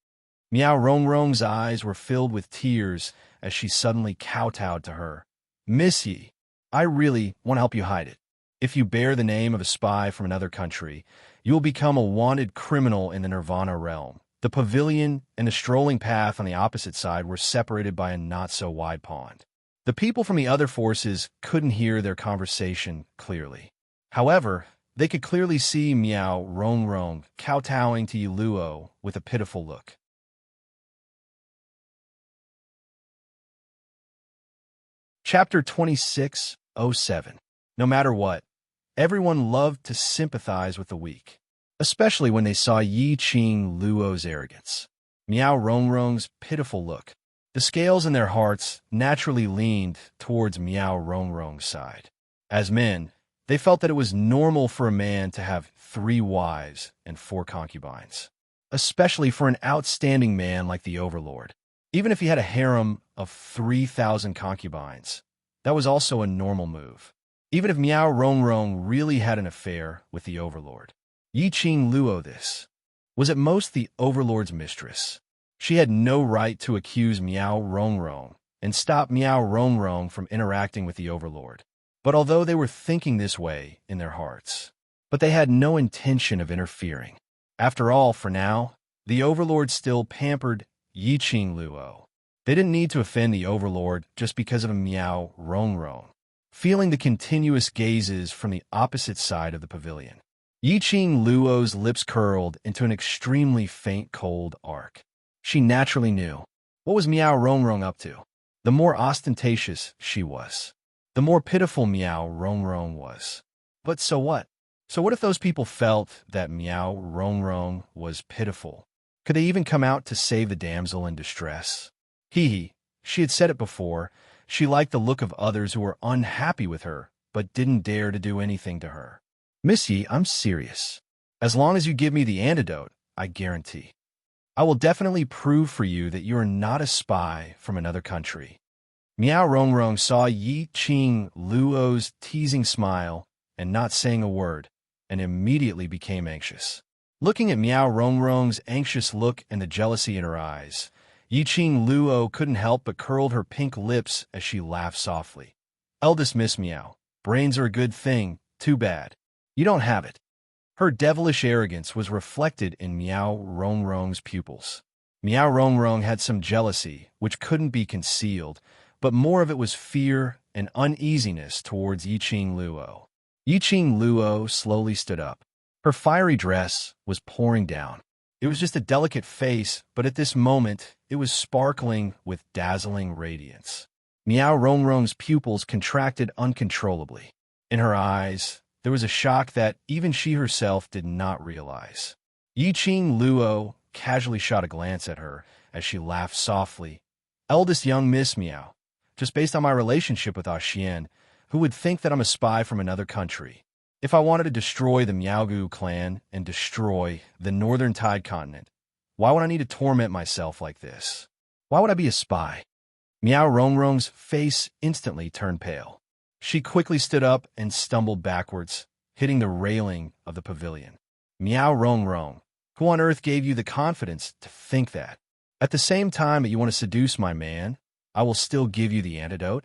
Miao Rongrong's eyes were filled with tears as she suddenly kowtowed to her. Miss Yi, I really want to help you hide it. If you bear the name of a spy from another country, you will become a wanted criminal in the Nirvana realm. The pavilion and the strolling path on the opposite side were separated by a not-so-wide pond. The people from the other forces couldn't hear their conversation clearly. However, they could clearly see Miao Rongrong kowtowing to Yi Luo with a pitiful look. Chapter 26:07. No matter what, everyone loved to sympathize with the weak, especially when they saw Yi Qing Luo's arrogance. Miao Rongrong's pitiful look. The scales in their hearts naturally leaned towards Miao Rongrong's side. As men, they felt that it was normal for a man to have 3 wives and 4 concubines, especially for an outstanding man like the Overlord. Even if he had a harem of 3,000 concubines, that was also a normal move. Even if Miao Rongrong really had an affair with the Overlord, Yi Qing Luo this was at most the Overlord's mistress. She had no right to accuse Miao Rongrong and stop Miao Rongrong from interacting with the Overlord. But although they were thinking this way in their hearts, but they had no intention of interfering. After all, for now, the Overlord still pampered Yi Qing Luo. They didn't need to offend the Overlord just because of a Miao Rongrong. Feeling the continuous gazes from the opposite side of the pavilion, Yi Qing Luo's lips curled into an extremely faint cold arc. She naturally knew. What was Miao Rongrong up to? The more ostentatious she was, the more pitiful Miao Rongrong was. But so what? So what if those people felt that Miao Rongrong was pitiful? Could they even come out to save the damsel in distress? She had said it before. She liked the look of others who were unhappy with her, but didn't dare to do anything to her. Miss Yi, I'm serious. As long as you give me the antidote, I guarantee. I will definitely prove for you that you are not a spy from another country. Miao Rongrong saw Yi Qing Luo's teasing smile and not saying a word, and immediately became anxious. Looking at Miao Rongrong's anxious look and the jealousy in her eyes, Yi Qing Luo couldn't help but curled her pink lips as she laughed softly. Eldest Miss Miao, brains are a good thing, too bad. You don't have it. Her devilish arrogance was reflected in Miao Rongrong's pupils. Miao Rongrong had some jealousy, which couldn't be concealed, but more of it was fear and uneasiness towards Yi Qing Luo. Yi Qing Luo slowly stood up. Her fiery dress was pouring down. It was just a delicate face, but at this moment, it was sparkling with dazzling radiance. Miao Rongrong's pupils contracted uncontrollably. In her eyes, there was a shock that even she herself did not realize. Yi Qing Luo casually shot a glance at her as she laughed softly. Eldest young Miss Miao, just based on my relationship with Xian, who would think that I'm a spy from another country? If I wanted to destroy the Miaogu clan and destroy the Northern Tide continent, why would I need to torment myself like this? Why would I be a spy? Miao Rongrong's face instantly turned pale. She quickly stood up and stumbled backwards, hitting the railing of the pavilion. Miao Rongrong, who on earth gave you the confidence to think that? At the same time that you want to seduce my man, I will still give you the antidote?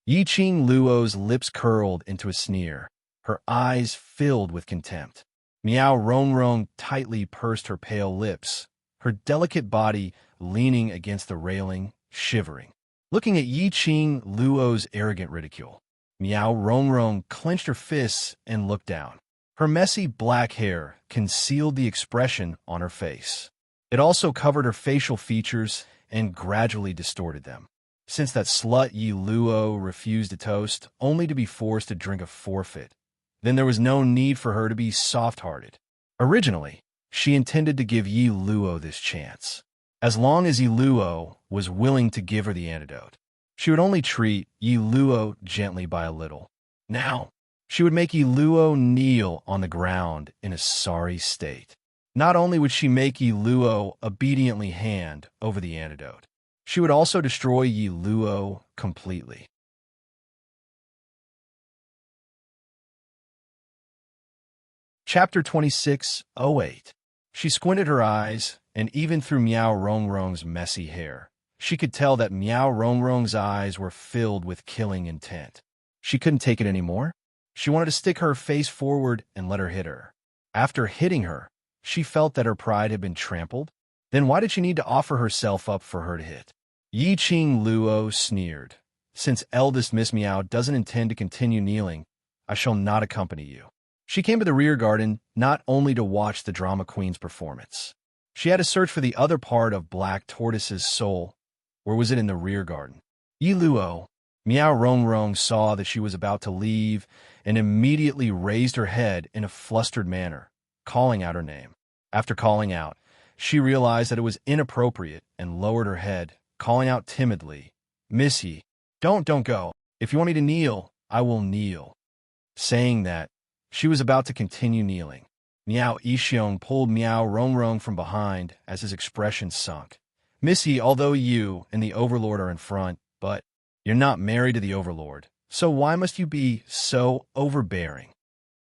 Yi Qing Luo's lips curled into a sneer, her eyes filled with contempt. Miao Rongrong tightly pursed her pale lips, her delicate body leaning against the railing, shivering. Looking at Yi Qing Luo's arrogant ridicule, Miao Rongrong clenched her fists and looked down. Her messy black hair concealed the expression on her face. It also covered her facial features and gradually distorted them. since that slut Yi Luo refused to toast, only to be forced to drink a forfeit, then there was no need for her to be soft-hearted. Originally, she intended to give Yi Luo this chance. As long as Yi Luo was willing to give her the antidote, she would only treat Yi Luo gently by a little. Now, she would make Yi Luo kneel on the ground in a sorry state. Not only would she make Yi Luo obediently hand over the antidote, she would also destroy Yi Luo completely. Chapter 26:08. She squinted her eyes, and even through Miao Rongrong's messy hair, she could tell that Miao Rongrong's eyes were filled with killing intent. She couldn't take it anymore. She wanted to stick her face forward and let her hit her. After hitting her, she felt that her pride had been trampled. Then why did she need to offer herself up for her to hit? Yi Qing Luo sneered. Since eldest Miss Miao doesn't intend to continue kneeling, I shall not accompany you. She came to the rear garden not only to watch the drama queen's performance. She had to search for the other part of Black Tortoise's soul. Where was it in the rear garden? Yi Luo. Miao Rongrong saw that she was about to leave and immediately raised her head in a flustered manner, calling out her name. After calling out, she realized that it was inappropriate and lowered her head, calling out timidly, Missy, don't go. If you want me to kneel, I will kneel. Saying that, she was about to continue kneeling. Miao Yixiong pulled Miao Rongrong from behind as his expression sunk. Missy, although you and the Overlord are in front, but you're not married to the Overlord, so why must you be so overbearing?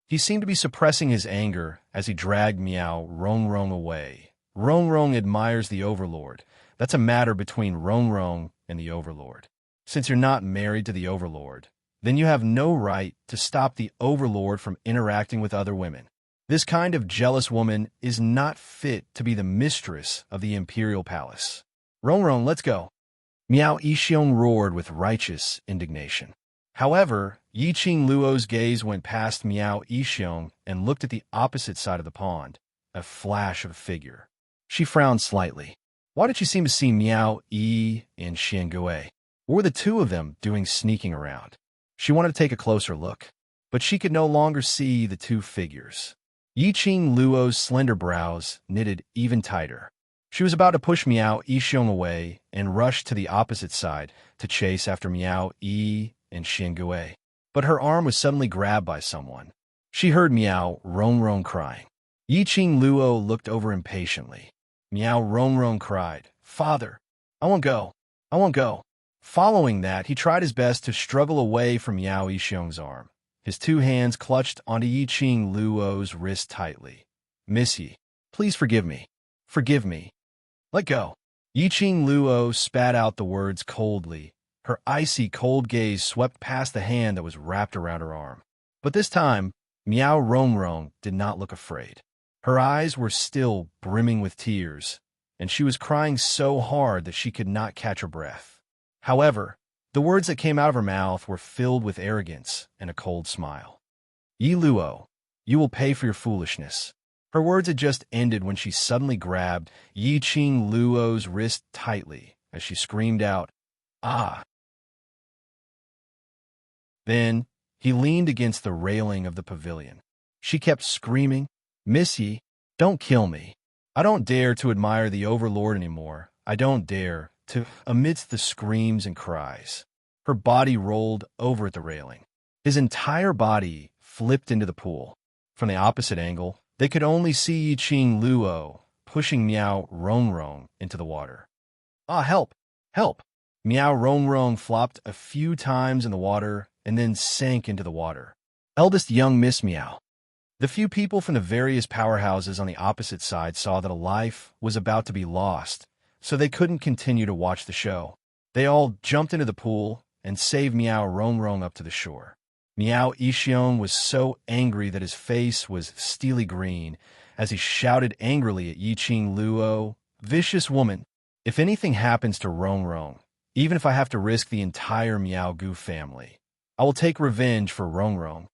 He seemed to be suppressing his anger as he dragged Miao Rongrong away. Rongrong admires the Overlord. That's a matter between Rongrong and the Overlord. Since you're not married to the Overlord, then you have no right to stop the Overlord from interacting with other women. This kind of jealous woman is not fit to be the mistress of the Imperial Palace. Rongrong, let's go. Miao Yixiong roared with righteous indignation. However, Yi Qing Luo's gaze went past Miao Yixiong and looked at the opposite side of the pond, a flash of a figure. She frowned slightly. Why did she seem to see Miao Yi and Xiangui? What were the two of them doing sneaking around? She wanted to take a closer look, but she could no longer see the two figures. Yi Qing Luo's slender brows knitted even tighter. She was about to push Miao Yixiong away and rush to the opposite side to chase after Miao Yi and Xiangui. But her arm was suddenly grabbed by someone. She heard Miao Rongrong crying. Yi Qing Luo looked over impatiently. Miao Rongrong cried, Father, I won't go. I won't go. Following that, he tried his best to struggle away from Miao Yixiong's arm. His two hands clutched onto Yi Qing Luo's wrist tightly. Missy, please forgive me. Forgive me. Let go. Yi Qing Luo spat out the words coldly. Her icy cold gaze swept past the hand that was wrapped around her arm. But this time, Miao Rongrong did not look afraid. Her eyes were still brimming with tears, and she was crying so hard that she could not catch her breath. However, the words that came out of her mouth were filled with arrogance and a cold smile. Yi Luo, you will pay for your foolishness. Her words had just ended when she suddenly grabbed Yi Qing Luo's wrist tightly as she screamed out, Ah! Then, he leaned against the railing of the pavilion. She kept screaming, Missy, don't kill me. I don't dare to admire the Overlord anymore. I don't dare to. Amidst the screams and cries, her body rolled over at the railing. His entire body flipped into the pool. From the opposite angle, they could only see Yi Qing Luo pushing Miao Rongrong into the water. Ah, help! Help! Miao Rongrong flopped a few times in the water and then sank into the water. Eldest young Miss Miao. The few people from the various powerhouses on the opposite side saw that a life was about to be lost, so they couldn't continue to watch the show. They all jumped into the pool and saved Miao Rongrong up to the shore. Miao Yixiong was so angry that his face was steely green as he shouted angrily at Yi Qing Luo, Vicious woman, if anything happens to Rongrong, even if I have to risk the entire Miao Gu family, I will take revenge for Rongrong.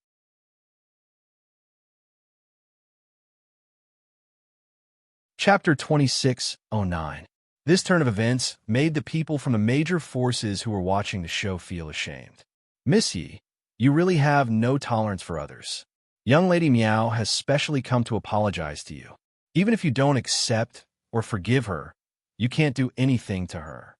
Chapter 26:09. This turn of events made the people from the major forces who were watching the show feel ashamed. Miss Yi, you really have no tolerance for others. Young Lady Meow has specially come to apologize to you. Even if you don't accept or forgive her, you can't do anything to her.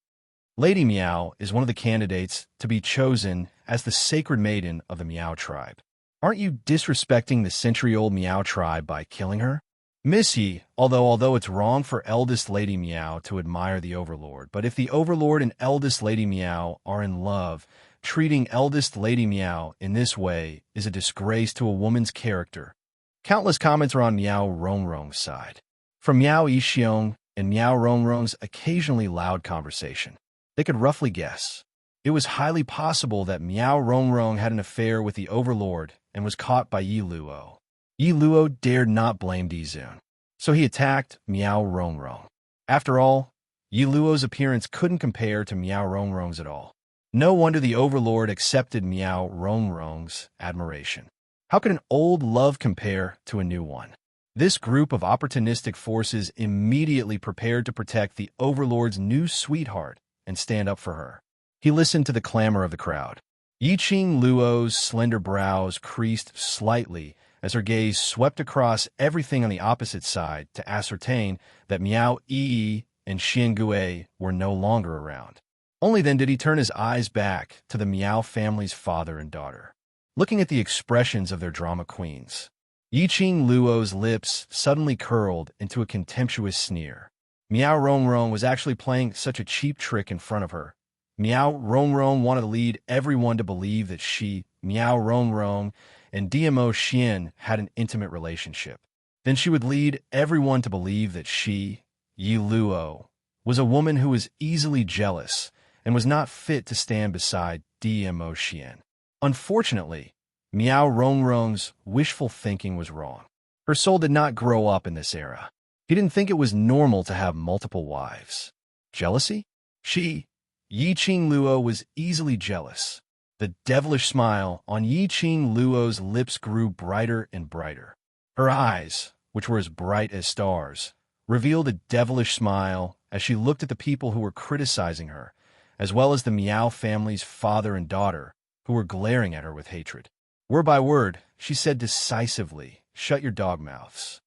Lady Meow is one of the candidates to be chosen as the sacred maiden of the Meow tribe. Aren't you disrespecting the century-old Meow tribe by killing her? Miss Yi, although it's wrong for eldest Lady Meow to admire the Overlord, but if the Overlord and eldest Lady Meow are in love, treating eldest Lady Meow in this way is a disgrace to a woman's character. Countless comments are on Meow Rongrong's side. From Meow Yixiong and Meow Rongrong's occasionally loud conversation, they could roughly guess. It was highly possible that Meow Rongrong had an affair with the Overlord and was caught by Yi Luo. Yi Luo dared not blame Dizun, so he attacked Meow Rongrong. After all, Yi Luo's appearance couldn't compare to Meow Rongrong's at all. No wonder the Overlord accepted Meow Rongrong's admiration. How could an old love compare to a new one? This group of opportunistic forces immediately prepared to protect the Overlord's new sweetheart and stand up for her. He listened to the clamor of the crowd. Yiqing Luo's slender brows creased slightly as her gaze swept across everything on the opposite side to ascertain that Miao Yi and Xiangui were no longer around. Only then did he turn his eyes back to the Miao family's father and daughter. Looking at the expressions of their drama queens, Yiqing Luo's lips suddenly curled into a contemptuous sneer. Miao Rongrong was actually playing such a cheap trick in front of her. Miao Rongrong wanted to lead everyone to believe that she, Miao Rongrong, and DMO Xian had an intimate relationship. Then she would lead everyone to believe that she, Yi Luo, was a woman who was easily jealous and was not fit to stand beside DMO Xian. Unfortunately, Miao Rongrong's wishful thinking was wrong. Her soul did not grow up in this era. He didn't think it was normal to have multiple wives. Jealousy? She, Yiqing Luo, was easily jealous. The devilish smile on Yiqing Luo's lips grew brighter and brighter. Her eyes, which were as bright as stars, revealed a devilish smile as she looked at the people who were criticizing her, as well as the Miao family's father and daughter, who were glaring at her with hatred. Word by word, she said decisively, "Shut your dog mouths."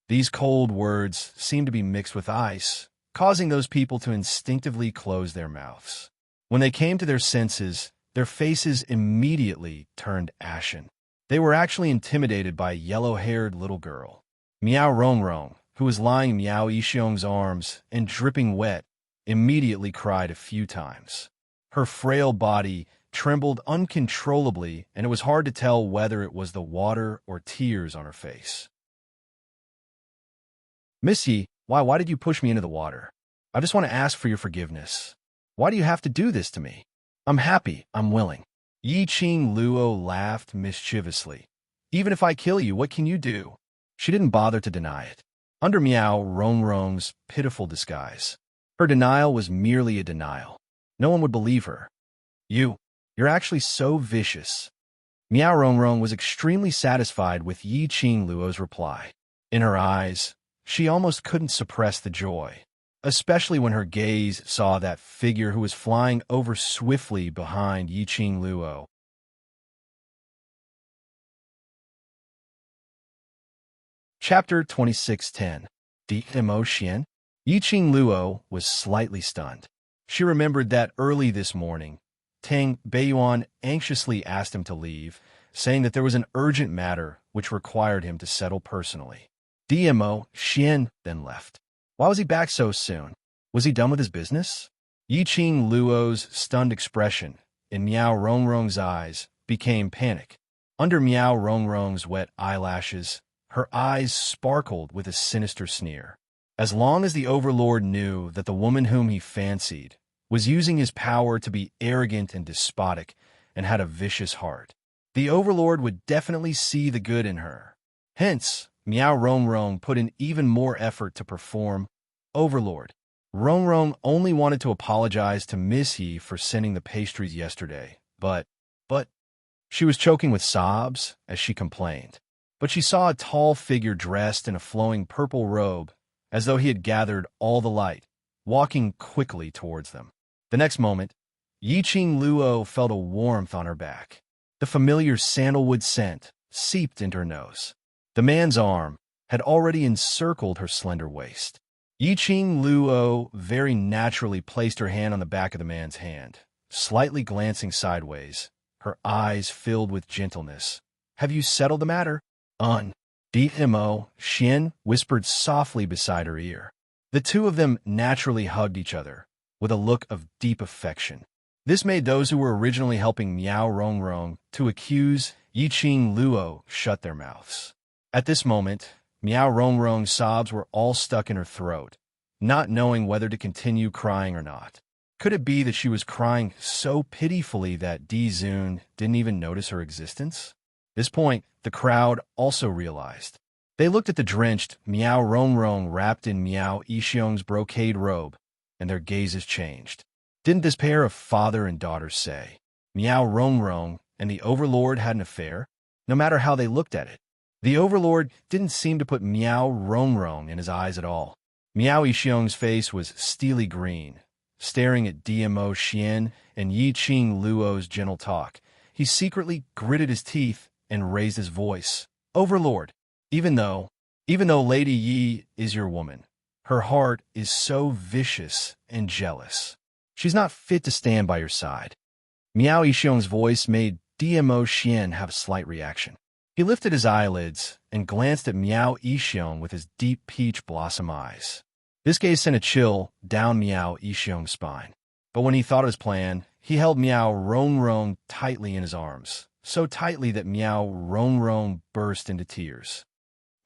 These cold words seemed to be mixed with ice, causing those people to instinctively close their mouths. When they came to their senses, their faces immediately turned ashen. They were actually intimidated by a yellow-haired little girl. Miao Rongrong, who was lying in Miao Yixiong's arms and dripping wet, immediately cried a few times. Her frail body trembled uncontrollably, and it was hard to tell whether it was the water or tears on her face. "Miss Yi, why did you push me into the water? I just want to ask for your forgiveness. Why do you have to do this to me? I'm happy, I'm willing." Yiqing Luo laughed mischievously. "Even if I kill you, what can you do?" She didn't bother to deny it. Under Miao Rongrong's pitiful disguise, her denial was merely a denial. No one would believe her. You're actually so vicious." Miao Rongrong was extremely satisfied with Yiqing Luo's reply. In her eyes, she almost couldn't suppress the joy, especially when her gaze saw that figure who was flying over swiftly behind Yiqing Luo. Chapter 26:10. The Emotion. Yiqing Luo was slightly stunned. She remembered that early this morning, Tang Beiyuan anxiously asked him to leave, saying that there was an urgent matter which required him to settle personally. DMO Xian then left. Why was he back so soon? Was he done with his business? Yiqing Luo's stunned expression in Miao Rongrong's eyes became panic. Under Miao Rongrong's wet eyelashes, her eyes sparkled with a sinister sneer. As long as the Overlord knew that the woman whom he fancied was using his power to be arrogant and despotic and had a vicious heart, the Overlord would definitely see the good in her. Hence, Miao Rongrong put in even more effort to perform. Overlord. Rongrong only wanted to apologize to Miss Yi for sending the pastries yesterday, but she was choking with sobs as she complained. But she saw a tall figure dressed in a flowing purple robe, as though he had gathered all the light, walking quickly towards them. The next moment, Yiqing Luo felt a warmth on her back. The familiar sandalwood scent seeped into her nose. The man's arm had already encircled her slender waist. Yiqing Luo very naturally placed her hand on the back of the man's hand, slightly glancing sideways, her eyes filled with gentleness. "Have you settled the matter?" Dmo, Xian whispered softly beside her ear. The two of them naturally hugged each other, with a look of deep affection. This made those who were originally helping Miao Rongrong to accuse Yiqing Luo shut their mouths. At this moment, Miao Rongrong's sobs were all stuck in her throat, not knowing whether to continue crying or not. Could it be that she was crying so pitifully that Di Zun didn't even notice her existence? At this point, the crowd also realized. They looked at the drenched Miao Rongrong wrapped in Miao Yixiong's brocade robe, and their gazes changed. Didn't this pair of father and daughter say Miao Rongrong and the Overlord had an affair? No matter how they looked at it, the Overlord didn't seem to put Miao Rongrong in his eyes at all. Miao Yixiong's face was steely green, staring at Dmo Xian and Yiqing Luo's gentle talk. He secretly gritted his teeth and raised his voice. "Overlord, even though Lady Yi is your woman, her heart is so vicious and jealous. She's not fit to stand by your side." Miao Yixiong's voice made Dmo Xian have a slight reaction. He lifted his eyelids and glanced at Miao Yixiong with his deep peach blossom eyes. This gaze sent a chill down Miao Yixiong's spine. But when he thought of his plan, he held Miao Rongrong tightly in his arms, so tightly that Miao Rongrong burst into tears.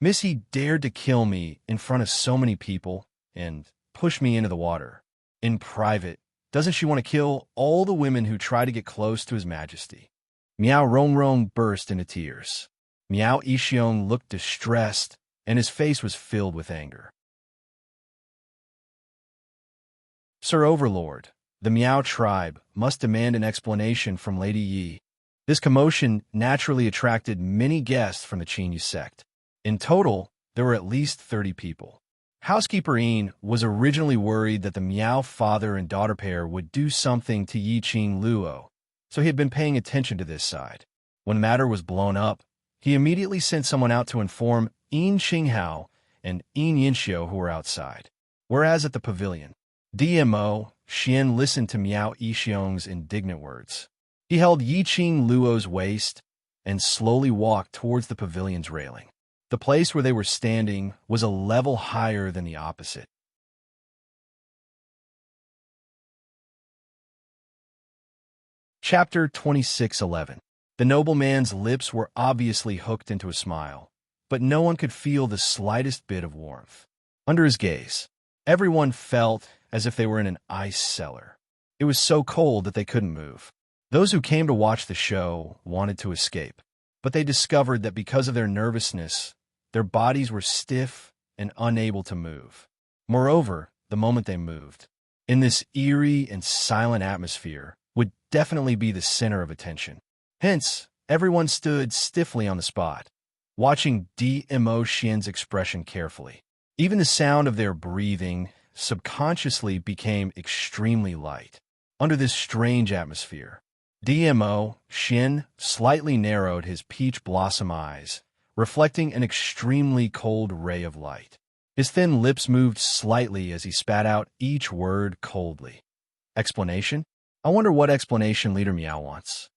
"Missy dared to kill me in front of so many people and push me into the water. In private, doesn't she want to kill all the women who try to get close to His Majesty?" Miao Rongrong burst into tears. Miao Yixiong looked distressed, and his face was filled with anger. "Sir Overlord, the Miao tribe must demand an explanation from Lady Yi." This commotion naturally attracted many guests from the Qinyu sect. In total, there were at least 30 people. Housekeeper Yin was originally worried that the Miao father and daughter pair would do something to Yiqing Luo, so he had been paying attention to this side. When the matter was blown up, he immediately sent someone out to inform Yin Qinghao and Yin Yinxiu who were outside. Whereas at the pavilion, Dmo Xian listened to Miao Yixiong's indignant words. He held Yiqing Luo's waist and slowly walked towards the pavilion's railing. The place where they were standing was a level higher than the opposite. Chapter 26:11. The nobleman's lips were obviously hooked into a smile, but no one could feel the slightest bit of warmth. Under his gaze, everyone felt as if they were in an ice cellar. It was so cold that they couldn't move. Those who came to watch the show wanted to escape, but they discovered that because of their nervousness, their bodies were stiff and unable to move. Moreover, the moment they moved, in this eerie and silent atmosphere, would definitely be the center of attention. Hence, everyone stood stiffly on the spot, watching Dmo Xian's expression carefully. Even the sound of their breathing subconsciously became extremely light. Under this strange atmosphere, Dmo Xian slightly narrowed his peach blossom eyes, reflecting an extremely cold ray of light. His thin lips moved slightly as he spat out each word coldly. Explanation? I wonder what explanation Leader Miao wants.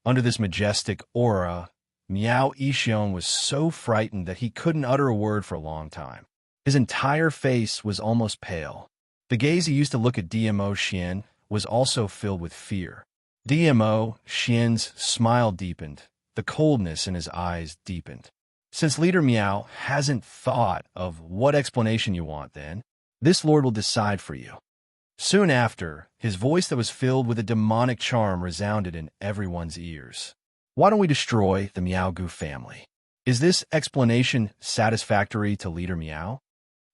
Under this majestic aura, Miao Yixiong was so frightened that he couldn't utter a word for a long time. His entire face was almost pale. The gaze he used to look at Dmo Xian was also filled with fear. Dmo Xian's smile deepened. The coldness in his eyes deepened. Since Leader Miao hasn't thought of what explanation you want, then, this lord will decide for you. Soon after, his voice that was filled with a demonic charm resounded in everyone's ears. Why don't we destroy the Miao Gu family? Is this explanation satisfactory to Leader Miao?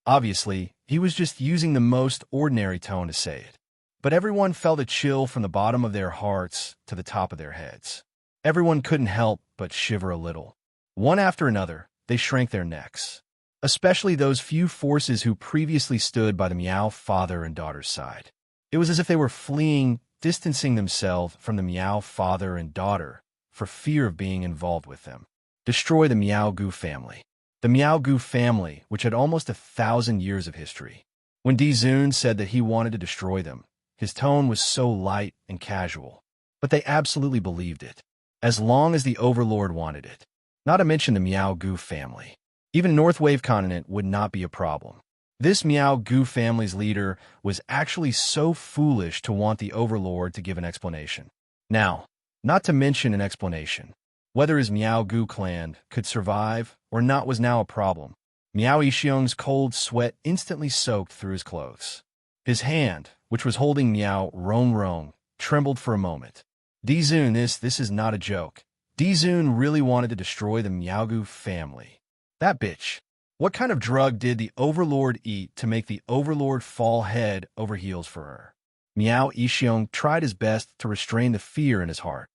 Obviously, he was just using the most ordinary tone to say it. But everyone felt a chill from the bottom of their hearts to the top of their heads. Everyone couldn't help but shiver a little. One after another, they shrank their necks. especially those few forces who previously stood by the Meow father and daughter's side. It was as if they were fleeing, distancing themselves from the Meow father and daughter for fear of being involved with them. Destroy the Meow Goo family. The Meow Goo family, which had almost 1,000 years of history. When Dizun said that he wanted to destroy them, his tone was so light and casual. But they absolutely believed it, as long as the Overlord wanted it. Not to mention the Meow Goo family. Even North Wave Continent would not be a problem. This Meow Goo family's leader was actually so foolish to want the Overlord to give an explanation. Now, not to mention an explanation. Whether his Meow Goo clan could survive or not was now a problem. Meow Yixiong's cold sweat instantly soaked through his clothes. His hand, which was holding Meow Rong Rong, trembled for a moment. Dizun, this is not a joke. Dizun really wanted to destroy the Meow Goo family. That bitch. What kind of drug did the Overlord eat to make the Overlord fall head over heels for her? Meow Yixiong tried his best to restrain the fear in his heart.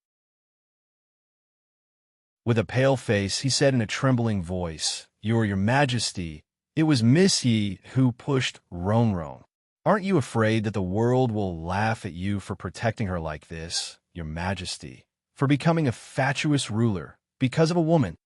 With a pale face, he said in a trembling voice, Your Majesty, it was Miss Yi who pushed Rong Rong. Aren't you afraid that the world will laugh at you for protecting her like this, Your Majesty, for becoming a fatuous ruler because of a woman?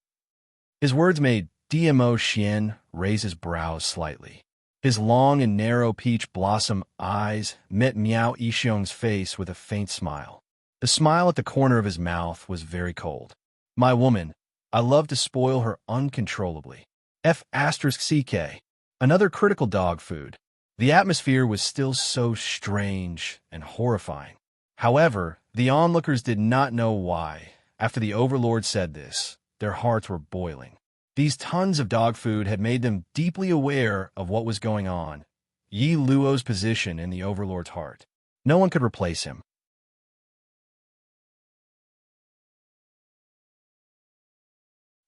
His words made Dmo Xian raise his brows slightly. His long and narrow peach blossom eyes met Meow Yixiong's face with a faint smile. The smile at the corner of his mouth was very cold. My woman, I love to spoil her uncontrollably. F***CK. Another critical dog food. The atmosphere was still so strange and horrifying. However, the onlookers did not know why. After the Overlord said this, their hearts were boiling. These tons of dog food had made them deeply aware of what was going on. Yi Luo's position in the Overlord's heart. No one could replace him.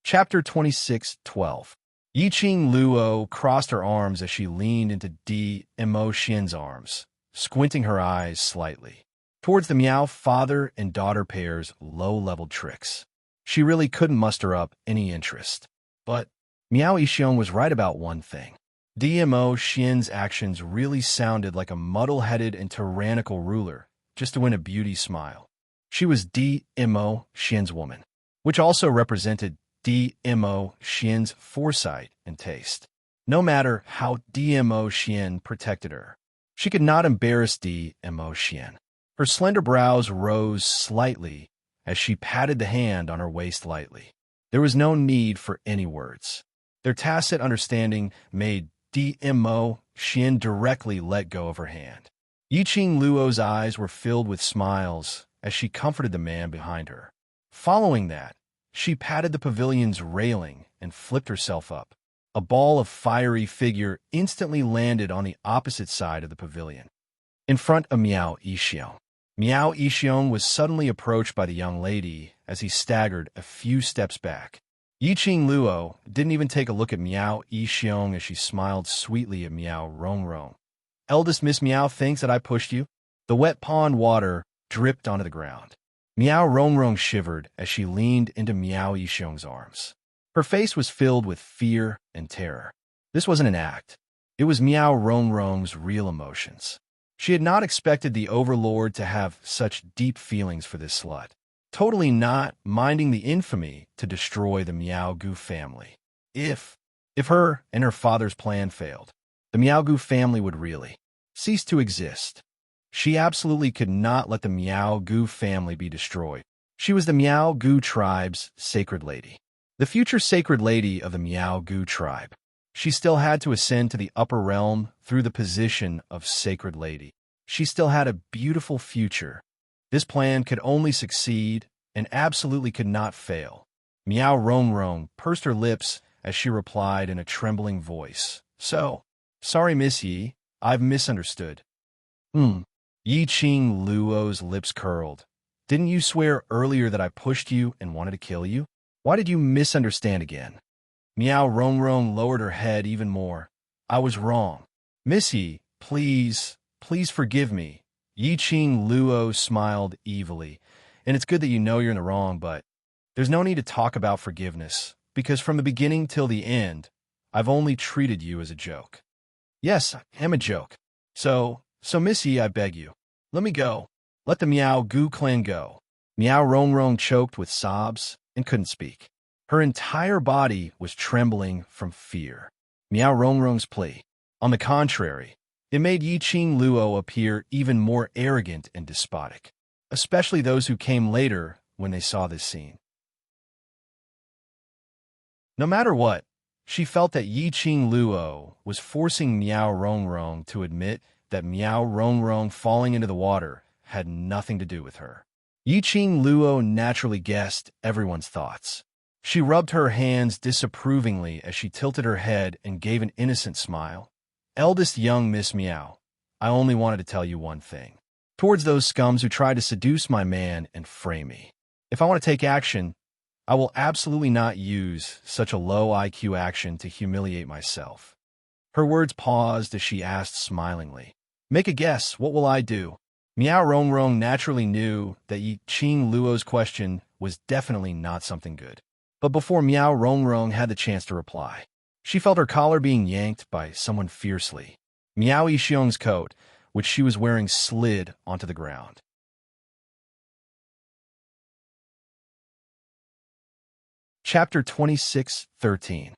Chapter 26:12. Yiqing Luo crossed her arms as she leaned into Dmo Xian's arms, squinting her eyes slightly towards the Meow father and daughter pair's low-leveled tricks. She really couldn't muster up any interest. But Meow Yixiong was right about one thing. Dmo Xian's actions really sounded like a muddle-headed and tyrannical ruler just to win a beauty smile. She was Dmo Xian's woman, which also represented Dmo Xian's foresight and taste. No matter how Dmo Xian protected her, she could not embarrass Dmo Xian. Her slender brows rose slightly as she patted the hand on her waist lightly. There was no need for any words. Their tacit understanding made Dmo Xian directly let go of her hand. Yiqing Luo's eyes were filled with smiles as she comforted the man behind her. Following that, she patted the pavilion's railing and flipped herself up. A ball of fiery figure instantly landed on the opposite side of the pavilion, in front of Meow Yixiong. Meow Yixiong was suddenly approached by the young lady as he staggered a few steps back. Yiqing Luo didn't even take a look at Meow Yixiong as she smiled sweetly at Meow Rong Rong. Eldest Miss Meow thinks that I pushed you? The wet pond water dripped onto the ground. Meow Rong Rong shivered as she leaned into Meow Yixiong's arms. Her face was filled with fear and terror. This wasn't an act. It was Meow Rong Rong's real emotions. She had not expected the Overlord to have such deep feelings for this slut, totally not minding the infamy to destroy the Meow Goo family. If her and her father's plan failed, the Meow Goo family would really cease to exist. She absolutely could not let the Meow Goo family be destroyed. She was the Meow Goo tribe's sacred lady, the future sacred lady of the Meow Goo tribe. She still had to ascend to the upper realm through the position of sacred lady. She still had a beautiful future. This plan could only succeed and absolutely could not fail. Meow Rong Rong pursed her lips as she replied in a trembling voice. Sorry, Miss Yi, I've misunderstood. Yiqing Luo's lips curled. Didn't you swear earlier that I pushed you and wanted to kill you? Why did you misunderstand again? Meow Rong Rong lowered her head even more. I was wrong. Miss Yi, please forgive me. Yiqing Luo smiled evilly. And it's good that you know you're in the wrong, but there's no need to talk about forgiveness, because from the beginning till the end, I've only treated you as a joke. Yes, I am a joke. So Missy, I beg you, let me go. Let the Meow Goo clan go. Meow Rong Rong choked with sobs and couldn't speak. Her entire body was trembling from fear. Meow Rong Rong's plea, on the contrary, it made Yi Qing Luo appear even more arrogant and despotic, especially those who came later when they saw this scene. No matter what, she felt that Yi Qing Luo was forcing Meow Rong Rong to admit that Meow Rong Rong falling into the water had nothing to do with her. Yi Qing Luo naturally guessed everyone's thoughts. She rubbed her hands disapprovingly as she tilted her head and gave an innocent smile. Eldest young Miss Meow, I only wanted to tell you one thing. Towards those scums who tried to seduce my man and fray me. If I want to take action, I will absolutely not use such a low IQ action to humiliate myself. Her words paused as she asked smilingly, make a guess, what will I do? Meow Rong Rong naturally knew that Yi Qing Luo's question was definitely not something good. But before Meow Rong Rong had the chance to reply, she felt her collar being yanked by someone fiercely. Meow Yixiong's coat, which she was wearing, slid onto the ground. Chapter 26:13.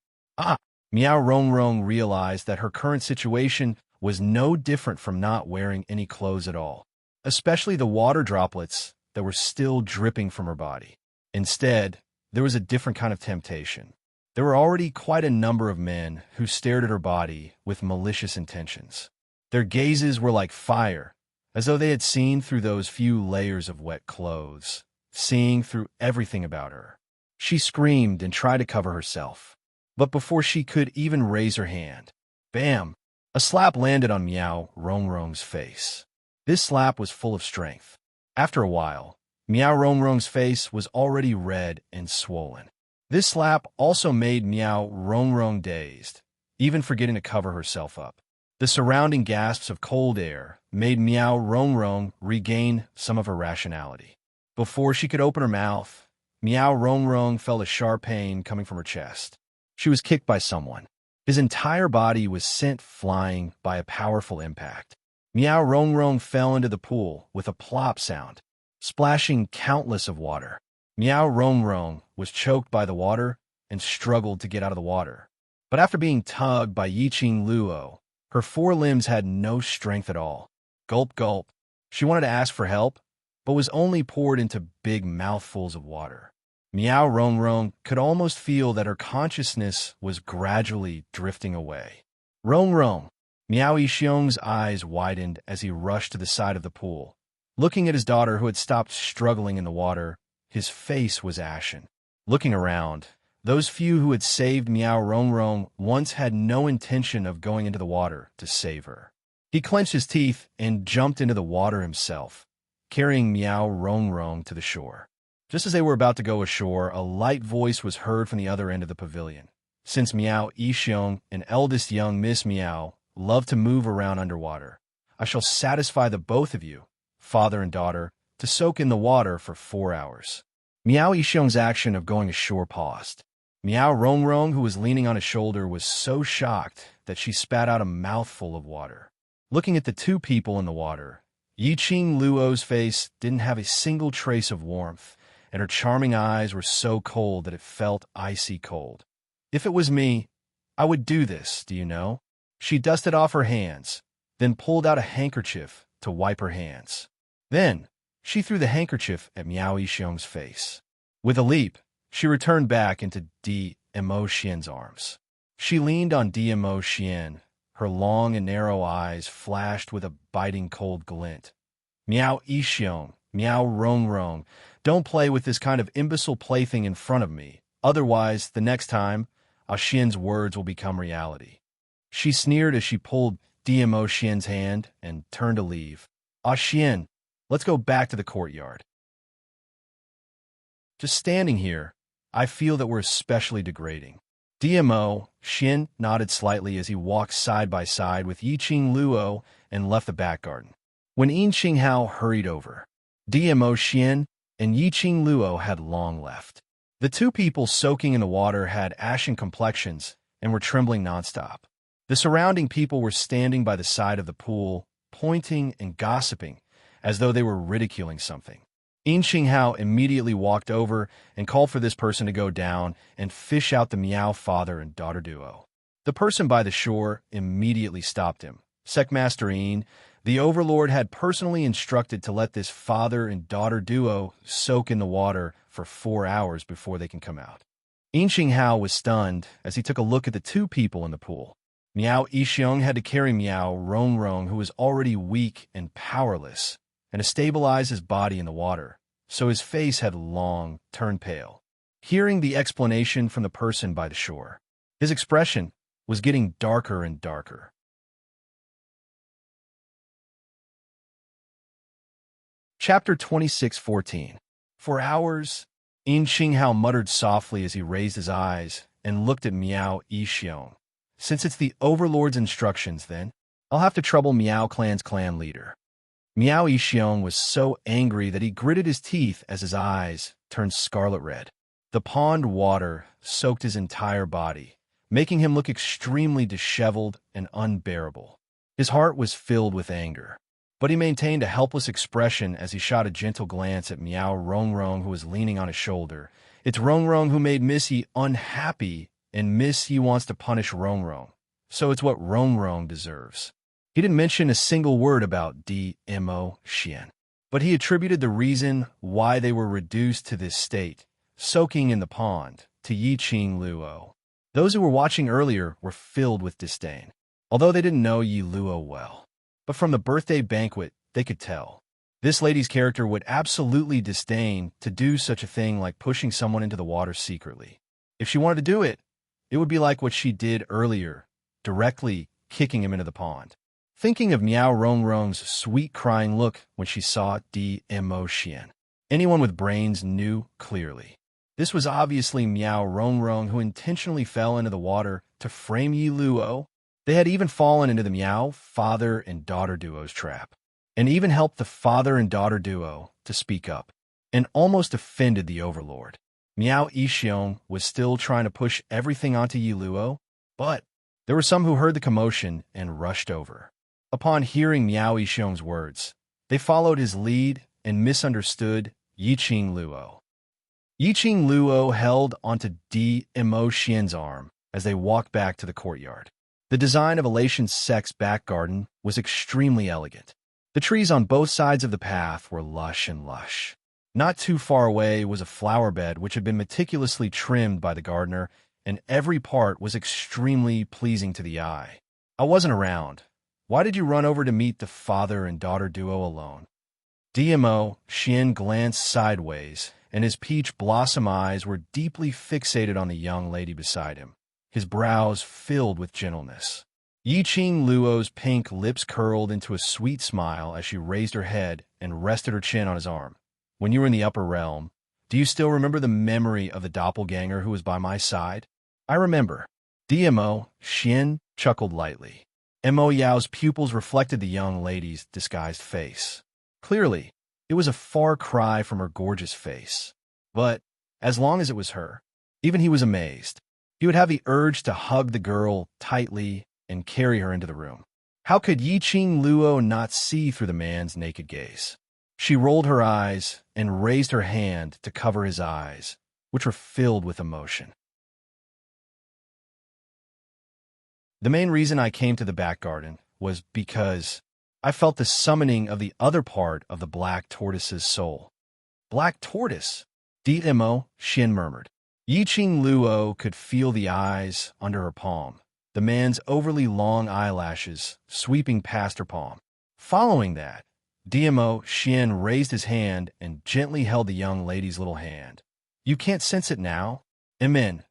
Meow Rong Rong realized that her current situation was no different from not wearing any clothes at all, especially the water droplets that were still dripping from her body. Instead, there was a different kind of temptation. There were already quite a number of men who stared at her body with malicious intentions. Their gazes were like fire, as though they had seen through those few layers of wet clothes, seeing through everything about her. She screamed and tried to cover herself. But before she could even raise her hand, bam! A slap landed on Meow Rong Rong's face. This slap was full of strength. After a while, Meow Rong Rong's face was already red and swollen. This slap also made Meow Rong Rong dazed, even forgetting to cover herself up. The surrounding gasps of cold air made Meow Rong Rong regain some of her rationality. Before she could open her mouth, Meow Rong Rong felt a sharp pain coming from her chest. She was kicked by someone. His entire body was sent flying by a powerful impact. Meow Rong Rong fell into the pool with a plop sound, splashing countless of water. Meow Rong Rong was choked by the water and struggled to get out of the water. But after being tugged by Yi Qing Luo, her forelimbs had no strength at all. Gulp, gulp. She wanted to ask for help, but was only poured into big mouthfuls of water. Meow Rong Rong could almost feel that her consciousness was gradually drifting away. Rong Rong. Meow Yixiong's eyes widened as he rushed to the side of the pool. Looking at his daughter who had stopped struggling in the water, his face was ashen. Looking around, those few who had saved Meow Rong Rong once had no intention of going into the water to save her. He clenched his teeth and jumped into the water himself, carrying Meow Rong Rong to the shore. Just as they were about to go ashore, a light voice was heard from the other end of the pavilion. Since Meow Yixiong and eldest young Miss Meow love to move around underwater, I shall satisfy the both of you, father and daughter, to soak in the water for 4 hours. Meow Yixiong's action of going ashore paused. Meow Rong Rong, who was leaning on his shoulder, was so shocked that she spat out a mouthful of water. Looking at the two people in the water, Yi Qing Luo's face didn't have a single trace of warmth, and her charming eyes were so cold that it felt icy cold. If it was me, I would do this, do you know? She dusted off her hands, then pulled out a handkerchief to wipe her hands. Then, she threw the handkerchief at Meow Yixiong's face. With a leap, she returned back into Dmo Xian's arms. She leaned on Dmo Xian. Her long and narrow eyes flashed with a biting cold glint. Meow Yixiong, Meow Rong Rong, don't play with this kind of imbecile plaything in front of me. Otherwise, the next time, Xian's words will become reality. She sneered as she pulled Dmo Xian's hand and turned to leave. Xian, let's go back to the courtyard. Just standing here, I feel that we're especially degrading. Dmo Xian nodded slightly as he walked side by side with Yi Qing Luo and left the back garden. When Yin Qinghao hurried over, Dmo Xian and Yi Qing Luo had long left. The two people soaking in the water had ashen complexions and were trembling nonstop. The surrounding people were standing by the side of the pool, pointing and gossiping, as though they were ridiculing something. Hao immediately walked over and called for this person to go down and fish out the Miao father and daughter duo. The person by the shore immediately stopped him. Sekmaster Een, the overlord had personally instructed to let this father and daughter duo soak in the water for 4 hours before they can come out. Hao was stunned as he took a look at the two people in the pool. Miao Yixiong had to carry Miao Rongrong, who was already weak and powerless, and to stabilize his body in the water, so his face had long turned pale. Hearing the explanation from the person by the shore, his expression was getting darker and darker. Chapter 26:14. For hours, Hao muttered softly as he raised his eyes and looked at Miao Yixiong. Since it's the overlord's instructions, then, I'll have to trouble Miao Clan's clan leader. Miao Yixiong was so angry that he gritted his teeth as his eyes turned scarlet red. The pond water soaked his entire body, making him look extremely disheveled and unbearable. His heart was filled with anger, but he maintained a helpless expression as he shot a gentle glance at Miao Rongrong, who was leaning on his shoulder. It's Rongrong who made Missy unhappy, and Missy wants to punish Rongrong, so it's what Rongrong deserves. He didn't mention a single word about Dmo Xian, but he attributed the reason why they were reduced to this state, soaking in the pond, to Yiqing Luo. Those who were watching earlier were filled with disdain, although they didn't know Yi Luo well. But from the birthday banquet, they could tell. This lady's character would absolutely disdain to do such a thing like pushing someone into the water secretly. If she wanted to do it, it would be like what she did earlier, directly kicking him into the pond. Thinking of Miao Rongrong's sweet crying look when she saw Dmo Xian, anyone with brains knew clearly. This was obviously Miao Rongrong, who intentionally fell into the water to frame Yi Luo. They had even fallen into the Miao father and daughter duo's trap, and even helped the father and daughter duo to speak up, and almost offended the overlord. Miao Yixiong was still trying to push everything onto Yi Luo, but there were some who heard the commotion and rushed over. Upon hearing Miao Yixiong's words, they followed his lead and misunderstood Yiqing Luo. Yiqing Luo held onto Dmo Xian's arm as they walked back to the courtyard. The design of Elation's sex back garden was extremely elegant. The trees on both sides of the path were lush and lush. Not too far away was a flower bed which had been meticulously trimmed by the gardener, and every part was extremely pleasing to the eye. I wasn't around. Why did you run over to meet the father and daughter duo alone? Dmo Xian glanced sideways, and his peach blossom eyes were deeply fixated on the young lady beside him, his brows filled with gentleness. Yiqing Luo's pink lips curled into a sweet smile as she raised her head and rested her chin on his arm. When you were in the upper realm, do you still remember the memory of the doppelganger who was by my side? I remember. Dmo Xian chuckled lightly. Mo Yao's pupils reflected the young lady's disguised face. Clearly, it was a far cry from her gorgeous face. But, as long as it was her, even he was amazed. He would have the urge to hug the girl tightly and carry her into the room. How could Yiqing Luo not see through the man's naked gaze? She rolled her eyes and raised her hand to cover his eyes, which were filled with emotion. The main reason I came to the back garden was because I felt the summoning of the other part of the black tortoise's soul. Black tortoise? Dmo Xian murmured. Yiqing Luo could feel the eyes under her palm, the man's overly long eyelashes sweeping past her palm. Following that, Dmo Xian raised his hand and gently held the young lady's little hand. You can't sense it now? Amen.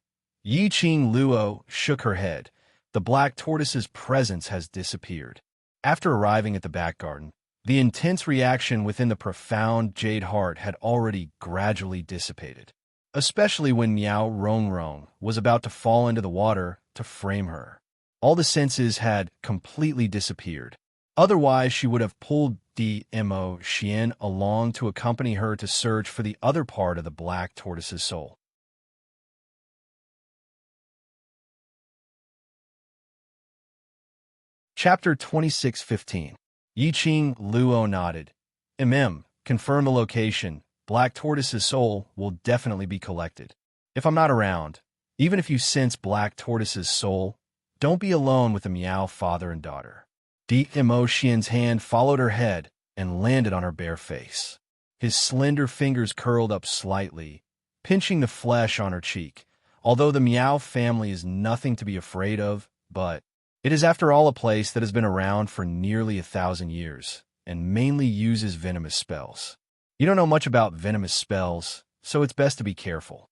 Yiqing Luo shook her head. The black tortoise's presence has disappeared. After arriving at the back garden, the intense reaction within the profound jade heart had already gradually dissipated, especially when Miao Rongrong was about to fall into the water to frame her. All the senses had completely disappeared. Otherwise, she would have pulled Dmo Xian along to accompany her to search for the other part of the black tortoise's soul. Chapter 26:15. Yiqing Luo nodded. Confirm the location. Black Tortoise's soul will definitely be collected. If I'm not around, even if you sense Black Tortoise's soul, don't be alone with the Meow father and daughter. Dmo Xian's hand followed her head and landed on her bare face. His slender fingers curled up slightly, pinching the flesh on her cheek. Although the Meow family is nothing to be afraid of, but it is after all a place that has been around for nearly 1,000 years and mainly uses venomous spells. You don't know much about venomous spells, so it's best to be careful.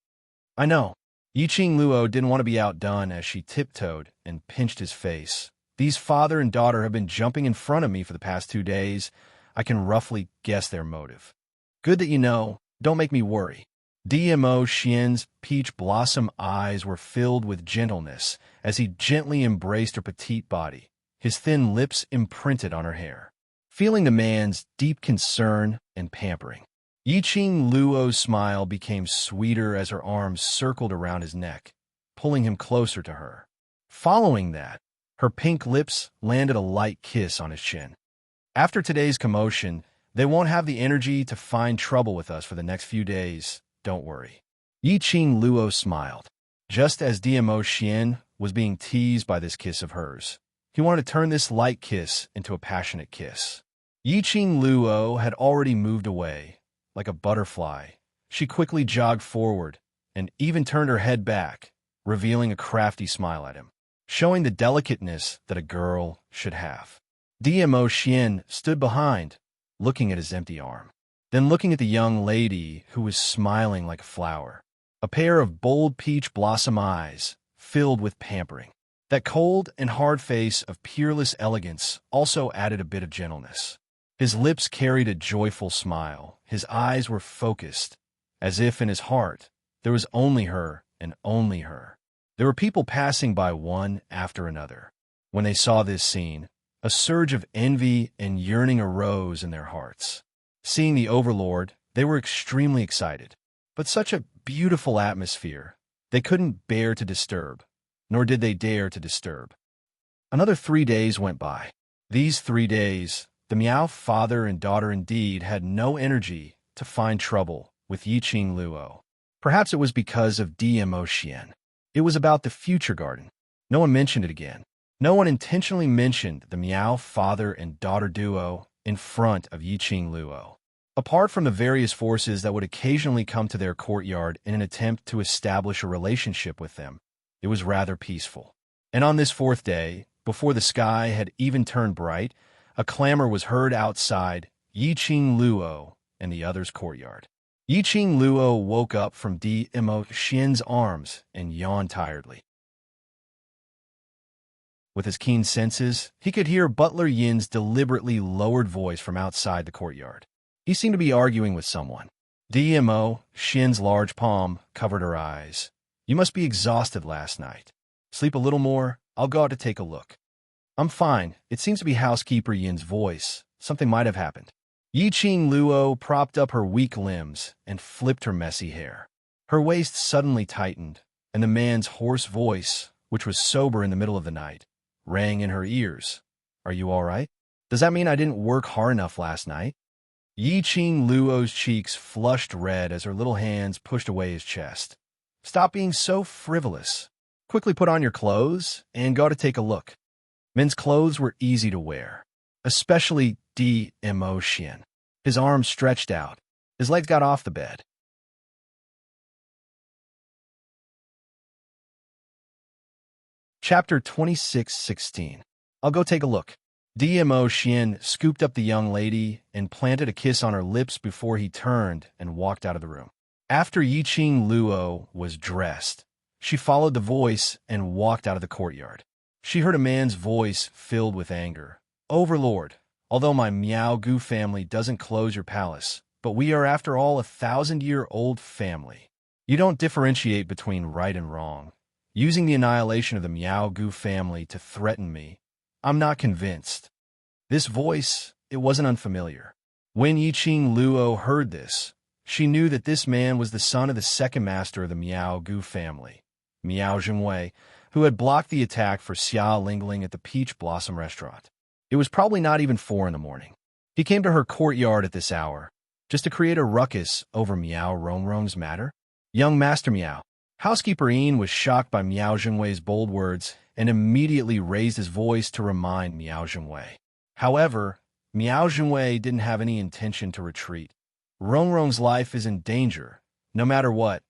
I know. Yiqing Luo didn't want to be outdone as she tiptoed and pinched his face. These father and daughter have been jumping in front of me for the past 2 days. I can roughly guess their motive. Good that you know. Don't make me worry. Dmo Xian's peach blossom eyes were filled with gentleness as he gently embraced her petite body, his thin lips imprinted on her hair. Feeling the man's deep concern and pampering, Yiqing Luo's smile became sweeter as her arms circled around his neck, pulling him closer to her. Following that, her pink lips landed a light kiss on his chin. After today's commotion, they won't have the energy to find trouble with us for the next few days. Don't worry. Yiqing Luo smiled. Just as Dmo Xian was being teased by this kiss of hers, he wanted to turn this light kiss into a passionate kiss. Yiqing Luo had already moved away. Like a butterfly, she quickly jogged forward and even turned her head back, revealing a crafty smile at him, showing the delicateness that a girl should have. Dmo Xian stood behind, looking at his empty arm, then looking at the young lady who was smiling like a flower, a pair of bold peach blossom eyes filled with pampering. That cold and hard face of peerless elegance also added a bit of gentleness. His lips carried a joyful smile. His eyes were focused, as if in his heart there was only her and only her. There were people passing by one after another. When they saw this scene, a surge of envy and yearning arose in their hearts. Seeing the overlord, they were extremely excited. But such a beautiful atmosphere, they couldn't bear to disturb, nor did they dare to disturb. Another 3 days went by. These 3 days, the Meow father and daughter indeed had no energy to find trouble with Yiqing Luo. Perhaps it was because of Dmo Xian. It was about the future garden. No one mentioned it again. No one intentionally mentioned the Meow father and daughter duo in front of Yiqing Luo. Apart from the various forces that would occasionally come to their courtyard in an attempt to establish a relationship with them, it was rather peaceful. And on this 4th day, before the sky had even turned bright, a clamor was heard outside Yiqing Luo and the others' courtyard. Yiqing Luo woke up from Dmo Xian's arms and yawned tiredly. With his keen senses, he could hear Butler Yin's deliberately lowered voice from outside the courtyard. He seemed to be arguing with someone. Dmo Xian's large palm covered her eyes. You must be exhausted last night. Sleep a little more. I'll go out to take a look. I'm fine. It seems to be housekeeper Yin's voice. Something might have happened. Yiqing Luo propped up her weak limbs and flipped her messy hair. Her waist suddenly tightened, and the man's hoarse voice, which was sober in the middle of the night, rang in her ears. Are you all right? Does that mean I didn't work hard enough last night? Yiqing Luo's cheeks flushed red as her little hands pushed away his chest. Stop being so frivolous. Quickly put on your clothes and go to take a look. Men's clothes were easy to wear, especially Dmo Xian. His arms stretched out. His legs got off the bed. Chapter 26:16. I'll go take a look. Dmo Xian scooped up the young lady and planted a kiss on her lips before he turned and walked out of the room. After Yiqing Luo was dressed, she followed the voice and walked out of the courtyard. She heard a man's voice filled with anger. Overlord, although my Miao Gu family doesn't close your palace, but we are after all a 1,000-year-old family. You don't differentiate between right and wrong. Using the annihilation of the Miao Gu family to threaten me, I'm not convinced. This voice, it wasn't unfamiliar. When Yiqing Luo heard this, she knew that this man was the son of the second master of the Miao Gu family, Miao Zhenwei, who had blocked the attack for Xia Lingling at the Peach Blossom restaurant. It was probably not even 4 in the morning. He came to her courtyard at this hour, just to create a ruckus over Miao Rongrong's matter. Young Master Miao. Housekeeper Yin was shocked by Miao Zhengwei's bold words and immediately raised his voice to remind Miao Zhengwei. However, Miao Zhengwei didn't have any intention to retreat. Rongrong's life is in danger, no matter what.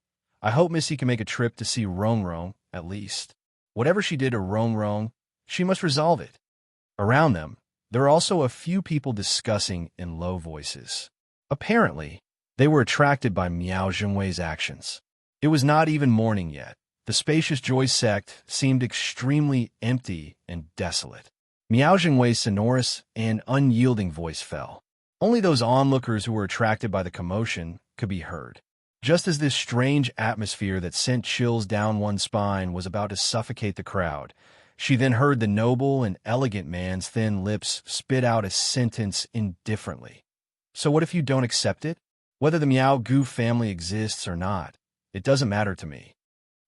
I hope Missy can make a trip to see Rongrong, at least. Whatever she did to Rongrong, she must resolve it. Around them, there are also a few people discussing in low voices. Apparently, they were attracted by Miao Zhengwei's actions. It was not even morning yet. The spacious Joy sect seemed extremely empty and desolate. Miao Zhengwei's sonorous and unyielding voice fell. Only those onlookers who were attracted by the commotion could be heard. Just as this strange atmosphere that sent chills down one's spine was about to suffocate the crowd, she then heard the noble and elegant man's thin lips spit out a sentence indifferently. So what if you don't accept it? Whether the Miao Gu family exists or not, it doesn't matter to me.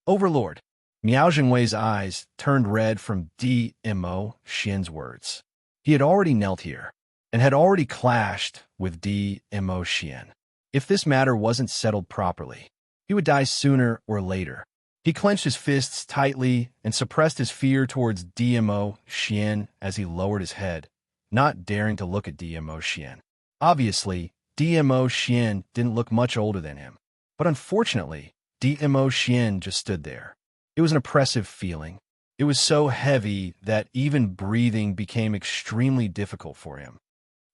Overlord. Miao Zhengwei's eyes turned red from Dmo Xian's words. He had already knelt here, and had already clashed with Dmo Xian. If this matter wasn't settled properly, he would die sooner or later. He clenched his fists tightly and suppressed his fear towards Dmo Xian as he lowered his head, not daring to look at Dmo Xian. Obviously, Dmo Xian didn't look much older than him, but unfortunately, Dmo Xian just stood there. It was an oppressive feeling. It was so heavy that even breathing became extremely difficult for him.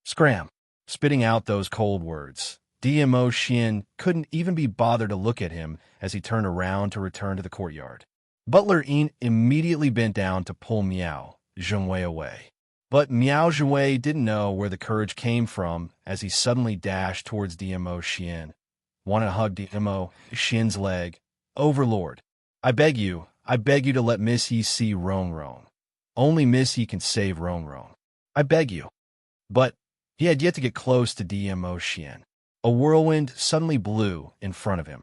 Scram! Spitting out those cold words, Dmo Xian couldn't even be bothered to look at him as he turned around to return to the courtyard. Butler Yin immediately bent down to pull Miao Zhengwei away. But Miao Zhengwei didn't know where the courage came from as he suddenly dashed towards Dmo Xian. Wanted to hug Dmo Xian's leg. Overlord, I beg you to let Miss Yi see Rongrong. Only Miss Yi can save Rongrong. I beg you. But he had yet to get close to Dmo Xian. A whirlwind suddenly blew in front of him.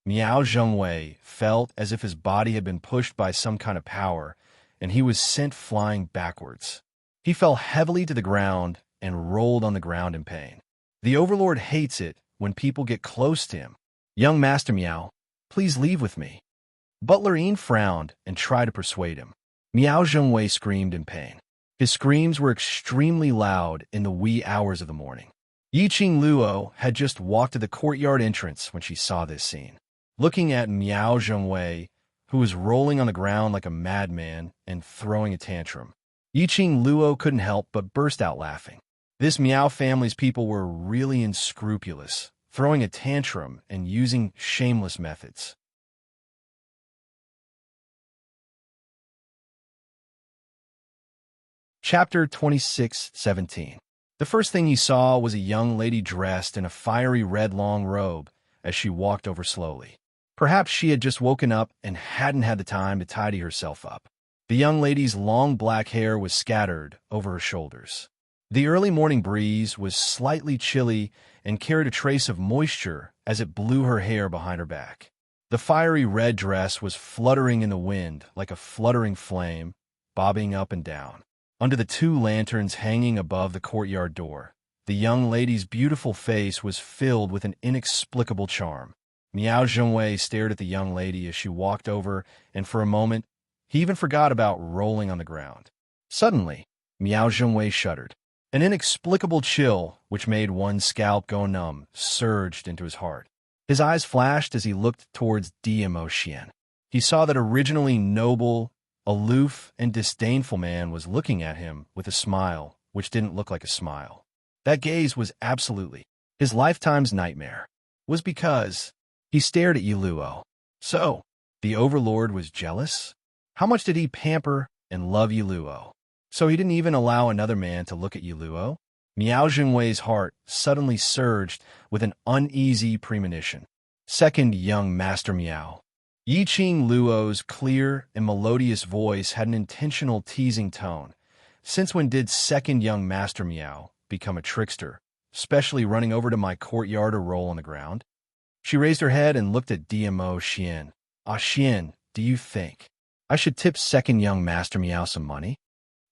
Miao Zhengwei felt as if his body had been pushed by some kind of power, and he was sent flying backwards. He fell heavily to the ground and rolled on the ground in pain. The Overlord hates it when people get close to him. Young Master Miao, please leave with me. Butler Yin frowned and tried to persuade him. Miao Zhengwei screamed in pain. His screams were extremely loud in the wee hours of the morning. Yiqing Luo had just walked to the courtyard entrance when she saw this scene. Looking at Miao Zhengwei, who was rolling on the ground like a madman and throwing a tantrum, Yiqing Luo couldn't help but burst out laughing. This Miao family's people were really unscrupulous, throwing a tantrum and using shameless methods. Chapter 26:17. The first thing he saw was a young lady dressed in a fiery red long robe as she walked over slowly. Perhaps she had just woken up and hadn't had the time to tidy herself up. The young lady's long black hair was scattered over her shoulders. The early morning breeze was slightly chilly and carried a trace of moisture as it blew her hair behind her back. The fiery red dress was fluttering in the wind like a fluttering flame, bobbing up and down. Under the 2 lanterns hanging above the courtyard door, the young lady's beautiful face was filled with an inexplicable charm. Miao Zhengwei stared at the young lady as she walked over, and for a moment, he even forgot about rolling on the ground. Suddenly, Miao Zhengwei shuddered. An inexplicable chill, which made one's scalp go numb, surged into his heart. His eyes flashed as he looked towards Dmo Xian. He saw that originally noble, aloof, and disdainful man was looking at him with a smile which didn't look like a smile. That gaze was absolutely his lifetime's nightmare. Was because he stared at Yiluo. So, the Overlord was jealous? How much did he pamper and love Yiluo? So he didn't even allow another man to look at Yiluo? Miao Zhengwei's heart suddenly surged with an uneasy premonition. Second young Master Miao. Yiqing Luo's clear and melodious voice had an intentional teasing tone. Since when did second young Master Miao become a trickster, especially running over to my courtyard to roll on the ground? She raised her head and looked at Dmo Xian. "Ah, Xian, do you think I should tip second young Master Meow some money?"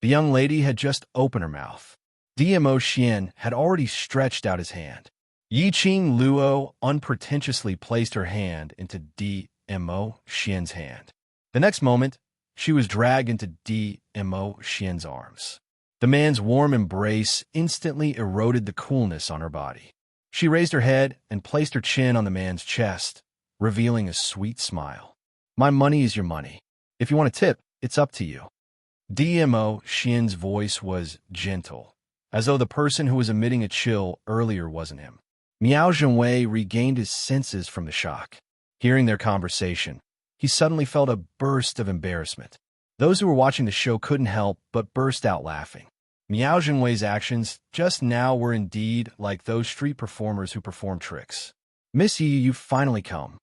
The young lady had just opened her mouth. DMO Xian had already stretched out his hand. Yiqing Luo unpretentiously placed her hand into DMO Xian's hand. The next moment, she was dragged into DMO Xian's arms. The man's warm embrace instantly eroded the coolness on her body. She raised her head and placed her chin on the man's chest, revealing a sweet smile. "My money is your money. If you want a tip, it's up to you." DMO Xian's voice was gentle, as though the person who was emitting a chill earlier wasn't him. Miao Zhenwei regained his senses from the shock. Hearing their conversation, he suddenly felt a burst of embarrassment. Those who were watching the show couldn't help but burst out laughing. Miao Zhenwei's actions just now were indeed like those street performers who perform tricks. "Miss Yi, you've finally come."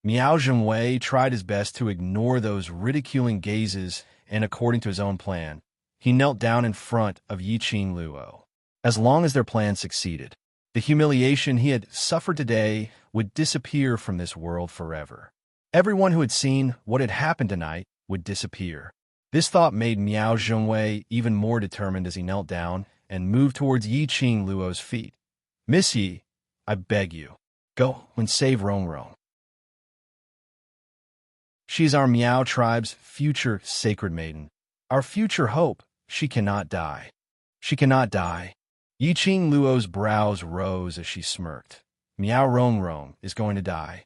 Miao Zhenwei tried his best to ignore those ridiculing gazes, and according to his own plan, he knelt down in front of Yiqing Luo. As long as their plan succeeded, the humiliation he had suffered today would disappear from this world forever. Everyone who had seen what had happened tonight would disappear. This thought made Miao Zhenwei even more determined as he knelt down and moved towards Yiqing Luo's feet. "Miss Yi, I beg you, go and save Rongrong. She is our Miao tribe's future sacred maiden, our future hope. She cannot die. She cannot die." Yiqing Luo's brows rose as she smirked. "Miao Rongrong is going to die."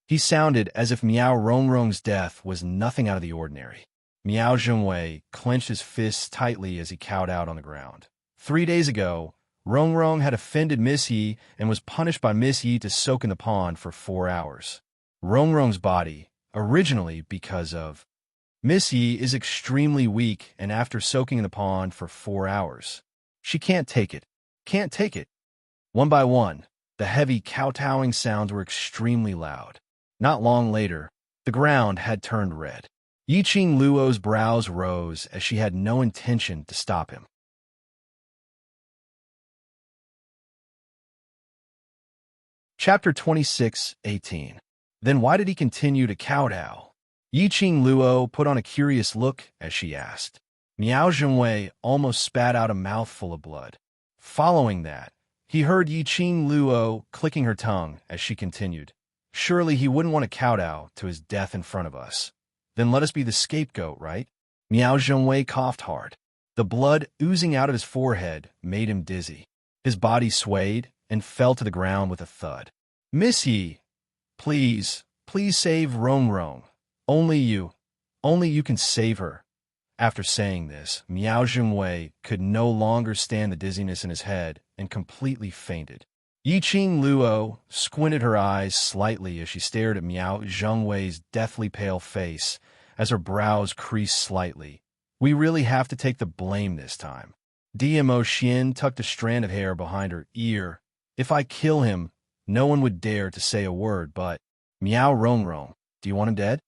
He sounded as if Miao Rongrong's death was nothing out of the ordinary. Miao Zhenwei clenched his fists tightly as he cowed out on the ground. 3 days ago, Rongrong had offended Miss Yi and was punished by Miss Yi to soak in the pond for 4 hours. Rongrong's body, originally because of Miss Yi, is extremely weak, and after soaking in the pond for 4 hours, she can't take it. Can't take it. One by one, the heavy kowtowing sounds were extremely loud. Not long later, the ground had turned red. Yiqing Luo's brows rose as she had no intention to stop him. Chapter 26:18. Then why did he continue to kowtow? Yiqing Luo put on a curious look as she asked. Miao Zhenwei almost spat out a mouthful of blood. Following that, he heard Yiqing Luo clicking her tongue as she continued. "Surely he wouldn't want to kowtow to his death in front of us. Then let us be the scapegoat, right?" Miao Zhenwei coughed hard. The blood oozing out of his forehead made him dizzy. His body swayed and fell to the ground with a thud. "Miss Yi, please, please save Rongrong. Only you can save her." After saying this, Miao Zhenwei could no longer stand the dizziness in his head and completely fainted. Yiqing Luo squinted her eyes slightly as she stared at Miao Zhenwei's deathly pale face, as her brows creased slightly. "We really have to take the blame this time." DMO Xian tucked a strand of hair behind her ear. "If I kill him, no one would dare to say a word, but Miao Rongrong, do you want him dead?"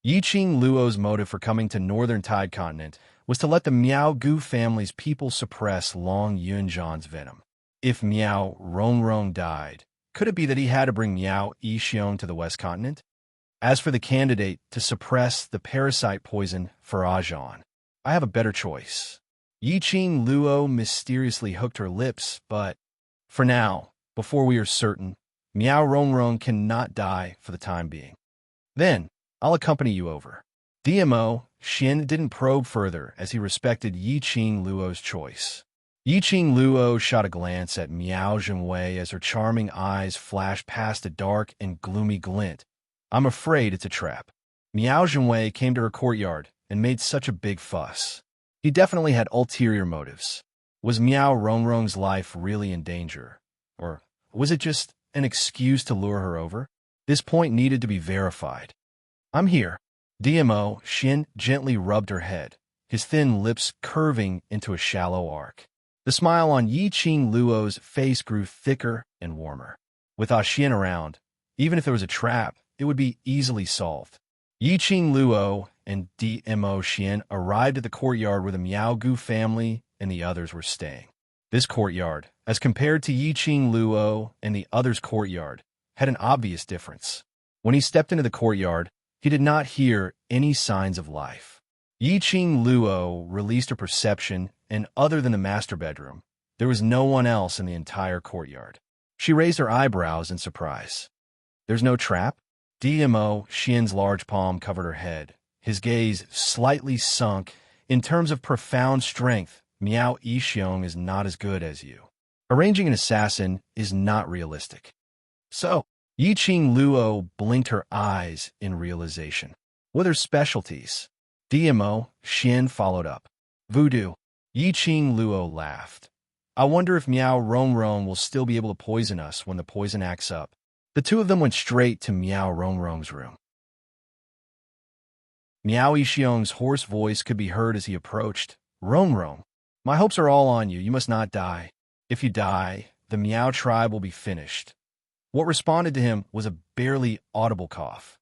Yiqing Luo's motive for coming to Northern Tide Continent was to let the Miao Gu family's people suppress Long Yunzhan's venom. If Miao Rongrong died, could it be that he had to bring Miao Yixiong to the West Continent? As for the candidate to suppress the parasite poison for Ajan, I have a better choice. Yiqing Luo mysteriously hooked her lips, but for now, before we are certain, Miao Rongrong cannot die for the time being. Then, I'll accompany you over. DMO Xian didn't probe further as he respected Yiqing Luo's choice. Yiqing Luo shot a glance at Miao Zhenwei as her charming eyes flashed past a dark and gloomy glint. "I'm afraid it's a trap." Miao Zhenwei came to her courtyard and made such a big fuss. He definitely had ulterior motives. Was Miao Rongrong's life really in danger? Or was it just an excuse to lure her over? This point needed to be verified. "I'm here." DMO Xian gently rubbed her head, his thin lips curving into a shallow arc. The smile on Yiqing Luo's face grew thicker and warmer. With Xian around, even if there was a trap, it would be easily solved. Yiqing Luo and DMO Xian arrived at the courtyard where the Miao Gu family and the others were staying. This courtyard, as compared to Yiqing Luo and the others' courtyard, had an obvious difference. When he stepped into the courtyard, He did not hear any signs of life. Yiqing Luo released her perception, and other than the master bedroom, there was no one else in the entire courtyard. She raised her eyebrows in surprise. There's no trap? DMO Xian's large palm covered her head. His gaze slightly sunk. In terms of profound strength, Miao Yixiong is not as good as you. Arranging an assassin is not realistic. So, Yiqing Luo blinked her eyes in realization. What are specialties? DMO Xian followed up. Voodoo. Yiqing Luo laughed. I wonder if Miao Rongrong will still be able to poison us when the poison acts up. The two of them went straight to Miao Rongrong's room. Miao Yixiong's hoarse voice could be heard as he approached. Rongrong, my hopes are all on you. You must not die. If you die, the Miao tribe will be finished. What responded to him was a barely audible cough.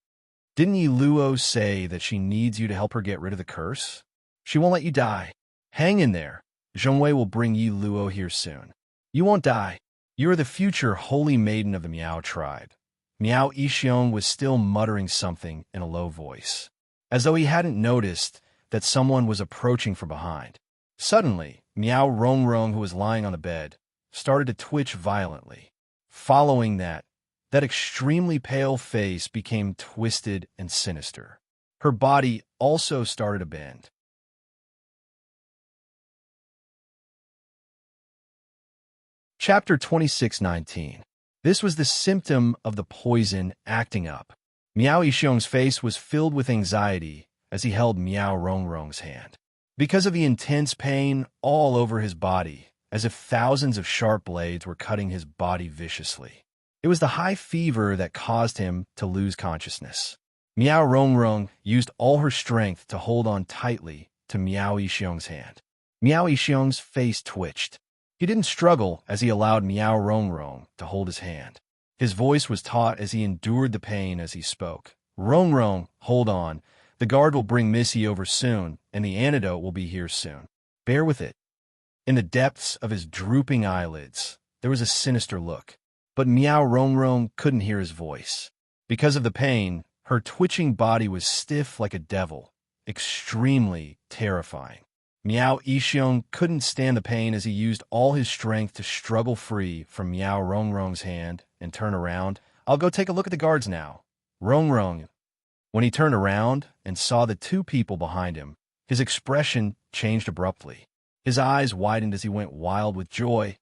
Didn't Yi Luo say that she needs you to help her get rid of the curse? She won't let you die. Hang in there. Zhongwei will bring Yi Luo here soon. You won't die. You are the future holy maiden of the Miao tribe. Miao Yixiong was still muttering something in a low voice, as though he hadn't noticed that someone was approaching from behind. Suddenly, Miao Rongrong, who was lying on the bed, started to twitch violently. Following that extremely pale face became twisted and sinister. Her body also started to bend. Chapter 26:19. This was the symptom of the poison acting up. Miao Yixiong's face was filled with anxiety as he held Miao Rongrong's hand. Because of the intense pain all over his body, as if thousands of sharp blades were cutting his body viciously. It was the high fever that caused him to lose consciousness. Miao Rongrong used all her strength to hold on tightly to Miao Yixiong's hand. Miao Yixiong's face twitched. He didn't struggle as he allowed Miao Rongrong to hold his hand. His voice was taut as he endured the pain as he spoke. Rongrong, hold on. The guard will bring Missy over soon, and the antidote will be here soon. Bear with it. In the depths of his drooping eyelids, there was a sinister look. But Miao Rongrong couldn't hear his voice. Because of the pain, her twitching body was stiff like a devil, extremely terrifying. Miao Yixiong couldn't stand the pain as he used all his strength to struggle free from Miao Rongrong's hand and turn around. I'll go take a look at the guards now. Rongrong. When he turned around and saw the two people behind him, his expression changed abruptly. His eyes widened as he went wild with joy.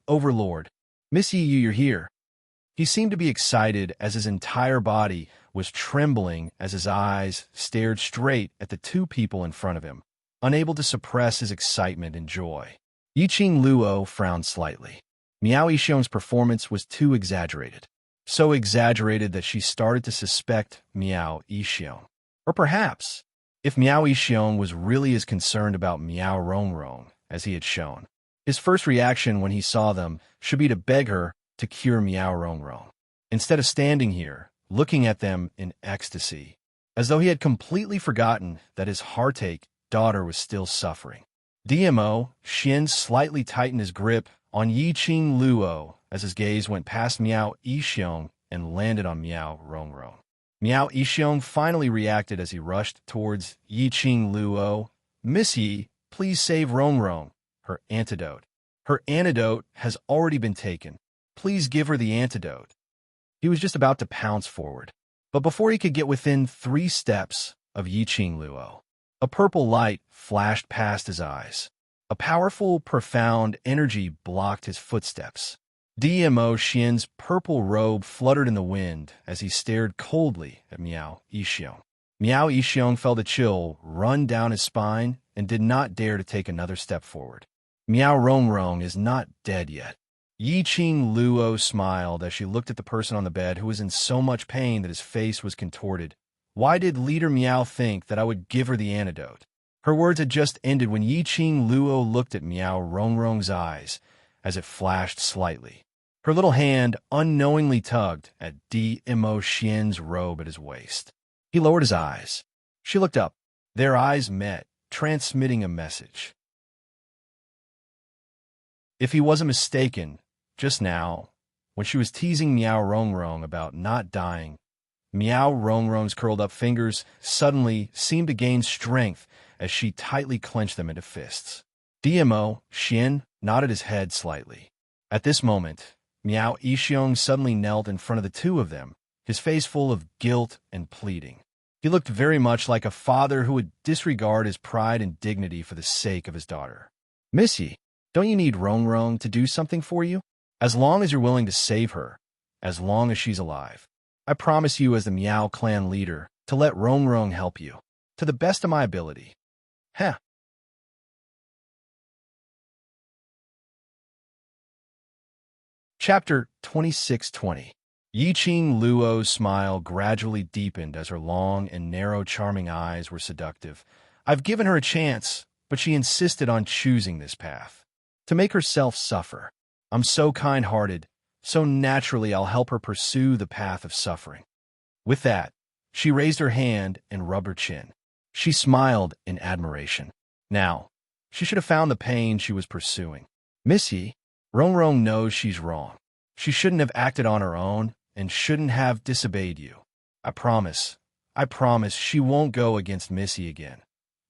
Overlord. Miss Yi, you're here. He seemed to be excited as his entire body was trembling as his eyes stared straight at the two people in front of him, unable to suppress his excitement and joy. Yiqing Luo frowned slightly. Miao Yixiong's performance was too exaggerated. So exaggerated that she started to suspect Miao Yixiong. Or perhaps, if Miao Yixiong was really as concerned about Miao Rongrong as he had shown, his first reaction when he saw them should be to beg her to cure Miao Rongrong, instead of standing here, looking at them in ecstasy, as though he had completely forgotten that his heartache daughter was still suffering. DMO Xian slightly tightened his grip on Yiqing Luo as his gaze went past Miao Yixiong and landed on Miao Rongrong. Miao Yixiong finally reacted as he rushed towards Yiqing Luo. Miss Yi, please save Rongrong. Her antidote. Her antidote has already been taken. Please give her the antidote. He was just about to pounce forward. But before he could get within 3 steps of Yiqing Luo, a purple light flashed past his eyes. A powerful, profound energy blocked his footsteps. DMO Xian's purple robe fluttered in the wind as he stared coldly at Miao Yixiong. Miao Yixiong felt a chill run down his spine and did not dare to take another step forward. Miao Rongrong is not dead yet. Yiqing Luo smiled as she looked at the person on the bed who was in so much pain that his face was contorted. Why did Leader Miao think that I would give her the antidote? Her words had just ended when Yiqing Luo looked at Miao Rongrong's eyes as it flashed slightly. Her little hand unknowingly tugged at DMO Xian's robe at his waist. He lowered his eyes. She looked up. Their eyes met, transmitting a message. If he wasn't mistaken, just now, when she was teasing Miao Rongrong about not dying, Meow Rongrong's curled-up fingers suddenly seemed to gain strength as she tightly clenched them into fists. DMO, Xian, nodded his head slightly. At this moment, Meow Yixiong suddenly knelt in front of the two of them, his face full of guilt and pleading. He looked very much like a father who would disregard his pride and dignity for the sake of his daughter. Missy, don't you need Rongrong to do something for you? As long as you're willing to save her, as long as she's alive. I promise you as the Meow clan leader to let Rongrong help you, to the best of my ability. Heh. Chapter 2620. Yiqing Luo's smile gradually deepened as her long and narrow charming eyes were seductive. I've given her a chance, but she insisted on choosing this path. To make herself suffer. I'm so kind-hearted, so naturally I'll help her pursue the path of suffering. With that, she raised her hand and rubbed her chin. She smiled in admiration. Now, she should have found the pain she was pursuing. Missy, Rongrong knows she's wrong. She shouldn't have acted on her own and shouldn't have disobeyed you. I promise she won't go against Missy again.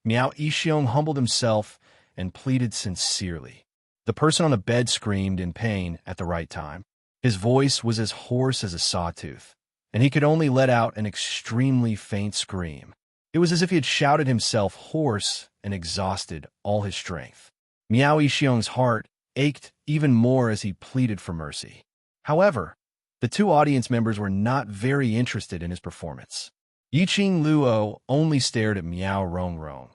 Meow Yixiong humbled himself and pleaded sincerely. The person on the bed screamed in pain at the right time. His voice was as hoarse as a sawtooth, and he could only let out an extremely faint scream. It was as if he had shouted himself hoarse and exhausted all his strength. Meow Yixiong's heart ached even more as he pleaded for mercy. However, the two audience members were not very interested in his performance. Yiqing Luo only stared at Meow Rongrong.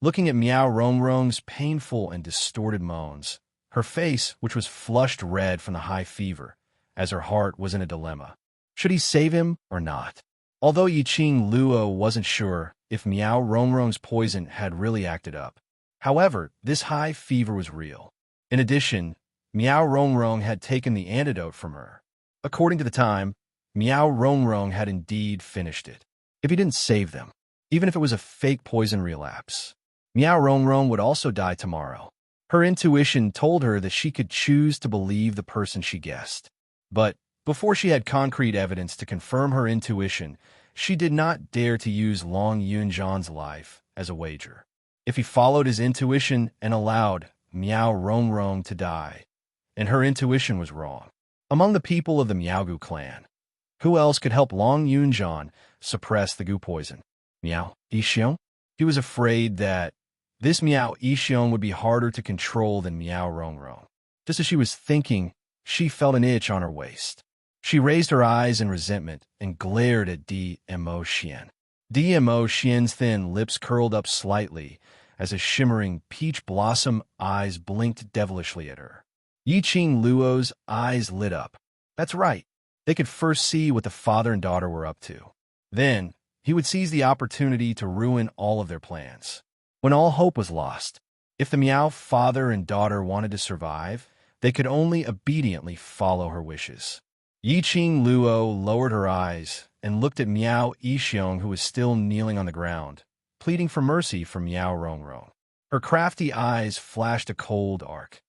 Looking at Meow Rongrong's painful and distorted moans, her face, which was flushed red from the high fever, as her heart was in a dilemma. Should he save him or not? Although Yiqing Luo wasn't sure if Meow Rongrong's poison had really acted up. However, this high fever was real. In addition, Meow Rongrong had taken the antidote from her. According to the time, Meow Rongrong had indeed finished it. If he didn't save them, even if it was a fake poison relapse, Meow Rongrong would also die tomorrow. Her intuition told her that she could choose to believe the person she guessed. But before she had concrete evidence to confirm her intuition, she did not dare to use Long Yunzhan's life as a wager. If he followed his intuition and allowed Meow Rongrong to die, and her intuition was wrong. Among the people of the Miaogu clan, who else could help Long Yunzhan suppress the goo poison? Meow Yixiong? He was afraid that this Meow Yixiong would be harder to control than Meow Rongrong. Just as she was thinking, she felt an itch on her waist. She raised her eyes in resentment and glared at DMO Xian. DMO Xian's thin lips curled up slightly as his shimmering peach blossom eyes blinked devilishly at her. Yiqing Luo's eyes lit up. That's right. They could first see what the father and daughter were up to. Then, he would seize the opportunity to ruin all of their plans. When all hope was lost, if the Meow father and daughter wanted to survive, they could only obediently follow her wishes. Yiqing Luo lowered her eyes and looked at Meow Yixiong, who was still kneeling on the ground, pleading for mercy for Meow Rongrong. Her crafty eyes flashed a cold arc.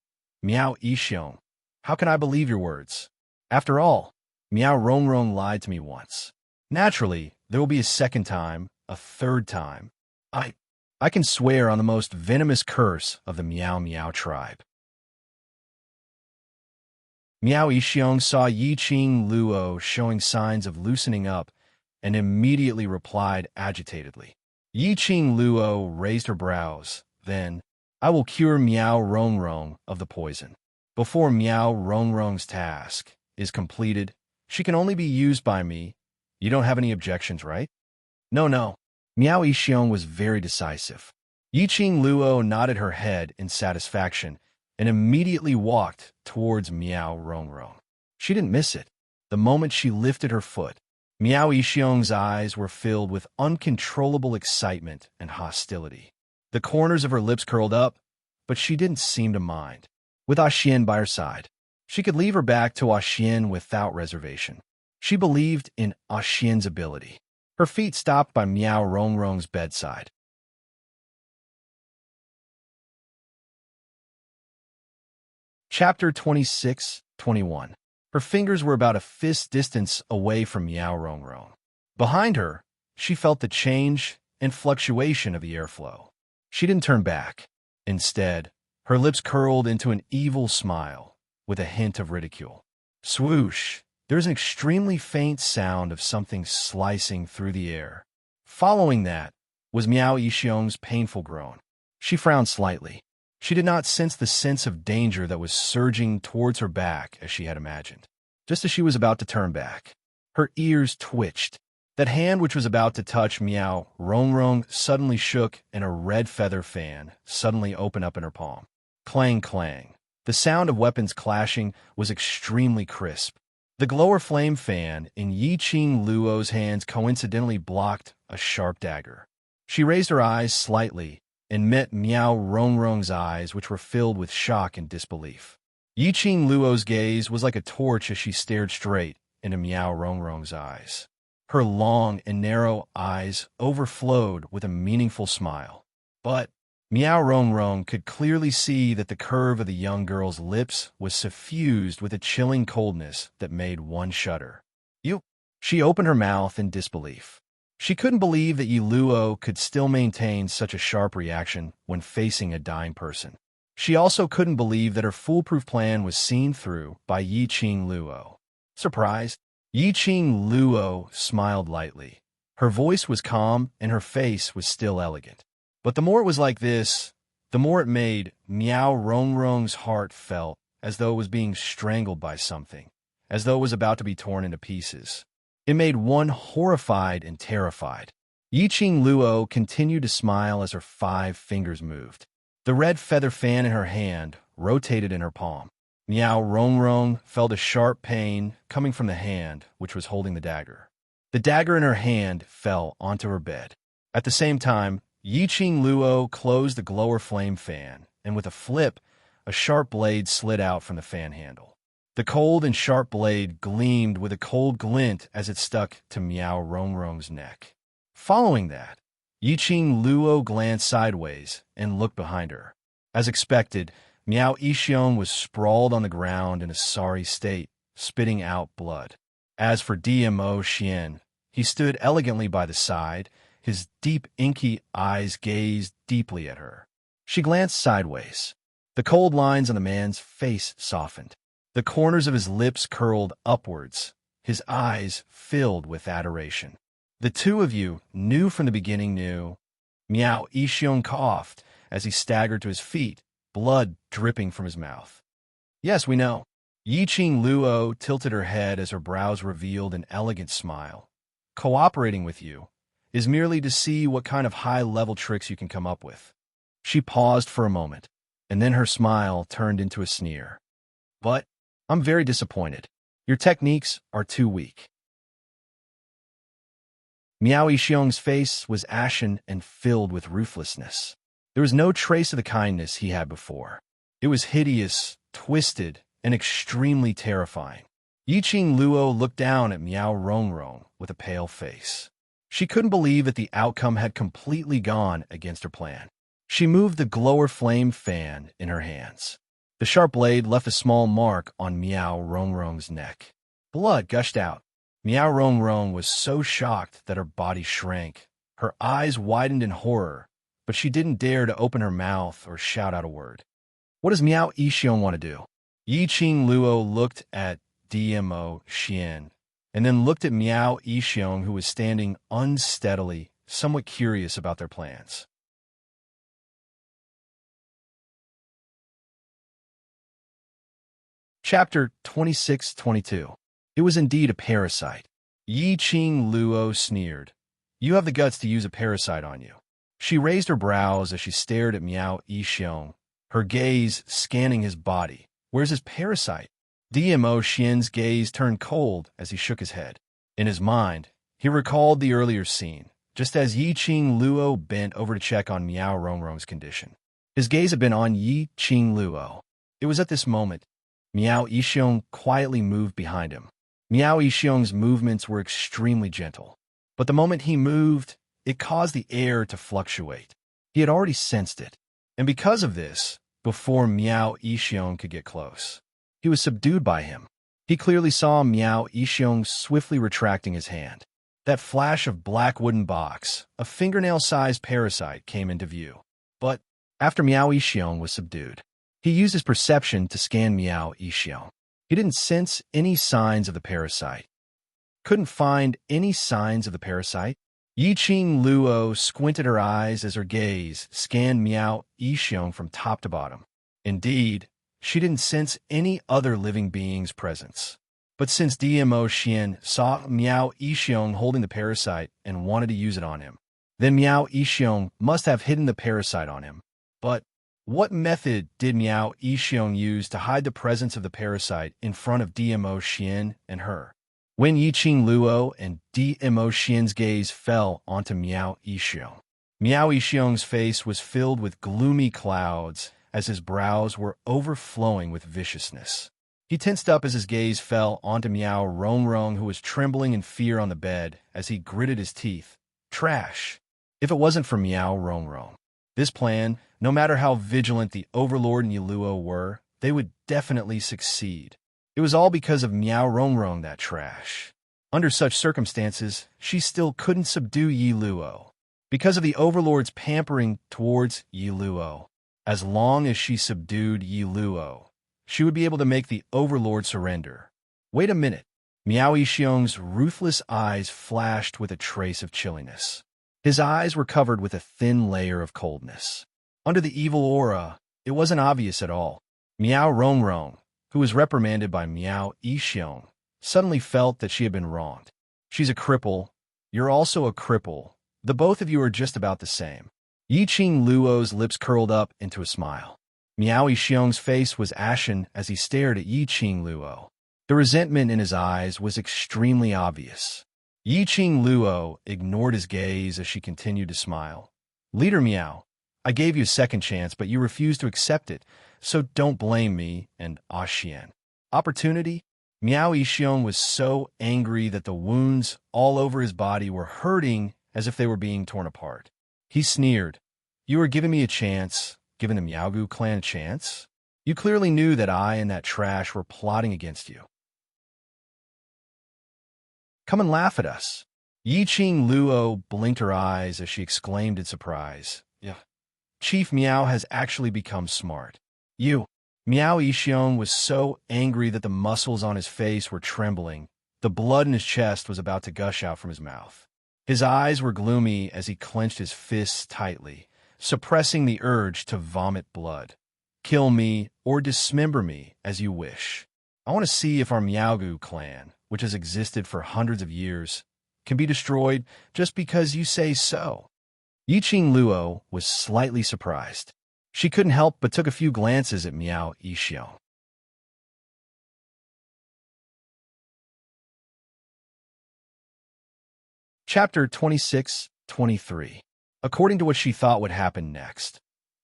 Meow Yixiong, how can I believe your words? After all, Meow Rongrong lied to me once. Naturally, there will be a second time, a third time. I can swear on the most venomous curse of the Meow Meow tribe. Meow Yixiong saw Yiqing Luo showing signs of loosening up and immediately replied agitatedly. Yiqing Luo raised her brows, then, I will cure Meow Rongrong of the poison. Before Meow Rongrong's task is completed, she can only be used by me. You don't have any objections, right? No. Meow Yixiong was very decisive. Yiqing Luo nodded her head in satisfaction and immediately walked towards Meow Rongrong. She didn't miss it. The moment she lifted her foot, Meow Yixiong's eyes were filled with uncontrollable excitement and hostility. The corners of her lips curled up, but she didn't seem to mind. With Xian by her side, she could leave her back to Xian without reservation. She believed in Xian's ability. Her feet stopped by Meow Rongrong's bedside. Chapter 26-21. Her fingers were about a fist distance away from Meow Rongrong. Behind her, she felt the change and fluctuation of the airflow. She didn't turn back. Instead, her lips curled into an evil smile, with a hint of ridicule. Swoosh! There was an extremely faint sound of something slicing through the air. Following that was Miao Yixiong's painful groan. She frowned slightly. She did not sense the sense of danger that was surging towards her back as she had imagined. Just as she was about to turn back, her ears twitched. That hand which was about to touch Miao Rongrong suddenly shook, and a red feather fan suddenly opened up in her palm. Clang, clang. The sound of weapons clashing was extremely crisp. The glower flame fan in Yi Qing Luo's hands coincidentally blocked a sharp dagger. She raised her eyes slightly and met Miao Rongrong's eyes, which were filled with shock and disbelief. Yi Qing Luo's gaze was like a torch as she stared straight into Miao Rongrong's eyes. Her long and narrow eyes overflowed with a meaningful smile. But Miao Rongrong could clearly see that the curve of the young girl's lips was suffused with a chilling coldness that made one shudder. You? She opened her mouth in disbelief. She couldn't believe that Yi Luo could still maintain such a sharp reaction when facing a dying person. She also couldn't believe that her foolproof plan was seen through by Yi Qing Luo. Surprised, Yi Qing Luo smiled lightly. Her voice was calm and her face was still elegant. But the more it was like this, the more it made Miao Rongrong's heart felt as though it was being strangled by something, as though it was about to be torn into pieces. It made one horrified and terrified. Yi Qing Luo continued to smile as her 5 fingers moved. The red feather fan in her hand rotated in her palm. Miao Rongrong felt a sharp pain coming from the hand which was holding the dagger. The dagger in her hand fell onto her bed. At the same time, Yi Qing Luo closed the glower flame fan, and with a flip, a sharp blade slid out from the fan handle. The cold and sharp blade gleamed with a cold glint as it stuck to Miao Rongrong's neck. Following that, Yi Qing Luo glanced sideways and looked behind her. As expected, Miao Yixiong was sprawled on the ground in a sorry state, spitting out blood. As for DMO Xian, he stood elegantly by the side. His deep, inky eyes gazed deeply at her. She glanced sideways. The cold lines on the man's face softened. The corners of his lips curled upwards. His eyes filled with adoration. The two of you knew from the beginning knew. Miao Yixiong coughed as he staggered to his feet, blood dripping from his mouth. Yes, we know. Yi Qing Luo tilted her head as her brows revealed an elegant smile. Cooperating with you is merely to see what kind of high-level tricks you can come up with. She paused for a moment, and then her smile turned into a sneer. But I'm very disappointed. Your techniques are too weak. Miao Yixiong's face was ashen and filled with ruthlessness. There was no trace of the kindness he had before. It was hideous, twisted, and extremely terrifying. Yi Qing Luo looked down at Miao Rongrong with a pale face. She couldn't believe that the outcome had completely gone against her plan. She moved the glower flame fan in her hands. The sharp blade left a small mark on Miao Rongrong's neck. Blood gushed out. Miao Rongrong was so shocked that her body shrank. Her eyes widened in horror, but she didn't dare to open her mouth or shout out a word. What does Miao Yixiong want to do? Yi Qing Luo looked at DMO Xian, and then looked at Miao Yixiong, who was standing unsteadily, somewhat curious about their plans. Chapter 26-22. It was indeed a parasite. Yi Qing Luo sneered. You have the guts to use a parasite on you. She raised her brows as she stared at Miao Yixiong, her gaze scanning his body. Where's his parasite? DMO Xian's gaze turned cold as he shook his head. In his mind, he recalled the earlier scene, just as Yi Qing Luo bent over to check on Miao Rongrong's condition. His gaze had been on Yi Qing Luo. It was at this moment Miao Yixiong quietly moved behind him. Miao Yixiong's movements were extremely gentle, but the moment he moved, it caused the air to fluctuate. He had already sensed it, and because of this, before Miao Yixiong could get close, he was subdued by him. He clearly saw Miao Yixiong swiftly retracting his hand. That flash of black wooden box, a fingernail-sized parasite, came into view. But after Miao Yixiong was subdued, he used his perception to scan Miao Yixiong. He didn't sense any signs of the parasite. Couldn't find any signs of the parasite. Yiqing Luo squinted her eyes as her gaze scanned Miao Yixiong from top to bottom. Indeed, she didn't sense any other living being's presence. But since DMO Xian saw Miao Yixiong holding the parasite and wanted to use it on him, then Miao Yixiong must have hidden the parasite on him. But what method did Miao Yixiong use to hide the presence of the parasite in front of DMO Xian and her? When Yiqing Luo and DMO Xian's gaze fell onto Miao Yixiong, Miao Yixiong's face was filled with gloomy clouds as his brows were overflowing with viciousness. He tensed up as his gaze fell onto Miao Rongrong, who was trembling in fear on the bed as he gritted his teeth. Trash. If it wasn't for Miao Rongrong, this plan, no matter how vigilant the Overlord and Yiluo were, they would definitely succeed. It was all because of Miao Rongrong, that trash. Under such circumstances, she still couldn't subdue Yiluo. Because of the Overlord's pampering towards Yiluo, as long as she subdued Yiluo, she would be able to make the Overlord surrender. Wait a minute. Miao Yixiong's ruthless eyes flashed with a trace of chilliness. His eyes were covered with a thin layer of coldness. Under the evil aura, it wasn't obvious at all. Miao Rongrong, who was reprimanded by Miao Yixiong, suddenly felt that she had been wronged. She's a cripple. You're also a cripple. The both of you are just about the same. Yiqing Luo's lips curled up into a smile. Miao Yixiong's face was ashen as he stared at Yiqing Luo. The resentment in his eyes was extremely obvious. Yiqing Luo ignored his gaze as she continued to smile. Leader Miao, I gave you a second chance, but you refused to accept it, so don't blame me and Xian. Opportunity? Miao Yixiong was so angry that the wounds all over his body were hurting as if they were being torn apart. He sneered. You were giving me a chance, giving the Miaogu clan a chance? You clearly knew that I and that trash were plotting against you. Come and laugh at us. Yiqing Luo blinked her eyes as she exclaimed in surprise. Yeah. Chief Miao has actually become smart. You. Miao Yixiong was so angry that the muscles on his face were trembling. The blood in his chest was about to gush out from his mouth. His eyes were gloomy as he clenched his fists tightly, suppressing the urge to vomit blood. Kill me or dismember me as you wish. I want to see if our Miaogu clan, which has existed for hundreds of years, can be destroyed just because you say so. Yiqing Luo was slightly surprised. She couldn't help but took a few glances at Miao Yixiong. Chapter 26-23. According to what she thought would happen next,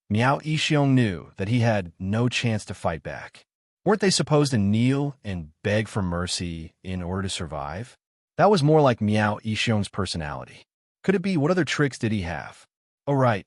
Miao Yixiong knew that he had no chance to fight back. Weren't they supposed to kneel and beg for mercy in order to survive? That was more like Miao Yixiong's personality. Could it be, what other tricks did he have? Oh right,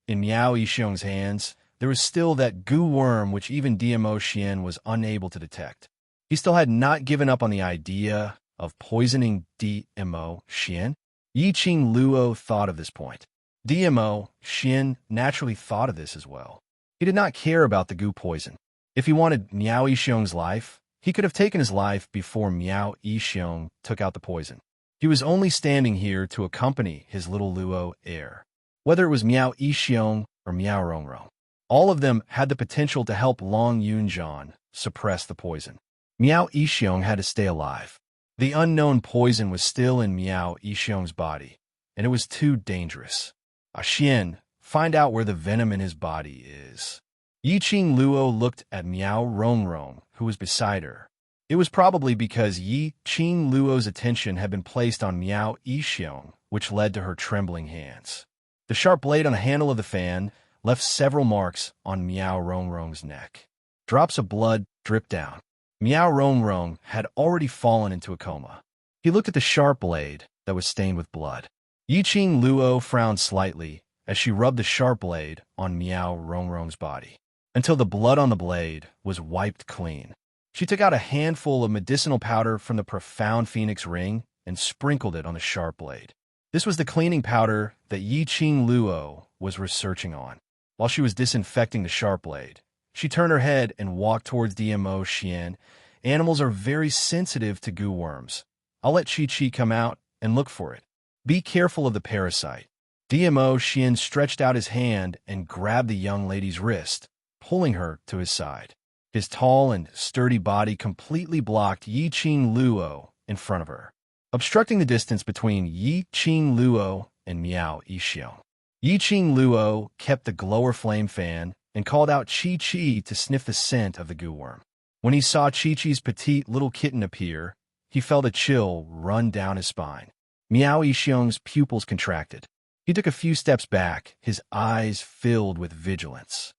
in Miao Yixiong's hands, there was still that goo worm which even DMO Xian was unable to detect. He still had not given up on the idea of poisoning DMO Xian. Yiqing Luo thought of this point. DMO Xian naturally thought of this as well. He did not care about the goo poison. If he wanted Miao Yixiong's life, he could have taken his life before Miao Yixiong took out the poison. He was only standing here to accompany his little Luo heir. Whether it was Miao Yixiong or Miao Rongrong, all of them had the potential to help Long Yunjian suppress the poison. Miao Yixiong had to stay alive. The unknown poison was still in Miao Yixiong's body, and it was too dangerous. Xian, find out where the venom in his body is. Yiqing Luo looked at Miao Rongrong, who was beside her. It was probably because Yiqing Luo's attention had been placed on Miao Yixiong, which led to her trembling hands. The sharp blade on the handle of the fan left several marks on Miao Rongrong's neck. Drops of blood dripped down. Miao Rongrong had already fallen into a coma. He looked at the sharp blade that was stained with blood. Yiqing Luo frowned slightly as she rubbed the sharp blade on Miao Rongrong's body, until the blood on the blade was wiped clean. She took out a handful of medicinal powder from the profound phoenix ring and sprinkled it on the sharp blade. This was the cleaning powder that Yi Qing Luo was researching on. While she was disinfecting the sharp blade, she turned her head and walked towards DMO Xian. Animals are very sensitive to goo worms. I'll let Chi come out and look for it. Be careful of the parasite. DMO Xian stretched out his hand and grabbed the young lady's wrist, pulling her to his side. His tall and sturdy body completely blocked Yi Qing Luo in front of her, obstructing the distance between Yi Qing Luo and Miao Yixiong. Yi Qing Luo kept the glower flame fan and called out Chi to sniff the scent of the goo worm. When he saw Chi's petite little kitten appear, he felt a chill run down his spine. Miao Yixiong's pupils contracted. He took a few steps back, his eyes filled with vigilance.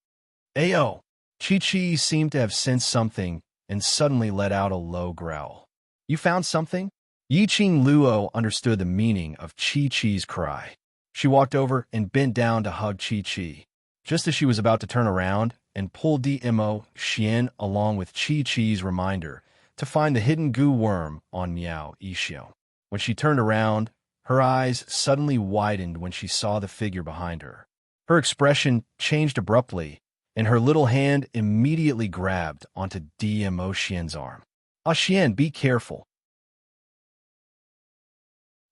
Ayo! Chi seemed to have sensed something and suddenly let out a low growl. You found something? Yi Qing Luo understood the meaning of Chi's cry. She walked over and bent down to hug Chi. Just as she was about to turn around and pull DMO Xian along with Chi's reminder to find the hidden goo worm on Miao Yixiong. When she turned around, her eyes suddenly widened when she saw the figure behind her. Her expression changed abruptly, and her little hand immediately grabbed onto DMO Xian's arm. Ah, Xian, be careful.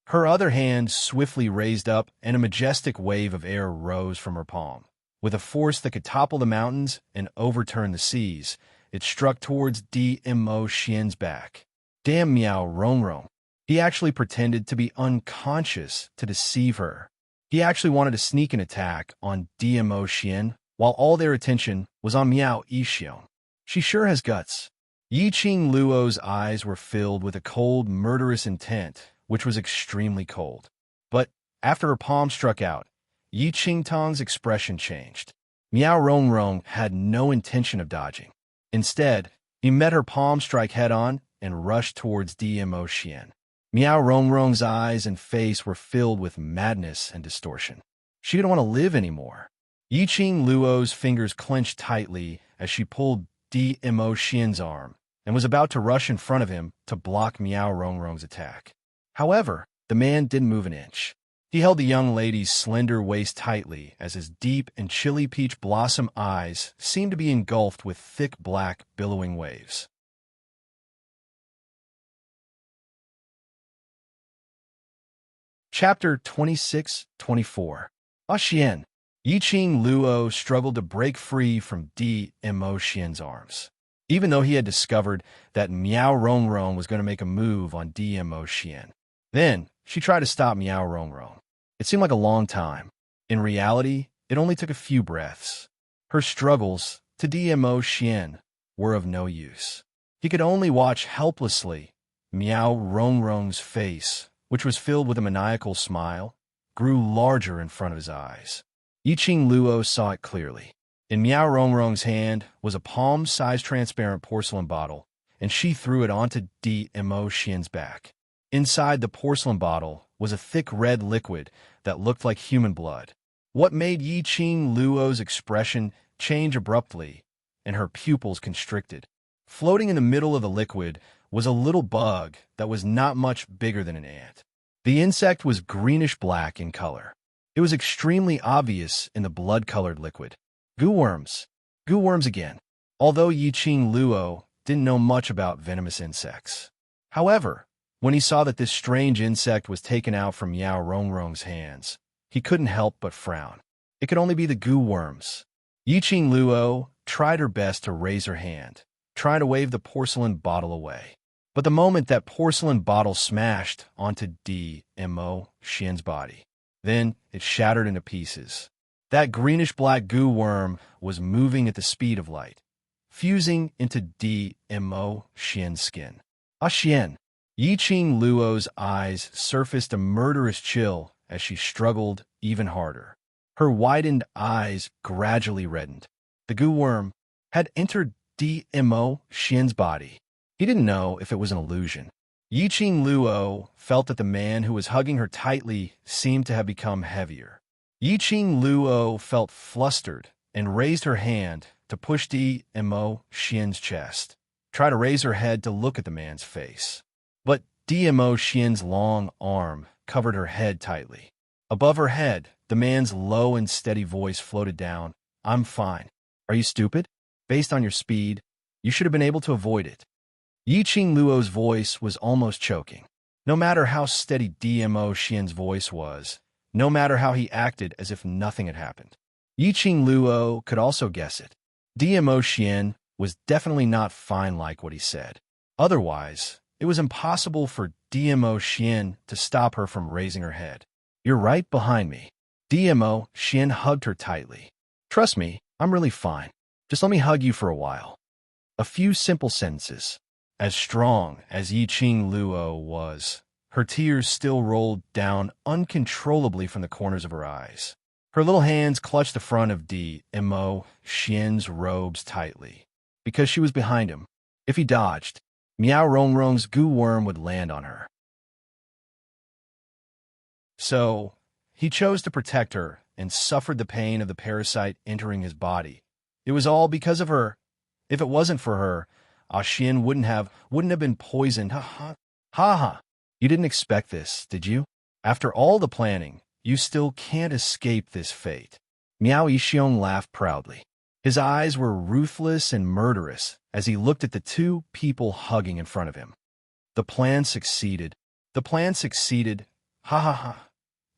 Her other hand swiftly raised up, and a majestic wave of air rose from her palm. With a force that could topple the mountains and overturn the seas, it struck towards DMO Xian's back. Damn Miao Rongrong. He actually pretended to be unconscious to deceive her. He actually wanted to sneak an attack on DMO Xian, while all their attention was on Miao Yixiong. She sure has guts. Yi Qing Luo's eyes were filled with a cold, murderous intent, which was extremely cold. But after her palm struck out, Yi Qing Tong's expression changed. Miao Rongrong had no intention of dodging. Instead, he met her palm strike head-on and rushed towards DMO Xian. Miao Rongrong's eyes and face were filled with madness and distortion. She didn't want to live anymore. Yi Qing Luo's fingers clenched tightly as she pulled DMO Xian's arm and was about to rush in front of him to block Miao Rongrong's attack. However, the man didn't move an inch. He held the young lady's slender waist tightly as his deep and chilly peach blossom eyes seemed to be engulfed with thick black billowing waves. Chapter 26-24. Ah, Xian. Yi Qing Luo struggled to break free from DMO Xian's arms. Even though he had discovered that Miao Rongrong was going to make a move on DMO Xian. Then, she tried to stop Miao Rongrong. It seemed like a long time. In reality, it only took a few breaths. Her struggles to DMO Xian were of no use. He could only watch helplessly. Miao Rongrong's face, which was filled with a maniacal smile, grew larger in front of his eyes. Yi Qing Luo saw it clearly. In Miao Rongrong's hand was a palm-sized transparent porcelain bottle, and she threw it onto DMO Xian's back. Inside the porcelain bottle was a thick red liquid that looked like human blood. What made Yi Qing Luo's expression change abruptly, and her pupils constricted. Floating in the middle of the liquid was a little bug that was not much bigger than an ant. The insect was greenish-black in color. It was extremely obvious in the blood-colored liquid. Goo worms. Goo worms again. Although Yi Qing Luo didn't know much about venomous insects. However, when he saw that this strange insect was taken out from Miao Rongrong's hands, he couldn't help but frown. It could only be the goo worms. Yi Qing Luo tried her best to raise her hand, trying to wave the porcelain bottle away. But the moment that porcelain bottle smashed onto DMO Xian's body, then it shattered into pieces. That greenish-black goo worm was moving at the speed of light, fusing into DMO Xian's skin. Ah, Xian. Yi Qing Luo's eyes surfaced a murderous chill as she struggled even harder. Her widened eyes gradually reddened. The goo worm had entered DMO Xian's body. He didn't know if it was an illusion. Yi Qing Luo felt that the man who was hugging her tightly seemed to have become heavier. Yi Qing Luo felt flustered and raised her hand to push DMO Xian's chest, try to raise her head to look at the man's face. But DMO Xian's long arm covered her head tightly. Above her head, the man's low and steady voice floated down. I'm fine. Are you stupid? Based on your speed, you should have been able to avoid it. Yiqing Luo's voice was almost choking. No matter how steady DMO Xian's voice was, no matter how he acted as if nothing had happened, Yiqing Luo could also guess it. DMO Xian was definitely not fine like what he said. Otherwise, it was impossible for DMO Xian to stop her from raising her head. You're right behind me. DMO Xian hugged her tightly. Trust me, I'm really fine. Just let me hug you for a while. A few simple sentences. As strong as Yiqing Luo was, her tears still rolled down uncontrollably from the corners of her eyes. Her little hands clutched the front of DMO Xian's robes tightly. Because she was behind him. If he dodged, Miao Rongrong's goo worm would land on her. So, he chose to protect her and suffered the pain of the parasite entering his body. It was all because of her. If it wasn't for her, Xian wouldn't have been poisoned. Ha ha. Ha ha. You didn't expect this, did you? After all the planning, you still can't escape this fate. Miao Yixiong laughed proudly. His eyes were ruthless and murderous as he looked at the two people hugging in front of him. The plan succeeded. The plan succeeded. Ha ha ha.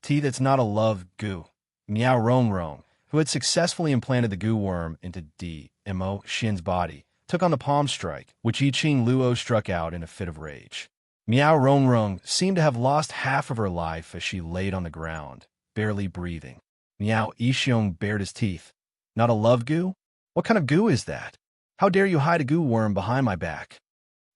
That's not a love goo. Miao Rongrong, who had successfully implanted the goo worm into DMO Xian's body, took on the palm strike, which Yiqing Luo struck out in a fit of rage. Miao Rongrong seemed to have lost half of her life as she laid on the ground, barely breathing. Miao Yixiong bared his teeth. Not a love goo? What kind of goo is that? How dare you hide a goo worm behind my back?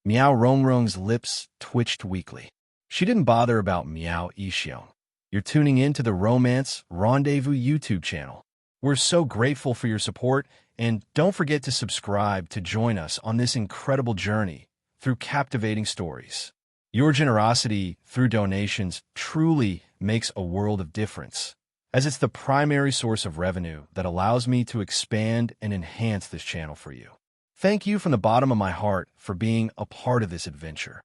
Miao Rongrong's lips twitched weakly. She didn't bother about Miao Yixiong. You're tuning in to the Romance Rendezvous YouTube channel. We're so grateful for your support, and don't forget to subscribe to join us on this incredible journey through captivating stories. Your generosity through donations truly makes a world of difference, as it's the primary source of revenue that allows me to expand and enhance this channel for you. Thank you from the bottom of my heart for being a part of this adventure.